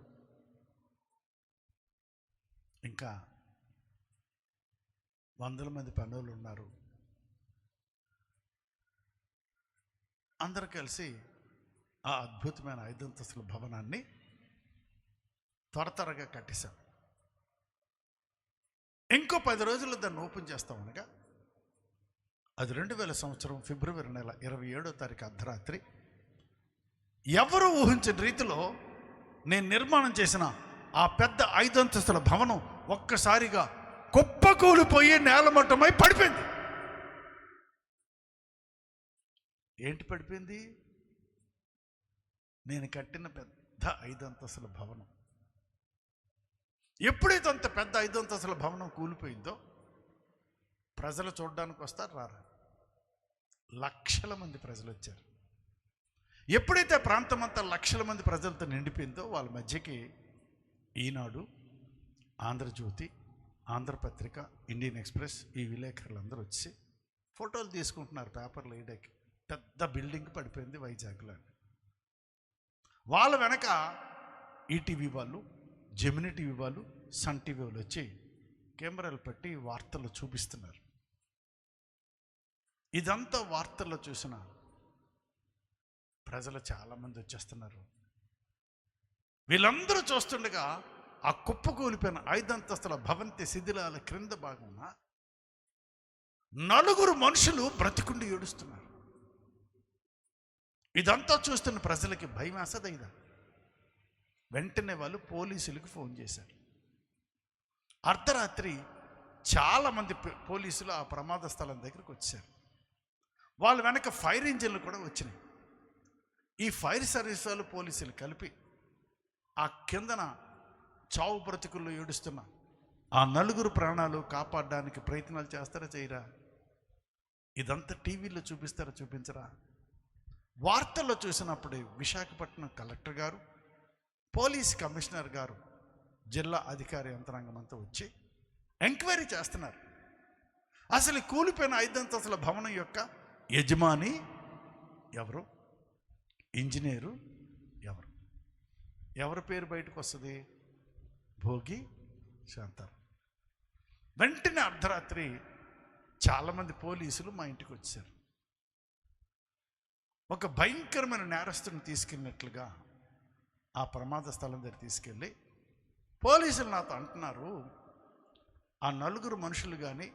ఇంకా 100 మంది పనులు ఉన్నారు. అందరూ కలిసి ఆ అద్భుతమైన 5 అంతస్తుల భవనాన్ని త్వరగా కట్టేశాం. ఇంకో 10 రోజుల్లో దాన్ని ఓపెన్ చేస్తాం అనగా అది 2000 సంవత్సరం ఫిబ్రవరి నెల 27వ తారీఖు అర్ధరాత్రి ఎవరు ఊహించిన రీతిలో నేను నిర్మాణం చేసిన ఆ పెద్ద 5 అంతస్తుల భవనం ఒక్కసారిగా కుప్పకూలిపోయి నేలమట్టమై పడిపోయింది. ఏంటి పడిపోయింది? నేను కట్టిన పెద్ద 5 అంతస్తుల భవనం. ఎప్పుడైతే అంత పెద్ద 5 అంతస్తుల భవనం కూలిపోయిందో ప్రజలు చూడడానికి వస్తారు, రారా? లక్షల మంది ప్రజలు వచ్చారు. ఎప్పుడైతే ప్రాంతం అంతా లక్షల మంది ప్రజలతో నిండిపోయిందో వాళ్ళ మధ్యకి ఈనాడు, ఆంధ్రజ్యోతి, ఆంధ్రపత్రిక, ఇండియన్ ఎక్స్ప్రెస్, ఈ విలేకరులందరూ వచ్చి ఫోటోలు తీసుకుంటున్నారు పేపర్లు వేయడానికి. పెద్ద బిల్డింగ్ పడిపోయింది వైజాగ్లో. వాళ్ళ వెనక ఈటీవీ వాళ్ళు, జెమిని టీవీ వాళ్ళు, సన్ టీవీ వాళ్ళు వచ్చి కెమెరాలు పెట్టి వార్తలు చూపిస్తున్నారు. ఇదంతా వార్తల్లో చూసిన ప్రజలు చాలామంది వచ్చేస్తున్నారు. వీళ్ళందరూ చూస్తుండగా ఆ కుప్పకూలిపోయిన 5 అంతస్తుల భవంతి శిథిలాల క్రింద భాగమున 4 మనుషులు బ్రతికుండి ఏడుస్తున్నారు. ఇదంతా చూస్తున్న ప్రజలకి భయం వేసదైదా. వెంటనే వాళ్ళు పోలీసులకు ఫోన్ చేశారు. అర్ధరాత్రి చాలామంది పోలీసులు ఆ ప్రమాద స్థలం దగ్గరికి వచ్చారు. వాళ్ళ వెనక ఫైర్ ఇంజిన్లు కూడా వచ్చినాయి. ఈ ఫైర్ సర్వీస్ వాళ్ళు, పోలీసులు కలిపి ఆ కిందన చావు బ్రతుకుల్లో ఏడుస్తున్న ఆ 4 ప్రాణాలు కాపాడడానికి ప్రయత్నాలు చేస్తారా, చేయరా? ఇదంతా టీవీలో చూపిస్తారా, చూపించరా? వార్తల్లో చూసినప్పుడు విశాఖపట్నం కలెక్టర్ గారు, పోలీస్ కమిషనర్ గారు, జిల్లా అధికారి యంత్రాంగం అంతా వచ్చి ఎంక్వైరీ చేస్తున్నారు. అసలు కూలిపోయిన 5 అంతస్తుల భవనం యొక్క యజమాని ఎవరు, ఇంజనీరు ఎవరు, ఎవరి పేరు బయటకు వస్తుంది? భోగి శాంతారాం. వెంటనే అర్ధరాత్రి చాలామంది పోలీసులు మా ఇంటికి వచ్చారు. ఒక భయంకరమైన నేరస్తుని తీసుకెళ్ళినట్లుగా ఆ ప్రమాద స్థలం దగ్గర తీసుకెళ్ళి పోలీసులు నాతో అంటున్నారు, ఆ 4 మనుషులు కానీ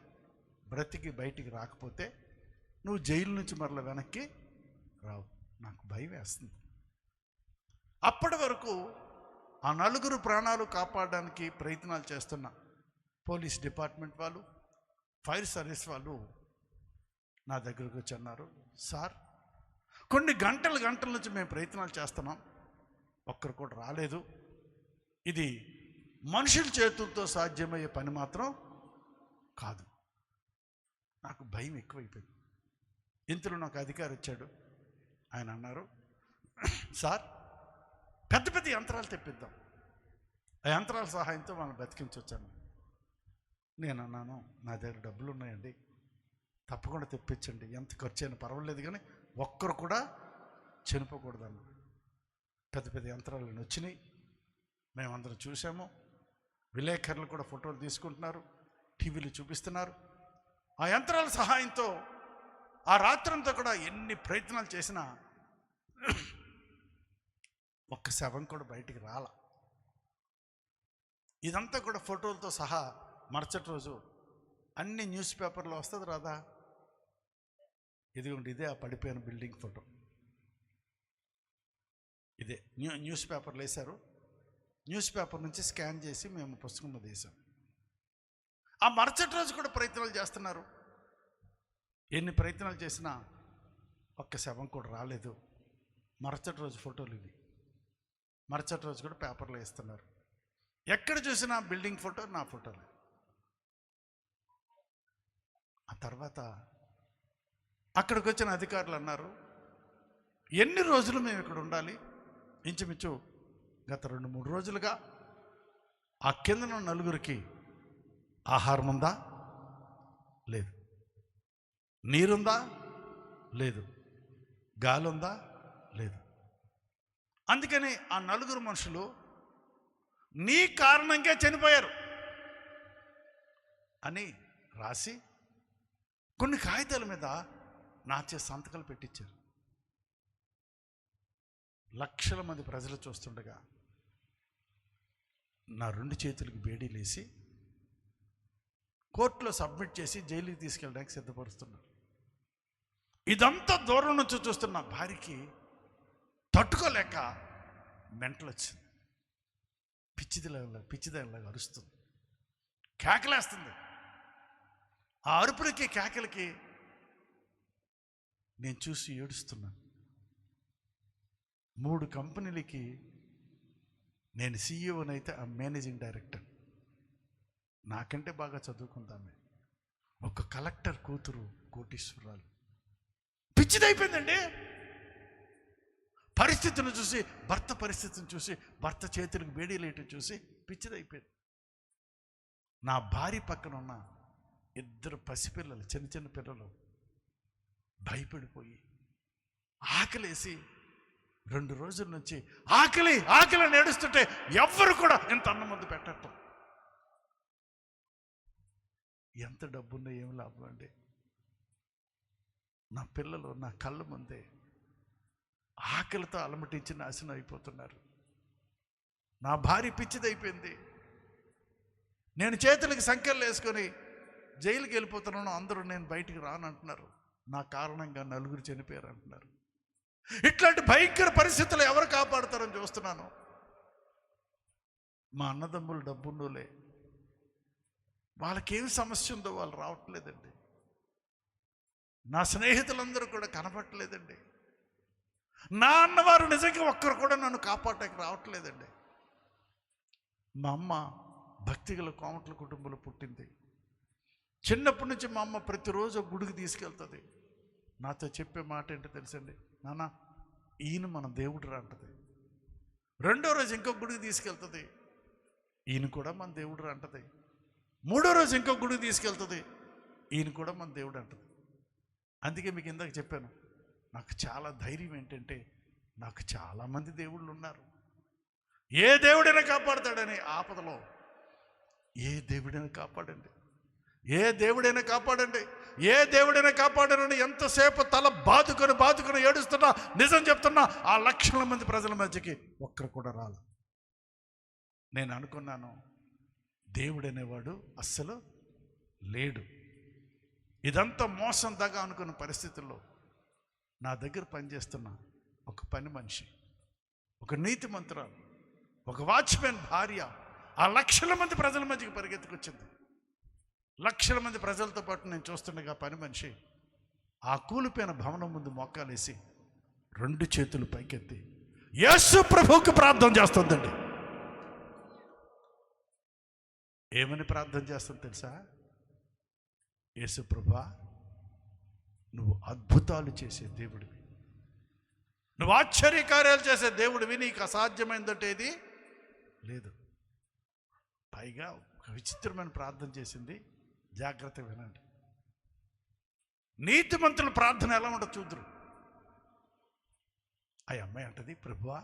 బ్రతికి బయటికి రాకపోతే నువ్వు జైలు నుంచి మరల వెనక్కి రావు. నాకు భయం వేస్తుంది. అప్పటి వరకు ఆ 4 ప్రాణాలు కాపాడడానికి ప్రయత్నాలు చేస్తున్న పోలీస్ డిపార్ట్మెంట్ వాళ్ళు, ఫైర్ సర్వీస్ వాళ్ళు నా దగ్గరకు వచ్చి అన్నారు, సార్ కొన్ని గంటల నుంచి మేము ప్రయత్నాలు చేస్తున్నాం, ఒక్కరు కూడా రాలేదు. ఇది మనుషుల చేతులతో సాధ్యమయ్యే పని మాత్రం కాదు. నాకు భయం ఎక్కువైపోయింది. ఇంతలో నాకు అధికారి వచ్చాడు. ఆయన అన్నారు, సార్ పెద్ద పెద్ద యంత్రాలు తెప్పిద్దాం, ఆ యంత్రాల సహాయంతో మనం బతికించవచ్చాను. నేను అన్నాను, నా దగ్గర డబ్బులు ఉన్నాయండి, తప్పకుండా తెప్పించండి, ఎంత ఖర్చు అయినా పర్వాలేదు కానీ ఒక్కరు కూడా చనిపోకూడదన్న పెద్ద పెద్ద యంత్రాలను వచ్చినాయి. మేమందరం చూసాము. విలేకరులు కూడా ఫోటోలు తీసుకుంటున్నారు, టీవీలు చూపిస్తున్నారు. ఆ యంత్రాల సహాయంతో ఆ రాత్రంతా కూడా ఎన్ని ప్రయత్నాలు చేసినా ఒక్క శవం కూడా బయటికి రాల. ఇదంతా కూడా ఫోటోలతో సహా మరుసటి రోజు అన్ని న్యూస్ పేపర్లో వస్తుంది రాదా? ఇదిగోండి, ఇదే ఆ పడిపోయిన బిల్డింగ్ ఫోటో. ఇదే న్యూస్ పేపర్లు వేశారు. న్యూస్ పేపర్ నుంచి స్కాన్ చేసి మేము పుస్తకంలో తీసాం. ఆ మరుసటి రోజు కూడా ప్రయత్నాలు చేస్తున్నారు. ఎన్ని ప్రయత్నాలు చేసినా ఒక్క శవం కూడా రాలేదు. మరుసటి రోజు ఫోటోలు ఇవి. మరుసటి రోజు కూడా పేపర్లో వేస్తున్నారు. ఎక్కడ చూసినా బిల్డింగ్ ఫోటో, నా ఫోటోలు. ఆ తర్వాత అక్కడికి వచ్చిన అధికారులు అన్నారు, ఎన్ని రోజులు మేము ఇక్కడ ఉండాలి? ఇంచుమించు గత 2-3 రోజులుగా ఆ కిందన నలుగురికి ఆహారం ఉందా? లేదు. నీరుందా? లేదు. గాలి ఉందా? లేదు. అందుకని ఆ నలుగురు మనుషులు నీ కారణంగా చనిపోయారు అని రాసి కొన్ని కాగితాల మీద నా చేత సంతకాలు పెట్టించారు. లక్షల మంది ప్రజలు చూస్తుండగా నా 2 చేతులకు బేడీలేసి కోర్టులో సబ్మిట్ చేసి జైలుకి తీసుకెళ్ళడానికి సిద్ధపరుస్తున్నారు. ఇదంతా దూరం నుంచి చూస్తున్న భార్యకి తట్టుకోలేక మెంటలు వచ్చింది. పిచ్చిదానిలాగా అరుస్తుంది, కేకలేస్తుంది. ఆ అరుపులకి కేకలకి నేను చూసి ఏడుస్తున్నాను. 3 కంపెనీలకి నేను సీఈఓనైతే ఆ మేనేజింగ్ డైరెక్టర్. నాకంటే బాగా చదువుకుందామే. ఒక కలెక్టర్ కూతురు కోటీశ్వరాలు. పిచ్చిదైపోయిందండి. పరిస్థితిని చూసి, భర్త పరిస్థితిని చూసి, భర్త చేతులకు బేడీలేయటం చూసి పిచ్చిదైపోయింది. నా భార్య పక్కన ఉన్న 2 పసిపిల్లలు, చిన్న చిన్న పిల్లలు భయపడిపోయి ఆకలేసి 2 రోజుల నుంచి ఆకలి ఆకలి అని ఏడుస్తుంటే ఎవ్వరు కూడా ఇంత అన్నం ముందు పెట్టటం. ఎంత డబ్బున్నా ఏం లాభం అండి? నా పిల్లలు నా కళ్ళ ముందే ఆకలితో అలమటించి నాశనం అయిపోతున్నారు. నా భార్య పిచ్చిదైపోయింది. నేను చేతులకి సంఖ్యలు వేసుకొని జైలుకి వెళ్ళిపోతున్నాను. అందరూ నేను బయటికి రానంటున్నారు. నా కారణంగా 4 చనిపోయారు అంటున్నారు. ఇట్లాంటి భయంకర పరిస్థితులు ఎవరు కాపాడుతారని చూస్తున్నాను. మా అన్నదమ్ములు డబ్బుండోలే, వాళ్ళకేం సమస్య ఉందో వాళ్ళు రావట్లేదండి. నా స్నేహితులందరూ కూడా కనపట్టలేదండి. నా అన్నవారు నిజంగా ఒక్కరు కూడా నన్ను కాపాడటానికి రావట్లేదండి. మా అమ్మ భక్తిగల కోమట్ల కుటుంబంలో పుట్టింది. చిన్నప్పటి నుంచి మా అమ్మ ప్రతిరోజు గుడికి తీసుకెళ్తుంది. నాతో చెప్పే మాట ఏంటో తెలుసండి, నాన్న ఈయన మన దేవుడు రా అంటది. 2వ రోజు ఇంకొక గుడికి తీసుకెళ్తుంది, ఈయన కూడా మన దేవుడు రా అంటది. 3వ రోజు ఇంకొక గుడికి తీసుకెళ్తుంది, ఈయన కూడా మన దేవుడు అంటది. అందుకే మీకు ఇందాక చెప్పాను, నాకు చాలా ధైర్యం ఏంటంటే నాకు చాలామంది దేవుళ్ళు ఉన్నారు. ఏ దేవుడైనా కాపాడుతాడని ఆపదలో ఏ దేవుడైనా కాపాడండి, ఏ దేవుడైనా కాపాడండి, ఏ దేవుడైనా కాపాడనని ఎంతసేపు తల బాదుకొని ఏడుస్తున్నా, నిజం చెప్తున్నా, ఆ లక్షల మంది ప్రజల మధ్యకి ఒక్కరు కూడా రాల. నేను అనుకున్నాను దేవుడనేవాడు అస్సలు లేడు. ఇదంతా మోసం దగ్గ అనుకున్న పరిస్థితుల్లో నా దగ్గర పనిచేస్తున్న ఒక పని మనిషి, ఒక నీతిమంతురాలు, ఒక వాచ్మెన్ భార్య ఆ లక్షల మంది ప్రజల మధ్యకి పరిగెత్తుకొచ్చింది. లక్షల మంది ప్రజలతో పాటు నేను చూస్తుండగా పని మనిషి ఆ కూలిపోయిన భవనం ముందు మోకాలేసి 2 చేతులు పైకెత్తి యేసు ప్రభువుకి ప్రార్థన చేస్తుందండి. ఏమని ప్రార్థన చేస్తుంది తెలుసా? యేసు ప్రభువా, నువ్వు అద్భుతాలు చేసే దేవుడివి, నువ్వు ఆశ్చర్యకార్యాలు చేసే దేవుడివి, నీకు అసాధ్యమైందంటే ఏది లేదు. పైగా ఒక విచిత్రమైన ప్రార్థన చేసింది. జాగ్రత్తగా వినండి. నీతిమంతుల ప్రార్థన ఎలా ఉండదు చూద్దరు. ఆ అమ్మాయి అంటది, ప్రభువా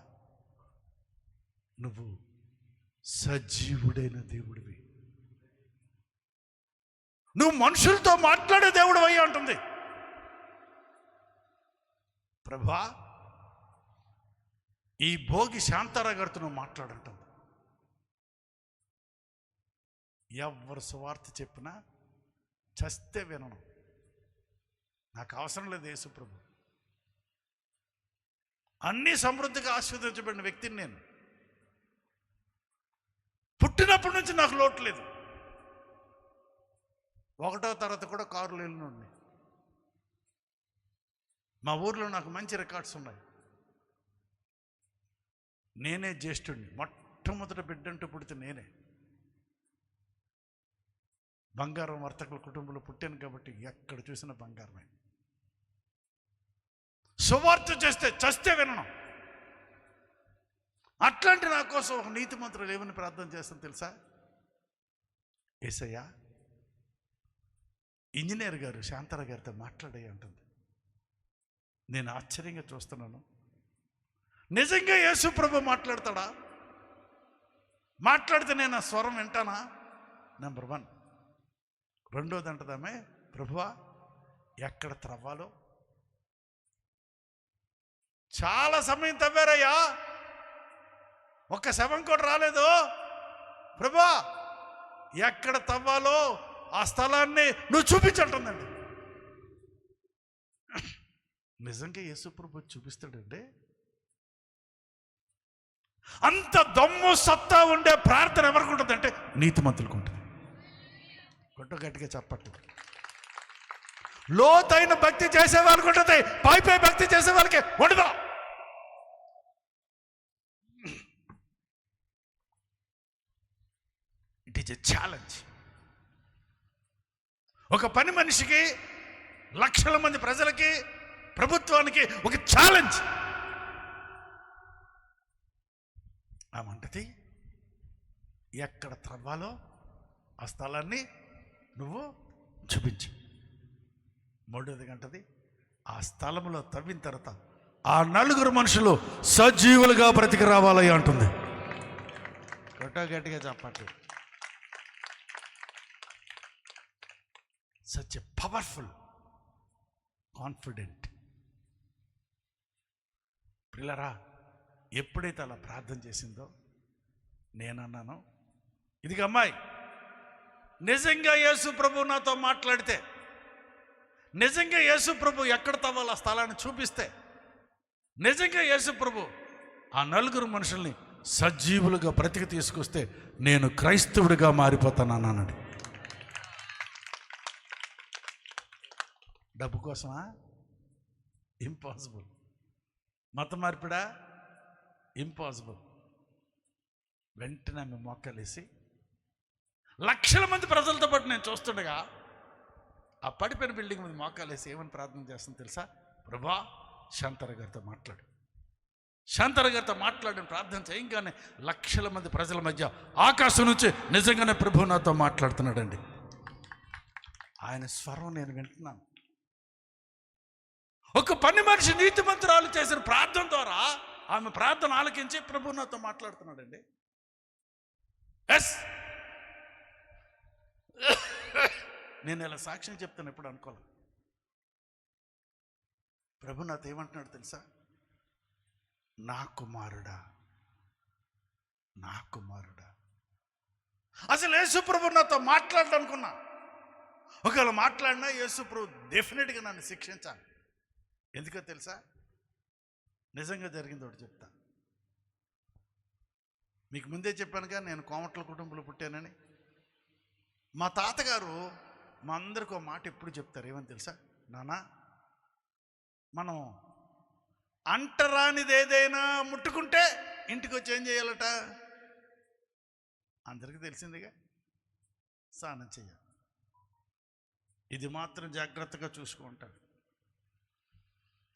నువ్వు సజీవుడైన దేవుడివి, నువ్వు మనుషులతో మాట్లాడే దేవుడు అయ్యా అంటుంది. ప్రభువా ఈ భోగి శాంతారావు గారితో నువ్వు మాట్లాడంటుంది. ఎవరు సువార్త చెప్పినా చస్తే వినను, నాకు అవసరం లేదు యేసు ప్రభు. అన్నీ సమృద్ధిగా ఆశీర్వదించబడిన వ్యక్తిని నేను. పుట్టినప్పటి నుంచి నాకు లోటు లేదు. 1వ తరగతి కూడా కారులో వెళ్ళినండి. మా ఊర్లో నాకు మంచి రికార్డ్స్ ఉన్నాయి. నేనే జ్యేష్ఠుడిని, మొట్టమొదటి బిడ్డంటూ పుడితే నేనే. బంగారం వర్తకుల కుటుంబంలో పుట్టాను కాబట్టి ఎక్కడ చూసినా బంగారమే. సువార్త చేస్తే చస్తే వినను. అట్లాంటి నా కోసం ఒక నీతిమంతుడు ఏమని ప్రార్థన చేస్తాను తెలుసా? యేసయ్యా ఇంజనీర్ గారు శాంతారావు గారితో మాట్లాడే అంటుంది. నేను ఆశ్చర్యంగా చూస్తున్నాను, నిజంగా యేసు ప్రభు మాట్లాడతాడా? మాట్లాడితే నేను ఆ స్వరం వింటానా? నెంబర్ 1. రెండోది అంటదామే, ప్రభువా ఎక్కడ త్రవ్వాలో. చాలా సమయం తవ్వారయ్యా, ఒక్క శవం కూడా రాలేదు. ప్రభువా ఎక్కడ తవ్వాలో ఆ స్థలాన్ని నువ్వు చూపించంటుందండి. నిజంగా యేసు ప్రభు చూపిస్తాడండి. అంత దమ్ము సత్తా ఉండే ప్రార్థన ఎవరికి ఉంటుంది అంటే నీతిమంతులకు ఉంటుంది. గట్టిగా చెప్పట్టు. లోతైన భక్తి చేసే వాళ్ళకి ఉంటుంది, పై భక్తి చేసే వాళ్ళకి ఉండదు. It is a challenge. ఒక పని మనిషికి, లక్షల మంది ప్రజలకి, ప్రభుత్వానికి ఒక ఛాలెంజ్. ఆమంటది ఎక్కడ త్రవ్వాలో ఆ స్థలాన్ని నువ్వు చూపించు. 3వది గంటది ఆ స్థలంలో తవ్విన తర్వాత ఆ 4 మనుషులు సజీవులుగా బ్రతికి రావాలి అంటుంది. గట్టిగా చెప్పండి. Such a powerful confident. పిల్లరా ఎప్పుడైతే అలా ప్రార్థన చేసిందో నేనన్నాను, ఇదిగో అమ్మాయి, నిజంగా యేసు ప్రభు నాతో మాట్లాడితే, నిజంగా యేసు ప్రభు ఎక్కడ తవ్వాలో ఆ స్థలాన్ని చూపిస్తే, నిజంగా యేసు ప్రభు ఆ 4 మనుషుల్ని సజీవులుగా బ్రతికి తీసుకొస్తే నేను క్రైస్తవుడిగా మారిపోతాను అన్నానండి. డబ్బు కోసమా? ఇంపాసిబుల్. మత మార్పిడా? ఇంపాసిబుల్. వెంటనే ఆమె మోకాలేసి లక్షల మంది ప్రజలతో పాటు నేను చూస్తుండగా ఆ పడిపోయిన బిల్డింగ్ మీద మోకాలేసి ఏమని ప్రార్థన చేస్తుంది తెలుసా? ప్రభువా శాంతారావు గారితో మాట్లాడు. శాంతారావు గారితో మాట్లాడిన ప్రార్థన చేయగానే లక్షల మంది ప్రజల మధ్య ఆకాశం నుంచి నిజంగానే ప్రభు నాతో మాట్లాడుతున్నాడండి. ఆయన స్వరం నేను వింటున్నాను. ఒక పని మనిషి నీతిమంతురాలు చేసిన ప్రార్థన ద్వారా ఆమె ప్రార్థన ఆలకించి ప్రభు నాతో మాట్లాడుతున్నాడండి. ఎస్, నేను ఇలా సాక్ష్యం చెప్తాను, ఎప్పుడు అనుకోలే. ప్రభు నాతో ఏమంటున్నాడు తెలుసా? నా కుమారుడా, నా కుమారుడా. అసలు యేసు ప్రభు నాతో మాట్లాడనుకున్నా. ఒకవేళ మాట్లాడినా యేసు ప్రభు డెఫినెట్గా నన్ను శిక్షించాలి. ఎందుకో తెలుసా? నిజంగా జరిగింది ఒకటి చెప్తా. మీకు ముందే చెప్పానుగా నేను కోమట్ల కుటుంబంలో పుట్టానని. మా తాతగారు మా అందరికి ఒక మాట ఎప్పుడు చెప్తారు, ఏమని తెలుసా? నాన్న, మనం అంటరానిది ఏదైనా ముట్టుకుంటే ఇంటికి వచ్చి ఏం చేయాలట? అందరికీ తెలిసిందిగా, స్నానం చేయాలి. ఇది మాత్రం జాగ్రత్తగా చూసుకుంటాడు.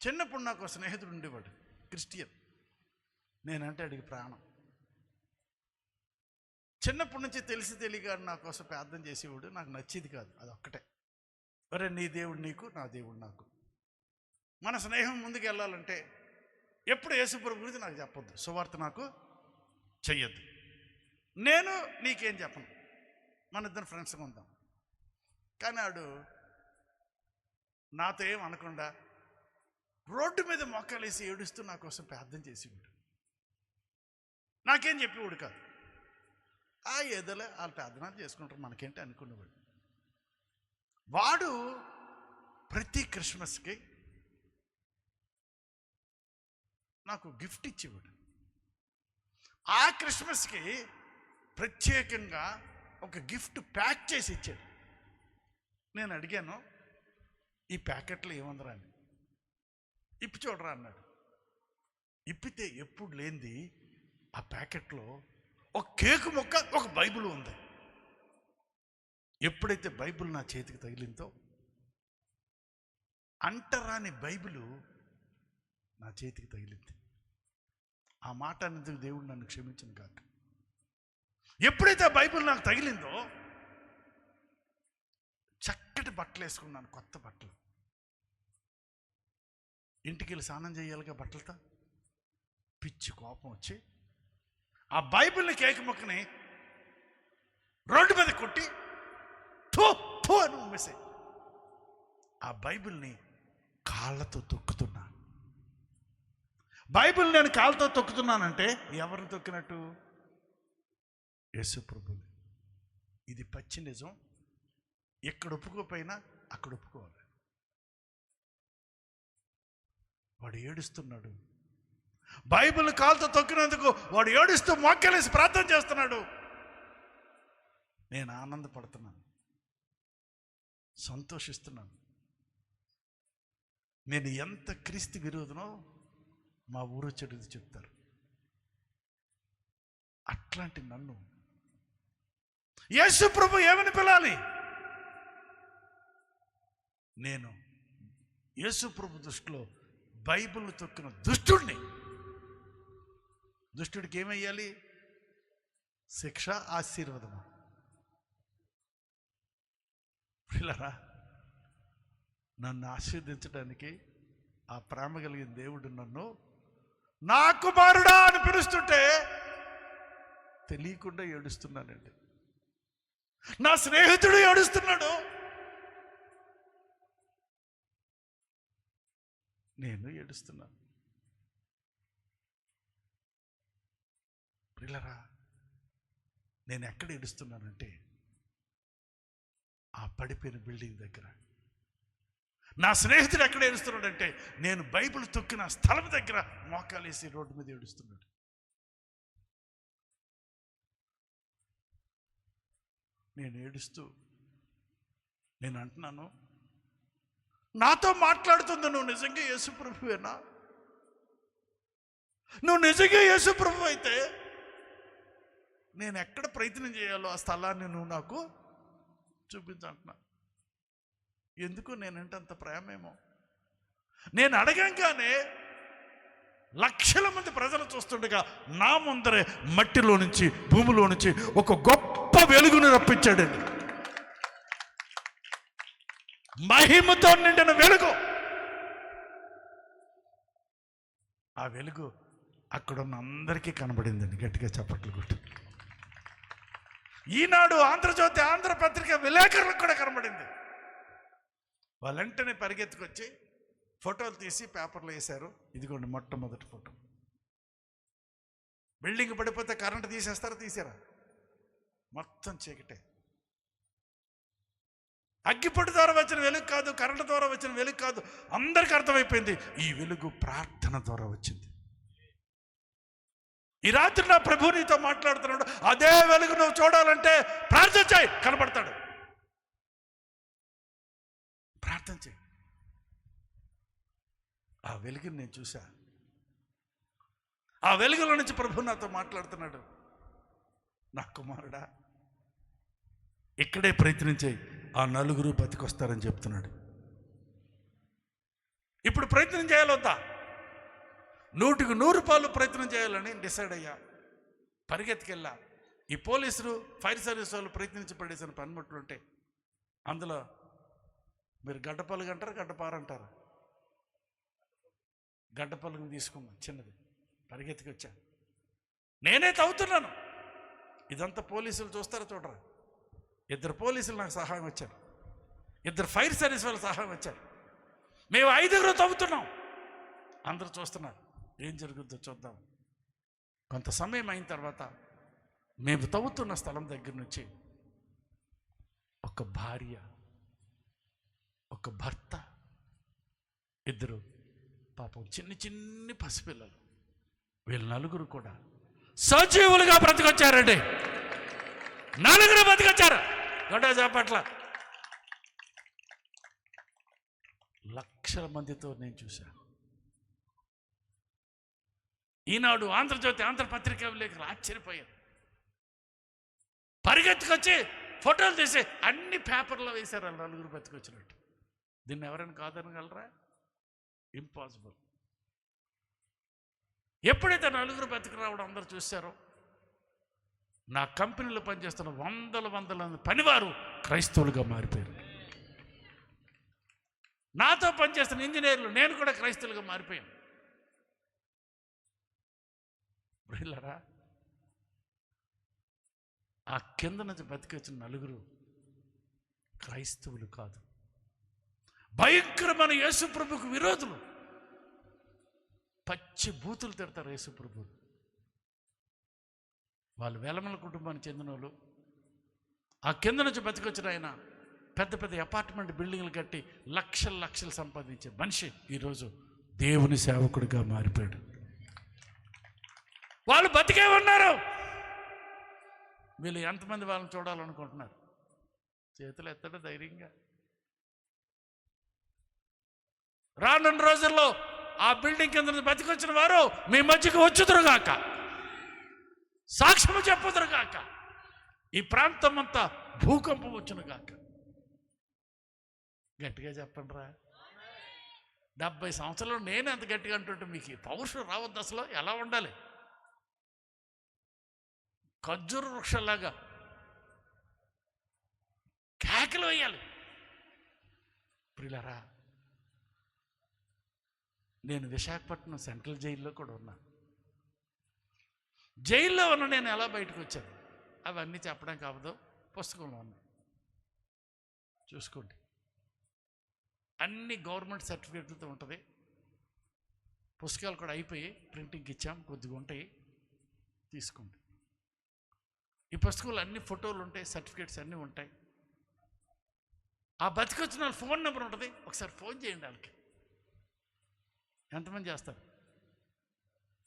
చిన్నప్పుడు నాకు ఒక స్నేహితుడు ఉండేవాడు, క్రిస్టియన్. నేనంటే అడిగి ప్రాణం. చిన్నప్పటి నుంచి తెలిసి తెలియక నా కోసం ప్రార్థన చేసేవాడు. నాకు నచ్చేది కాదు, అది ఒక్కటే. ఒరే, నీ దేవుడు నీకు, నా దేవుడు నాకు. మన స్నేహం ముందుకు వెళ్ళాలంటే ఎప్పుడు యేసుప్రభు గురించి నాకు చెప్పొద్దు, సువార్త నాకు చెయ్యొద్దు, నేను నీకేం చెప్పను, మన ఇద్దరు ఫ్రెండ్స్గా ఉందాం. కానీ ఆడు నాతో ఏం అనకుండా రోడ్డు మీద మోకాలేసి ఏడుస్తూ నా కోసం ప్రార్థన చేసేవాడు. నాకేం చెప్పేవాడు కాదు. ఏదోలే వాళ్ళు ప్రార్థనలు చేసుకుంటారు, మనకేంటి అనుకునేవాడు. వాడు ప్రతి క్రిస్మస్కి నాకు గిఫ్ట్ ఇచ్చేవాడు. ఆ క్రిస్మస్కి ప్రత్యేకంగా ఒక గిఫ్ట్ ప్యాక్ చేసి ఇచ్చాడు. నేను అడిగాను, ఈ ప్యాకెట్లో ఏముందిరా అని. ఇప్పి చూడరా అన్నాడు. ఇప్పితే ఎప్పుడు లేనిది ఆ ప్యాకెట్లో ఒక కేకు మొక్క, ఒక బైబిల్ ఉంది. ఎప్పుడైతే బైబిల్ నా చేతికి తగిలిందో, అంటరాని బైబిలు నా చేతికి తగిలింది. ఆ మాట అన్నందుకు దేవుడు నన్ను క్షమించను కాక. ఎప్పుడైతే ఆ బైబిల్ నాకు తగిలిందో, చక్కటి బట్టలు వేసుకున్నాను, కొత్త బట్టలు. ఇంటికి వెళ్ళి స్నానం చేయాలిగా బట్టలతో. పిచ్చి కోపం వచ్చి ఆ బైబిల్ని కేక మొక్కని రోడ్డు మీద కొట్టి థూ థూ అని ఉమ్మేసే. ఆ బైబిల్ని కాళ్ళతో తొక్కుతున్నా. బైబిల్ నేను కాళ్ళతో తొక్కుతున్నానంటే ఎవరిని తొక్కినట్టు? యేసుప్రభుని. ఇది పచ్చి నిజం. ఎక్కడ ఒప్పుకోపోయినా అక్కడ ఒప్పుకోవాలి. వాడు ఏడుస్తున్నాడు. బైబిల్ కాలుతో తొక్కినందుకు వాడు ఏడుస్తూ మోక్కలేసి ప్రార్థన చేస్తున్నాడు. నేను ఆనందపడుతున్నాను, సంతోషిస్తున్నాను. నేను ఎంత క్రీస్తు విరోధనో మా ఊరు చెడుది చెప్తారు. అట్లాంటి నన్ను యేసు ప్రభు ఏమని పిలాలి? నేను యేసు ప్రభు దృష్టిలో బైబిల్ తొక్కిన దుష్టుడిని. దుష్టుడికి ఏమయ్యాలి? శిక్ష, ఆశీర్వాదమా? పిల్లరా, నన్ను ఆశీర్వదించడానికి ఆ ప్రేమ కలిగిన దేవుడు నన్ను నా కుమారుడా అని పిలుస్తుంటే తెలియకుండా ఏడుస్తున్నానండి. నా స్నేహితుడు ఏడుస్తున్నాడు, నేను ఏడుస్తున్నాను. పిల్లరా, నేను ఎక్కడ ఏడుస్తున్నానంటే ఆ పడిపోయిన బిల్డింగ్ దగ్గర. నా స్నేహితుడు ఎక్కడ ఏడుస్తున్నాడంటే నేను బైబిల్ తొక్కిన స్థలం దగ్గర మోకాలేసి రోడ్డు మీద ఏడుస్తున్నాడు. నేను ఏడుస్తూ నేను అంటున్నాను, నాతో మాట్లాడుతుంది నువ్వు నిజంగా యేసు ప్రభువేనా? నువ్వు నిజంగా యేసు ప్రభు అయితే నేను ఎక్కడ ప్రయత్నం చేయాలో ఆ స్థలాన్ని నువ్వు నాకు చూపించంటున్నా. ఎందుకు నేనంటే అంత ప్రేమేమో. నేను అడగంగానే లక్షల మంది ప్రజలు చూస్తుండగా నా ముందరే మట్టిలో నుంచి, భూమిలో నుంచి ఒక గొప్ప వెలుగును రప్పించాడండి. మహిమతో నిండిన వెలుగు. ఆ వెలుగు అక్కడున్న అందరికీ కనబడిందండి. గట్టిగా చప్పట్లు కొట్టి. ఈనాడు, ఆంధ్రజ్యోతి, ఆంధ్రపత్రిక విలేకరులకు కూడా కనబడింది. వాళ్ళంటనే పరిగెత్తుకొచ్చి ఫోటోలు తీసి పేపర్లో వేశారు. ఇదిగోండి మొట్టమొదటి ఫోటో. బిల్డింగ్ పడిపోతే కరెంటు తీసేస్తారా? తీసారా? మొత్తం చీకటే. అగ్గిపొట్టు ద్వారా వచ్చిన వెలుగు కాదు, కరెంటు ద్వారా వచ్చిన వెలుగు కాదు. అందరికీ అర్థమైపోయింది, ఈ వెలుగు ప్రార్థన ద్వారా వచ్చింది. ఈ రాత్రి నా ప్రభు నీతో మాట్లాడుతున్నాడు. అదే వెలుగు నువ్వు చూడాలంటే ప్రార్థన చేయి, కనబడతాడు. ప్రార్థన చేయి. ఆ వెలుగుని నేను చూసా. ఆ వెలుగులో నుంచి ప్రభు నాతో మాట్లాడుతున్నాడు. నా కుమారుడా, ఇక్కడే ప్రయత్నం చేయి, ఆ నలుగురు బతికొస్తారని చెప్తున్నాడు. ఇప్పుడు ప్రయత్నం చేయాలొద్దా? 100కి 100 ప్రయత్నం చేయాలని డిసైడ్ అయ్యా. పరిగెత్తుకెళ్ళా. ఈ పోలీసులు, ఫైర్ సర్వీస్ వాళ్ళు ప్రయత్నించి పడేసిన పనిముట్లు ఉంటే అందులో మీరు గడ్డపాలు అంటారు, గడ్డపార అంటారు. గడ్డ పలుకుని తీసుకున్నాను చిన్నది, పరిగెత్తికి వచ్చాను. నేనే తవ్వుతున్నాను. ఇదంతా పోలీసులు చూస్తారా చూడరా? 2 పోలీసులు నాకు సహాయం వచ్చారు, 2 ఫైర్ సర్వీస్ వాళ్ళు సహాయం వచ్చారు. మేము 5 తవ్వుతున్నాం, అందరూ చూస్తున్నారు. ఏం జరుగుద్దో చూద్దాం. కొంత సమయం అయిన తర్వాత మేము తవ్వుతున్న స్థలం దగ్గర నుంచి ఒక భార్య, ఒక భర్త, 2 పాపం చిన్ని పసిపిల్లలు, వీళ్ళు 4 కూడా సజీవులుగా బ్రతికొచ్చారండి. 4 బ్రతికొచ్చారు. గొడ్డ చేపట్ల లక్షల మందితో నేను చూశాను. ఈనాడు, ఆంధ్రజ్యోతి, ఆంధ్రపత్రిక విలేకరులు ఆశ్చర్యపోయారు. పరిగెత్తుకొచ్చి ఫోటోలు తీసి అన్ని పేపర్లో వేశారు. 4 బ్రతికొచ్చినట్టు. దీన్ని ఎవరైనా కాదనగలరా? ఇంపాసిబుల్. ఎప్పుడైతే 4 బ్రతికి రావడం అందరూ చూశారో, నా కంపెనీలో పనిచేస్తున్న వందల మంది పనివారు క్రైస్తవులుగా మారిపోయారు. నాతో పనిచేస్తున్న ఇంజనీర్లు, నేను కూడా క్రైస్తవులుగా మారిపోయాను. బ్రిల్లరా, ఆ కింద నుంచి బతికొచ్చిన 4 క్రైస్తవులు కాదు, భయంకరమైన యేసుప్రభుకు విరోధులు. పచ్చి బూతులు తిడతారు యేసుప్రభు. వాళ్ళు వేలమల కుటుంబానికి చెందిన వాళ్ళు. ఆ కింద నుంచి బతికొచ్చిన ఆయన పెద్ద అపార్ట్మెంట్ బిల్డింగ్లు కట్టి లక్షలు సంపాదించే మనిషి ఈరోజు దేవుని సేవకుడిగా మారిపోయాడు. వాళ్ళు బతికే ఉన్నారు. వీళ్ళు ఎంతమంది వాళ్ళని చూడాలనుకుంటున్నారు? చేతులు ఎత్తడం ధైర్యంగా. రానున్న రోజుల్లో ఆ బిల్డింగ్ కింద బతికొచ్చిన వారు మీ మధ్యకు వచ్చుదురుగాక, సాక్ష్యము చెప్పుదురుగాక, ఈ ప్రాంతం అంతా భూకంపం వచ్చునుగాక. గట్టిగా చెప్పండి రా. 70 సంవత్సరాలు నేను ఎంత గట్టిగా అంటుంటే మీకు పౌరుషం రావద్దు. అసలు ఎలా ఉండాలి? ఖర్జూర వృక్షంలాగా కేకలు వేయాలి. ప్రియులారా, నేను విశాఖపట్నం సెంట్రల్ జైల్లో కూడా ఉన్నా. జైల్లో ఉన్న నేను ఎలా బయటకు వచ్చాను అవన్నీ చెప్పడానికి అవ్వదు. పుస్తకంలో ఉన్నా, చూసుకోండి. అన్ని గవర్నమెంట్ సర్టిఫికేట్లతో ఉంటుంది. పుస్తకాలు కూడా అయిపోయి ప్రింటింగ్కి ఇచ్చాం, కొద్దిగా ఉంటాయి, తీసుకోండి. ఈ పుస్తకాలు అన్ని ఫోటోలు ఉంటాయి, సర్టిఫికేట్స్ అన్నీ ఉంటాయి. ఆ బతికొచ్చిన వాళ్ళ ఫోన్ నెంబర్ ఉంటుంది, ఒకసారి ఫోన్ చేయండి వాళ్ళకి. ఎంతమంది చేస్తారు?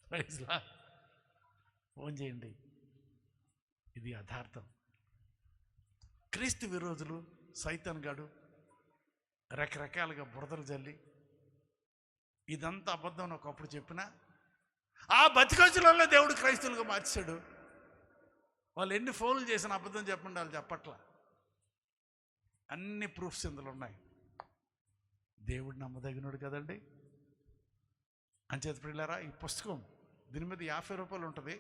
ప్రైజ్లా ఫోన్ చేయండి. ఇది యథార్థం. క్రీస్తు విరోధులు, సైతాన్ గాడు రకరకాలుగా బురదలు జల్లి ఇదంతా అబద్ధం ఒకప్పుడు చెప్పినా, ఆ బతికొచ్చిన దేవుడు క్రైస్తవులుగా మార్చాడు. వాళ్ళు ఎన్ని ఫోన్లు చేసిన అబద్ధం చెప్పండి, వాళ్ళు చెప్పట్లా. అన్ని ప్రూఫ్స్ ఇందులో ఉన్నాయి. దేవుడు నమ్మదగినోడు కదండి. అంచేత ప్రియులారా, ఈ పుస్తకం దీని మీద 50 రూపాయలు ఉంటుంది.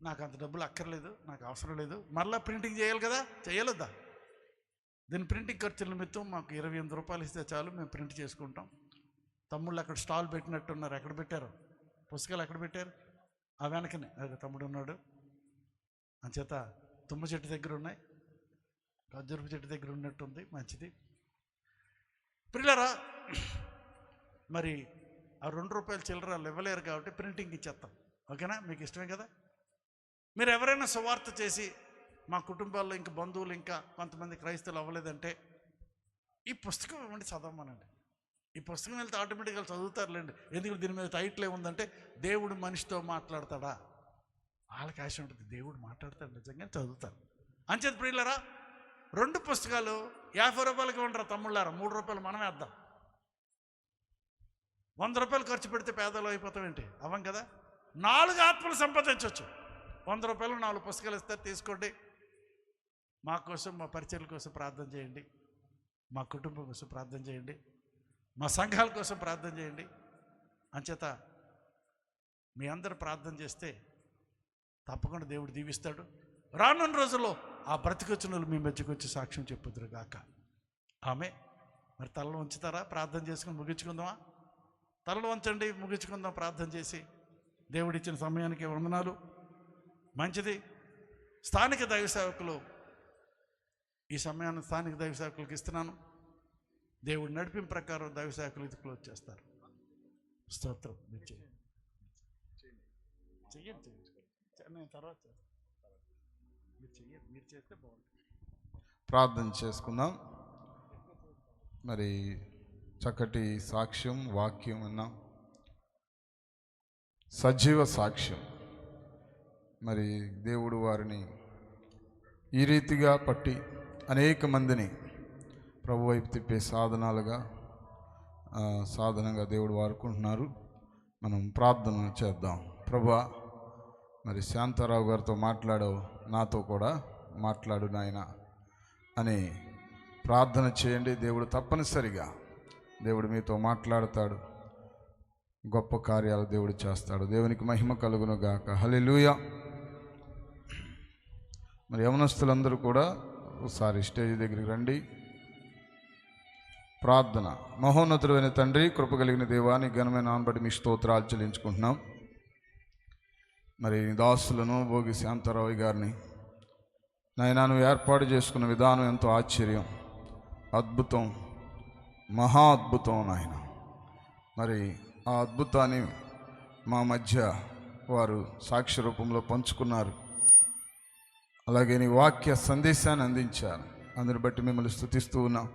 నాకు అంత డబ్బులు అక్కర్లేదు, నాకు అవసరం లేదు. మళ్ళీ ప్రింటింగ్ చేయాలి కదా, చేయలేదా? దీని ప్రింటింగ్ ఖర్చుల నిమిత్తం మాకు 28 రూపాయలు ఇస్తే చాలు, మేము ప్రింట్ చేసుకుంటాం. తమ్ముళ్ళు అక్కడ స్టాల్ పెట్టినట్టున్నారు. ఎక్కడ పెట్టారు పుస్తకాలు? ఎక్కడ పెట్టారు? ఆ వెనకనే అదే తమ్ముడు ఉన్నాడు. అంచేత తుమ్మ చెట్టు దగ్గర ఉన్నాయి, ఖర్జూరపు చెట్టు దగ్గర ఉన్నట్టుంది. మంచిది. ప్రియులారా, మరి ఆ 2 రూపాయల చిల్లరాలు ఇవ్వలేరు కాబట్టి ప్రింటింగ్ ఇచ్చేస్తాం. ఓకేనా? మీకు ఇష్టమే కదా. మీరు ఎవరైనా సువార్త చేసి మా కుటుంబాల్లో ఇంకా బంధువులు ఇంకా కొంతమంది క్రైస్తవులు అవ్వలేదంటే ఈ పుస్తకం ఇవ్వండి, చదవమనండి. ఈ పుస్తకం వెళ్తే ఆటోమేటిక్గా చదువుతారులేండి. ఎందుకంటే దీని మీద టైటిల్ ఏముందంటే దేవుడు మనిషితో మాట్లాడతాడా? వాళ్ళకి ఆశ ఉంటుంది, దేవుడు మాట్లాడతాడు నిజంగా, చదువుతారు. అంచేత ప్రియులారా, 2 పుస్తకాలు 50 రూపాయలకి ఉండరా తమ్ముళ్ళారా? 3 రూపాయలు మనమే వేద్దాం. 100 రూపాయలు ఖర్చు పెడితే పేదలు అయిపోతామేంటి? అవ్వం కదా. 4 ఆత్మలు సంపాదించవచ్చు. 100 రూపాయలు 4 పుస్తకాలు ఇస్తారు, తీసుకోండి. మా కోసం, మా పరిచర్ల కోసం ప్రార్థన చేయండి, మా కుటుంబం కోసం ప్రార్థన చేయండి, మా సంఘాల కోసం ప్రార్థన చేయండి. అంచేత మీ అందరూ ప్రార్థన చేస్తే తప్పకుండా దేవుడు దీవిస్తాడు. రానున్న రోజుల్లో ఆ బ్రతికొచ్చినోళ్ళు మీ మధ్యకు వచ్చి సాక్ష్యం చెప్పుదురుగాక. ఆమె మరి తలలో ఉంచుతారా? ప్రార్థన చేసుకుని ముగించుకుందామా? తలలు వంచండి, ముగించుకుందాం ప్రార్థన చేసి. దేవుడిచ్చిన సమయానికి వందనాలు. మంచిది. స్థానిక దైవ సేవకులు, ఈ సమయాన్ని స్థానిక దైవ సేవకులకు ఇస్తున్నాను. దేవుడు నడిపిన ప్రకారం దైవ సేవకులు ఇది క్లోజ్ చేస్తారు. స్తోత్రం. మీరు చేయండి. నేను తర్వాత మీరు చేస్తే బాగుంటుంది. ప్రార్థన చేసుకుందాం. మరి చక్కటి సాక్ష్యం, వాక్యం విన్నాం. సజీవ సాక్ష్యం. మరి దేవుడు వారిని ఈ రీతిగా పట్టి అనేక మందిని ప్రభు వైపు తిప్పే సాధనంగా దేవుడు వాడుకుంటున్నారు. మనం ప్రార్థన చేద్దాం. ప్రభువా, మరి శాంతారావు గారితో మాట్లాడావు, నాతో కూడా మాట్లాడు నాయన అని ప్రార్థన చేయండి. దేవుడు తప్పనిసరిగా దేవుడు మీతో మాట్లాడతాడు. గొప్ప కార్యాలు దేవుడు చేస్తాడు. దేవునికి మహిమ కలుగును గాక. హల్లెలూయా. మరి యవనస్తులందరూ కూడా ఒకసారి స్టేజ్ దగ్గరికి రండి. ప్రార్థన. మహోన్నతుడైన తండ్రి, కృప కలిగిన దేవాన్ని ఘనమైన నామమును బట్టి మీ స్తోత్రాలు చెల్లించుకుంటున్నాం. మరి దాసులను భోగి శాంతారావు గారిని నాయనా నువ్వు ఏర్పాటు చేసుకున్న విధానం ఎంతో ఆశ్చర్యం, అద్భుతం, మహా అద్భుతం నాయన. మరి ఆ అద్భుతాన్ని మా మధ్య వారు సాక్ష్య రూపంలో పంచుకున్నారు. అలాగే నీ వాక్య సందేశాన్ని అందించారు. అందుని బట్టి మిమ్మల్ని స్తుతిస్తూ ఉన్నాం.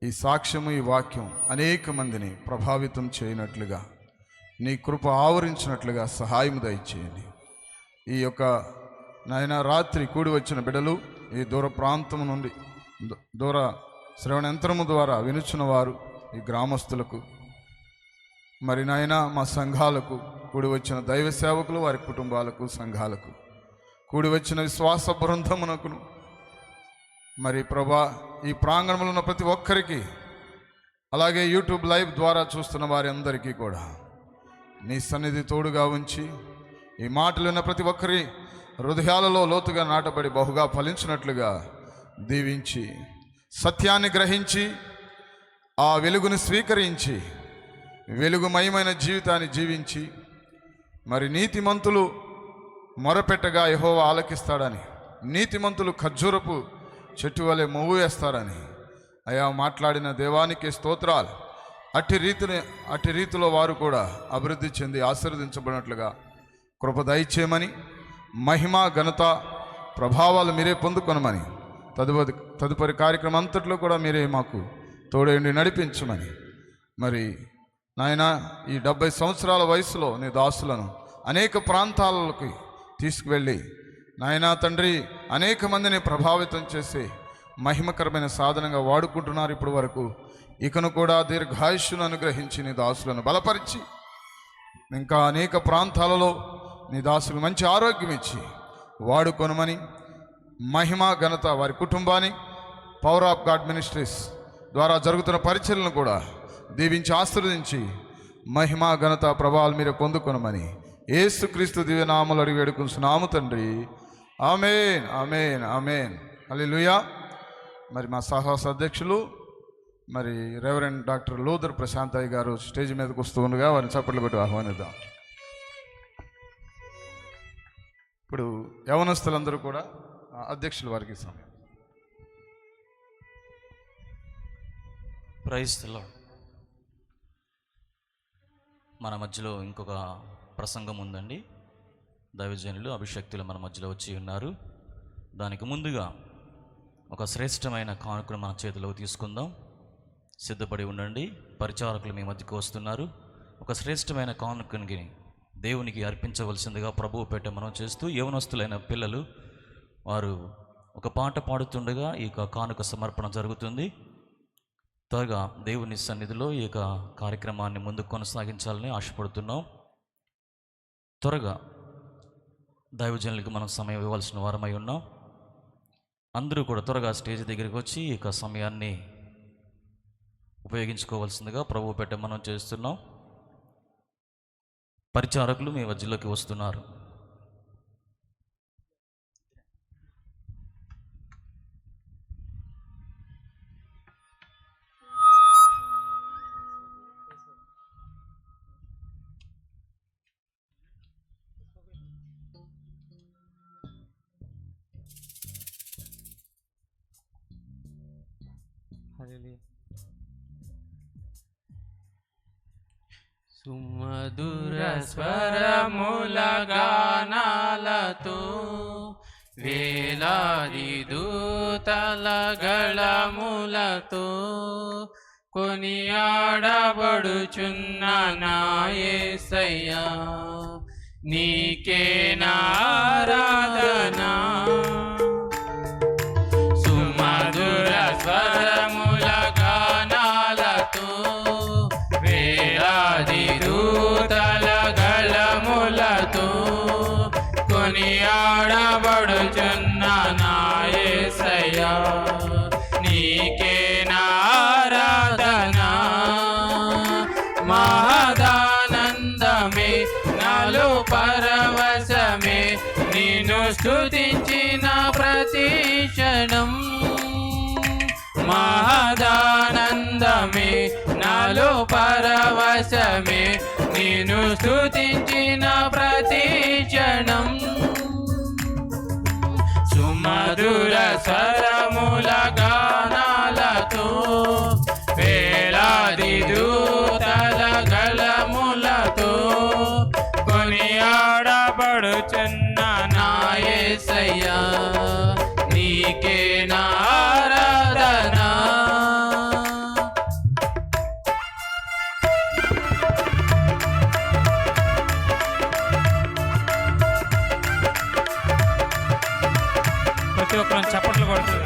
ఈ సాక్ష్యము, ఈ వాక్యం అనేక మందిని ప్రభావితం చేయనట్లుగా, నీ కృప ఆవరించినట్లుగా సహాయం దయచేయండి. ఈ యొక్క నాయన రాత్రి కూడి వచ్చిన బిడ్డలు, ఈ దూర ప్రాంతం నుండి దూర శ్రవణ యంత్రము ద్వారా వినుచున్న వారు, ఈ గ్రామస్తులకు, మరి నాయన మా సంఘాలకు, కూడి వచ్చిన దైవ సేవకులు, వారి కుటుంబాలకు, సంఘాలకు, కూడి వచ్చిన విశ్వాస బృందమునకును, మరి ప్రభా ఈ ప్రాంగణంలో ఉన్న ప్రతి ఒక్కరికి, అలాగే యూట్యూబ్ లైవ్ ద్వారా చూస్తున్న వారి అందరికీ కూడా నీ సన్నిధి తోడుగా ఉంచి, ఈ మాటలు ఉన్న ప్రతి ఒక్కరి హృదయాలలో లోతుగా నాటబడి బహుగా ఫలించినట్లుగా దీవించి, సత్యాన్ని గ్రహించి ఆ వెలుగును స్వీకరించి వెలుగుమయమైన జీవితాన్ని జీవించి, మరి నీతిమంతులు మొరపెట్టగా యెహోవా ఆలకిస్తాడని, నీతిమంతులు ఖర్జూరపు చెట్టు వలె మొవ్వు వేస్తారని అయా మాట్లాడిన దేవానికి స్తోత్రాలు. అట్టి రీతిలో వారు కూడా అభివృద్ధి చెంది ఆశీర్వదించబడినట్లుగా కృప దయచేయమని, మహిమ ఘనత ప్రభావాలు మీరే పొందుకొనమని, తదుపరి కార్యక్రమం అంతట్లో కూడా మీరే మాకు తోడేండి నడిపించమని, మరి నాయన ఈ 70 సంవత్సరాల వయసులో నీ దాసులను అనేక ప్రాంతాలకి తీసుకువెళ్ళి నాయనా తండ్రి అనేక మందిని ప్రభావితం చేసే మహిమకరమైన సాధనంగా వాడుకుంటున్నారు ఇప్పుడు వరకు. ఇకను కూడా దీర్ఘాయుష్ను అనుగ్రహించి నీ దాసులను బలపరిచి, ఇంకా అనేక ప్రాంతాలలో నీ దాసులకు మంచి ఆరోగ్యం ఇచ్చి వాడుకొనమని, మహిమ ఘనత వారి కుటుంబాన్ని, పవర్ ఆఫ్ గాడ్ మినిస్ట్రీస్ ద్వారా జరుగుతున్న పరిచర్లను కూడా దీవించి ఆశీర్వదించి, మహిమ ఘనత ప్రభావాలు మీరు పొందుకొనమని యేసుక్రీస్తు దివ్యనామములో అడిగి వేడుకుంటున్నాము తండ్రి. ఆమేన్, ఆమేన్, ఆమేన్. హల్లెలూయా. మరి మా సహవాస అధ్యక్షులు మరి రెవరెండ్ డాక్టర్ లూథర్ ప్రశాంతయ్య గారు స్టేజ్ మీదకి వస్తూ ఉండగా వారిని చప్పట్లు కొట్టి ఆహ్వానిద్దాం. ఇప్పుడు యవనస్తులందరూ కూడా అధ్యక్షులు వారికి సమయం. Praise the lord. మన మధ్యలో ఇంకొక ప్రసంగం ఉందండి. దైవజనులు, అభిషక్తులు మన మధ్యలో వచ్చి ఉన్నారు. దానికి ముందుగా ఒక శ్రేష్టమైన కానుకను మన చేతిలో తీసుకుందాం. సిద్ధపడి ఉండండి. పరిచారకులు మీ మధ్యకు వస్తున్నారు. ఒక శ్రేష్టమైన కానుకని దేవునికి అర్పించవలసిందిగా ప్రభువు పెట్ట మనం చేస్తూ, యవనస్తులైన పిల్లలు వారు ఒక పాట పాడుతుండగా ఈ కానుక సమర్పణ జరుగుతుంది. త్వరగా దేవుని సన్నిధిలో ఈ కార్యక్రమాన్ని ముందుకు కొనసాగించాలని ఆశపడుతున్నాం. త్వరగా దైవజనులకి మనం సమయం ఇవ్వాల్సిన వారమై ఉన్నాం. అందరూ కూడా త్వరగా స్టేజ్ దగ్గరికి వచ్చి ఈ సమయాన్ని ఉపయోగించుకోవాల్సిందిగా ప్రభువు పెట్ట మనం చేస్తున్నాం. పరిచారకులు మీ మధ్యలోకి వస్తున్నారు. సుమధుర స్వరముల గానాలతో వేలాది దూతల గళములతో కొనియాడబడుచున్న నా యేసయ్యా, నీకే నా ఆరాధన. సుమధుర స్వరముల గానాలతో వేలాది దూతల గళములతో కొనియాడబడుచున్న నా యేసయ్యా, నీకే నా ఆరాధన. మహదానందమే నాలో పరవశమే నిన్ను స్తుతించిన ప్రతి క్షణం. మహదానందమే నాలో పరవశమే నిన్ను స్తుతించిన ప్రతి క్షణం. సుమధుర స్వరముల గానాలతో వేలాది దూతల గళములతో కొనియాడబడుచున్న నా యేసయ్యా, నీకే నా ఆరాధన. ప్రతి ఒక్కరు చప్పట్లు కొడుతుంది.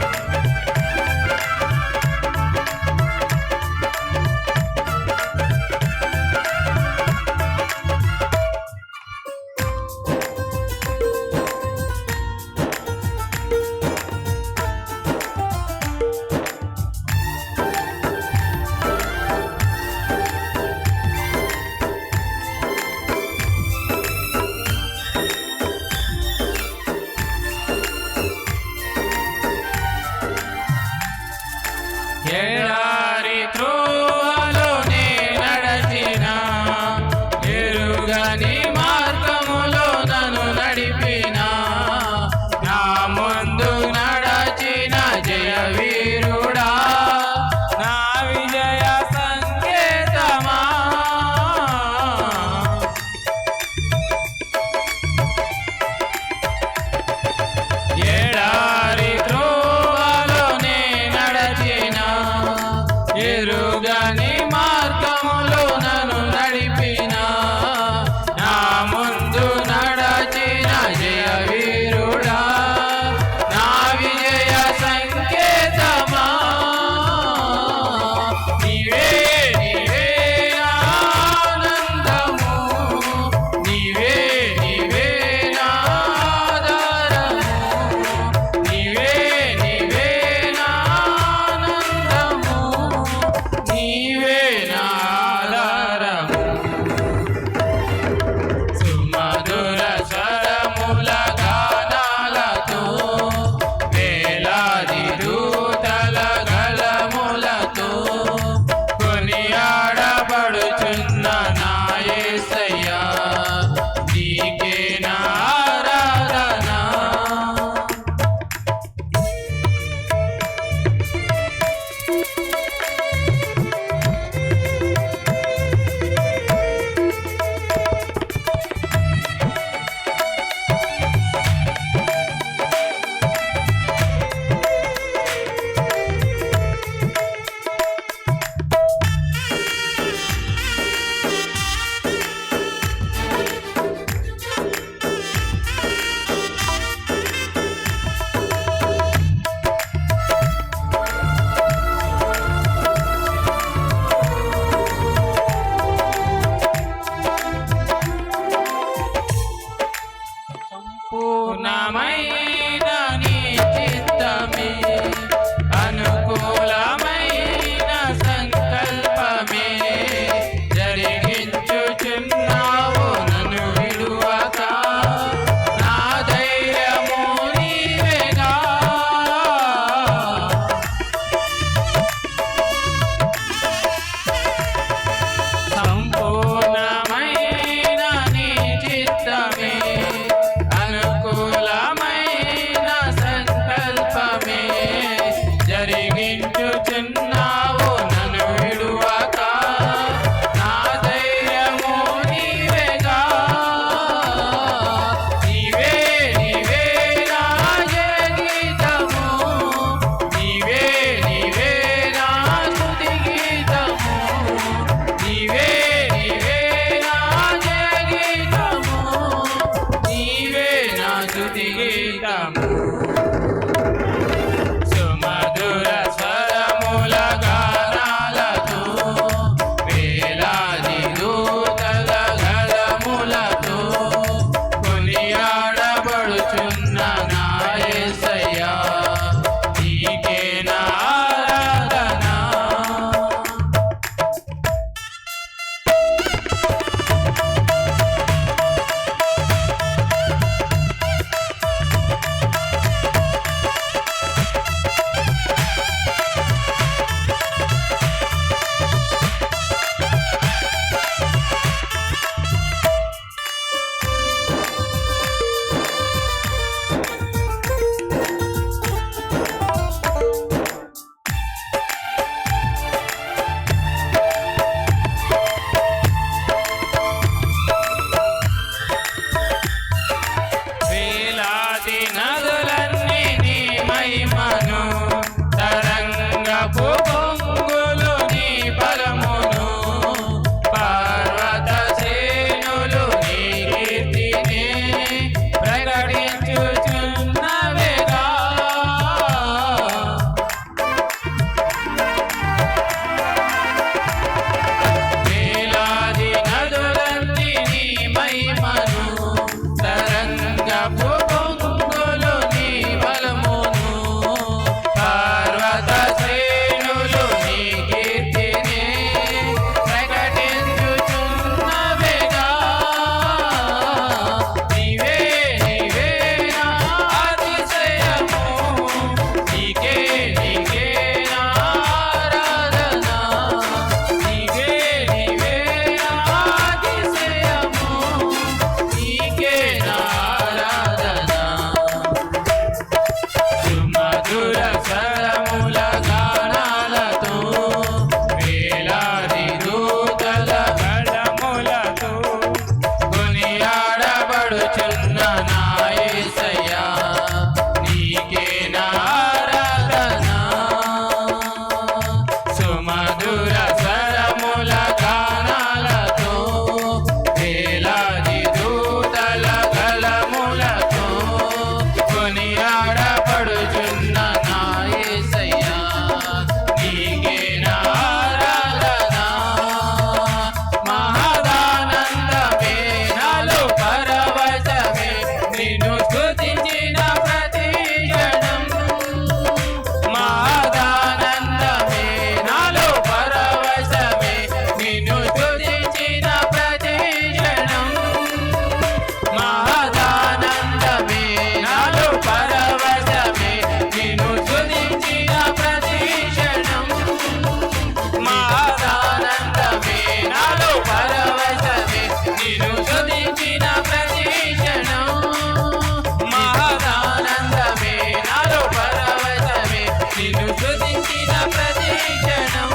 స్తుతించిన ప్రతి క్షణం,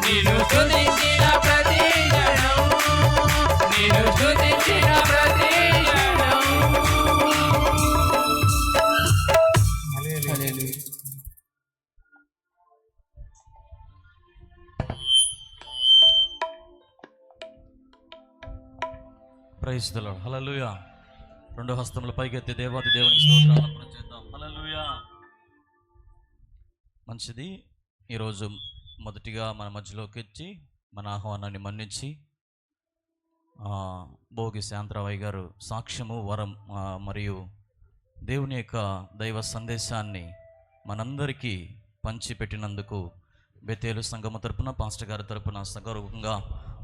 నిన్ను స్తుతించిన ప్రతి క్షణం, నిన్ను స్తుతించిన ప్రతి క్షణం. Praise the Lord. హల్లెలూయా. రెండు హస్తముల పైకెత్తి దేవాది దేవునికి స్తోత్రాలు అర్పణ చేద్దాం. హల్లెలూయా. మంచిది. ఈరోజు మొదటిగా మన మధ్యలోకి వచ్చి మన ఆహ్వానాన్ని మన్నించి భోగి శాంతరావయ్య గారు సాక్ష్యము వరం మరియు దేవుని యొక్క దైవ సందేశాన్ని మనందరికీ పంచిపెట్టినందుకు బెతేలు సంఘము తరపున పాస్టర్ గారి తరపున సగౌరవంగా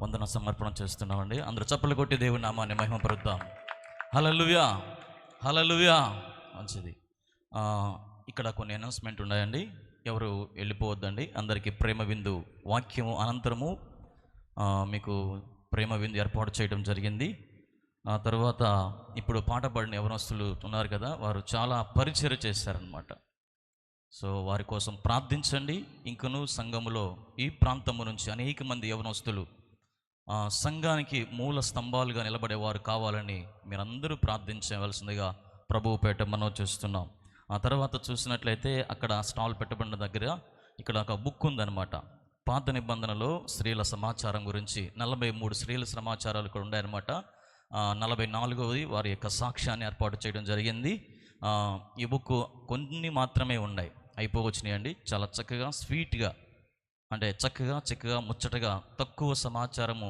వందన సమర్పణ చేస్తున్నామండి. అందరూ చప్పలు కొట్టి దేవుని నామాన్ని మహిమపరుద్దాం. హల్లెలూయా, హల్లెలూయా. మంచిది. ఇక్కడ కొన్ని అనౌన్స్మెంట్ ఉన్నాయండి, ఎవరు వెళ్ళిపోవద్దండి. అందరికీ ప్రేమ విందు వాక్యము అనంతరము మీకు ప్రేమ విందు ఏర్పాటు చేయడం జరిగింది. ఆ తర్వాత ఇప్పుడు పాట పాడిన యవనస్తులు ఉన్నారు కదా, వారు చాలా పరిచర్య చేశారనమాట. సో వారి కోసం ప్రార్థించండి. ఇంకను సంఘములో ఈ ప్రాంతము నుంచి అనేక మంది యవనస్తులు సంఘానికి మూల స్తంభాలుగా నిలబడేవారు కావాలని మీరందరూ ప్రార్థించవలసిందిగా ప్రభువు పేట మనం చేస్తున్నాం. ఆ తర్వాత చూసినట్లయితే అక్కడ స్టాల్ పెట్టబడిన దగ్గర ఇక్కడ ఒక బుక్ ఉందన్నమాట. పాత నిబంధనలో స్త్రీల సమాచారం గురించి 43 స్త్రీల సమాచారాలు ఇక్కడ ఉన్నాయన్నమాట. 44వది వారి యొక్క సాక్ష్యాన్ని ఏర్పాటు చేయడం జరిగింది. ఈ బుక్ కొన్ని మాత్రమే ఉన్నాయి, అయిపోవచ్చినాయండి. చాలా చక్కగా స్వీట్గా, అంటే చక్కగా ముచ్చటగా తక్కువ సమాచారము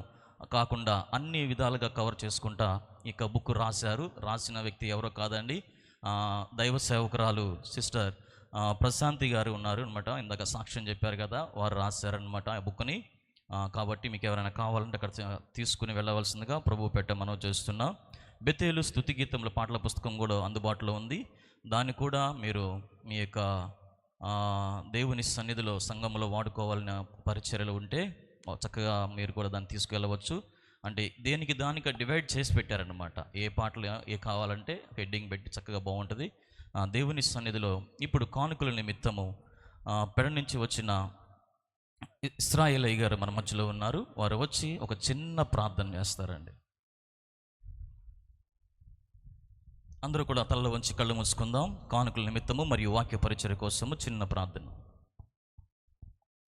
కాకుండా అన్ని విధాలుగా కవర్ చేసుకుంటా ఇక బుక్ రాశారు. రాసిన వ్యక్తి ఎవరో కాదండి, దైవ సేవకురాలు సిస్టర్ ప్రశాంతి గారు ఉన్నారు అనమాట. ఇందాక సాక్ష్యం చెప్పారు కదా, వారు రాశారనమాట ఆ బుక్ని. కాబట్టి మీకు ఎవరైనా కావాలంటే అక్కడ తీసుకుని వెళ్ళవలసిందిగా ప్రభు పెట్ట మనం చేస్తున్నాం. బెతేలు స్తుతి గీతముల పాటల పుస్తకం కూడా అందుబాటులో ఉంది. దాన్ని కూడా మీరు మీ యొక్క దేవుని సన్నిధిలో సంఘంలో వాడుకోవాలన్న పరిచర్యలు ఉంటే చక్కగా మీరు కూడా దాన్ని తీసుకెళ్ళవచ్చు. అంటే దేనికి దానికి డివైడ్ చేసి పెట్టారనమాట. ఏ పాటలు ఏ కావాలంటే హెడ్డింగ్ పెట్టి చక్కగా బాగుంటుంది. దేవుని సన్నిధిలో ఇప్పుడు కానుకల నిమిత్తము పెడ నుంచి వచ్చిన ఇస్రాయేలయ్య గారు మన మధ్యలో ఉన్నారు. వారు వచ్చి ఒక చిన్న ప్రార్థన చేస్తారండి. అందరూ కూడా తలలో వంచి కళ్ళు మూసుకుందాం. కానుకల నిమిత్తము మరియు వాక్య పరిచర్య కోసము చిన్న ప్రార్థన.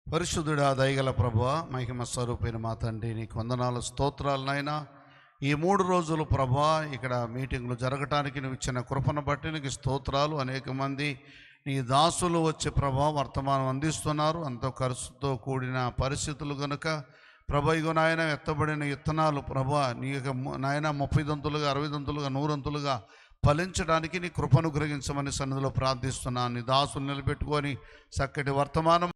పరిశుద్ధుడా, దయగల ప్రభువా, మహిమ స్వరూపైన మా తండ్రి, నీకు వందనాలు, స్తోత్రాలు నాయనా. ఈ 3 రోజులు ప్రభువా ఇక్కడ మీటింగ్లు జరగటానికి నువ్వు ఇచ్చిన కృపను బట్టి నీకు స్తోత్రాలు. అనేక మంది నీ దాసులు వచ్చి ప్రభువా వర్తమానం అందిస్తున్నారు. అంతో ఖర్చుతో కూడిన పరిస్థితులు కనుక ప్రభా ఇగో నాయన ఎత్తబడిన విత్తనాలు ప్రభా నీ యొక్క నాయన 30 దంతులుగా 60 దంతులుగా 100 దంతులుగా ఫలించడానికి నీ కృపను గ్రహించమని సన్నిధిలో ప్రార్థిస్తున్నాను. నీ దాసులు నిలబెట్టుకొని చక్కటి వర్తమానం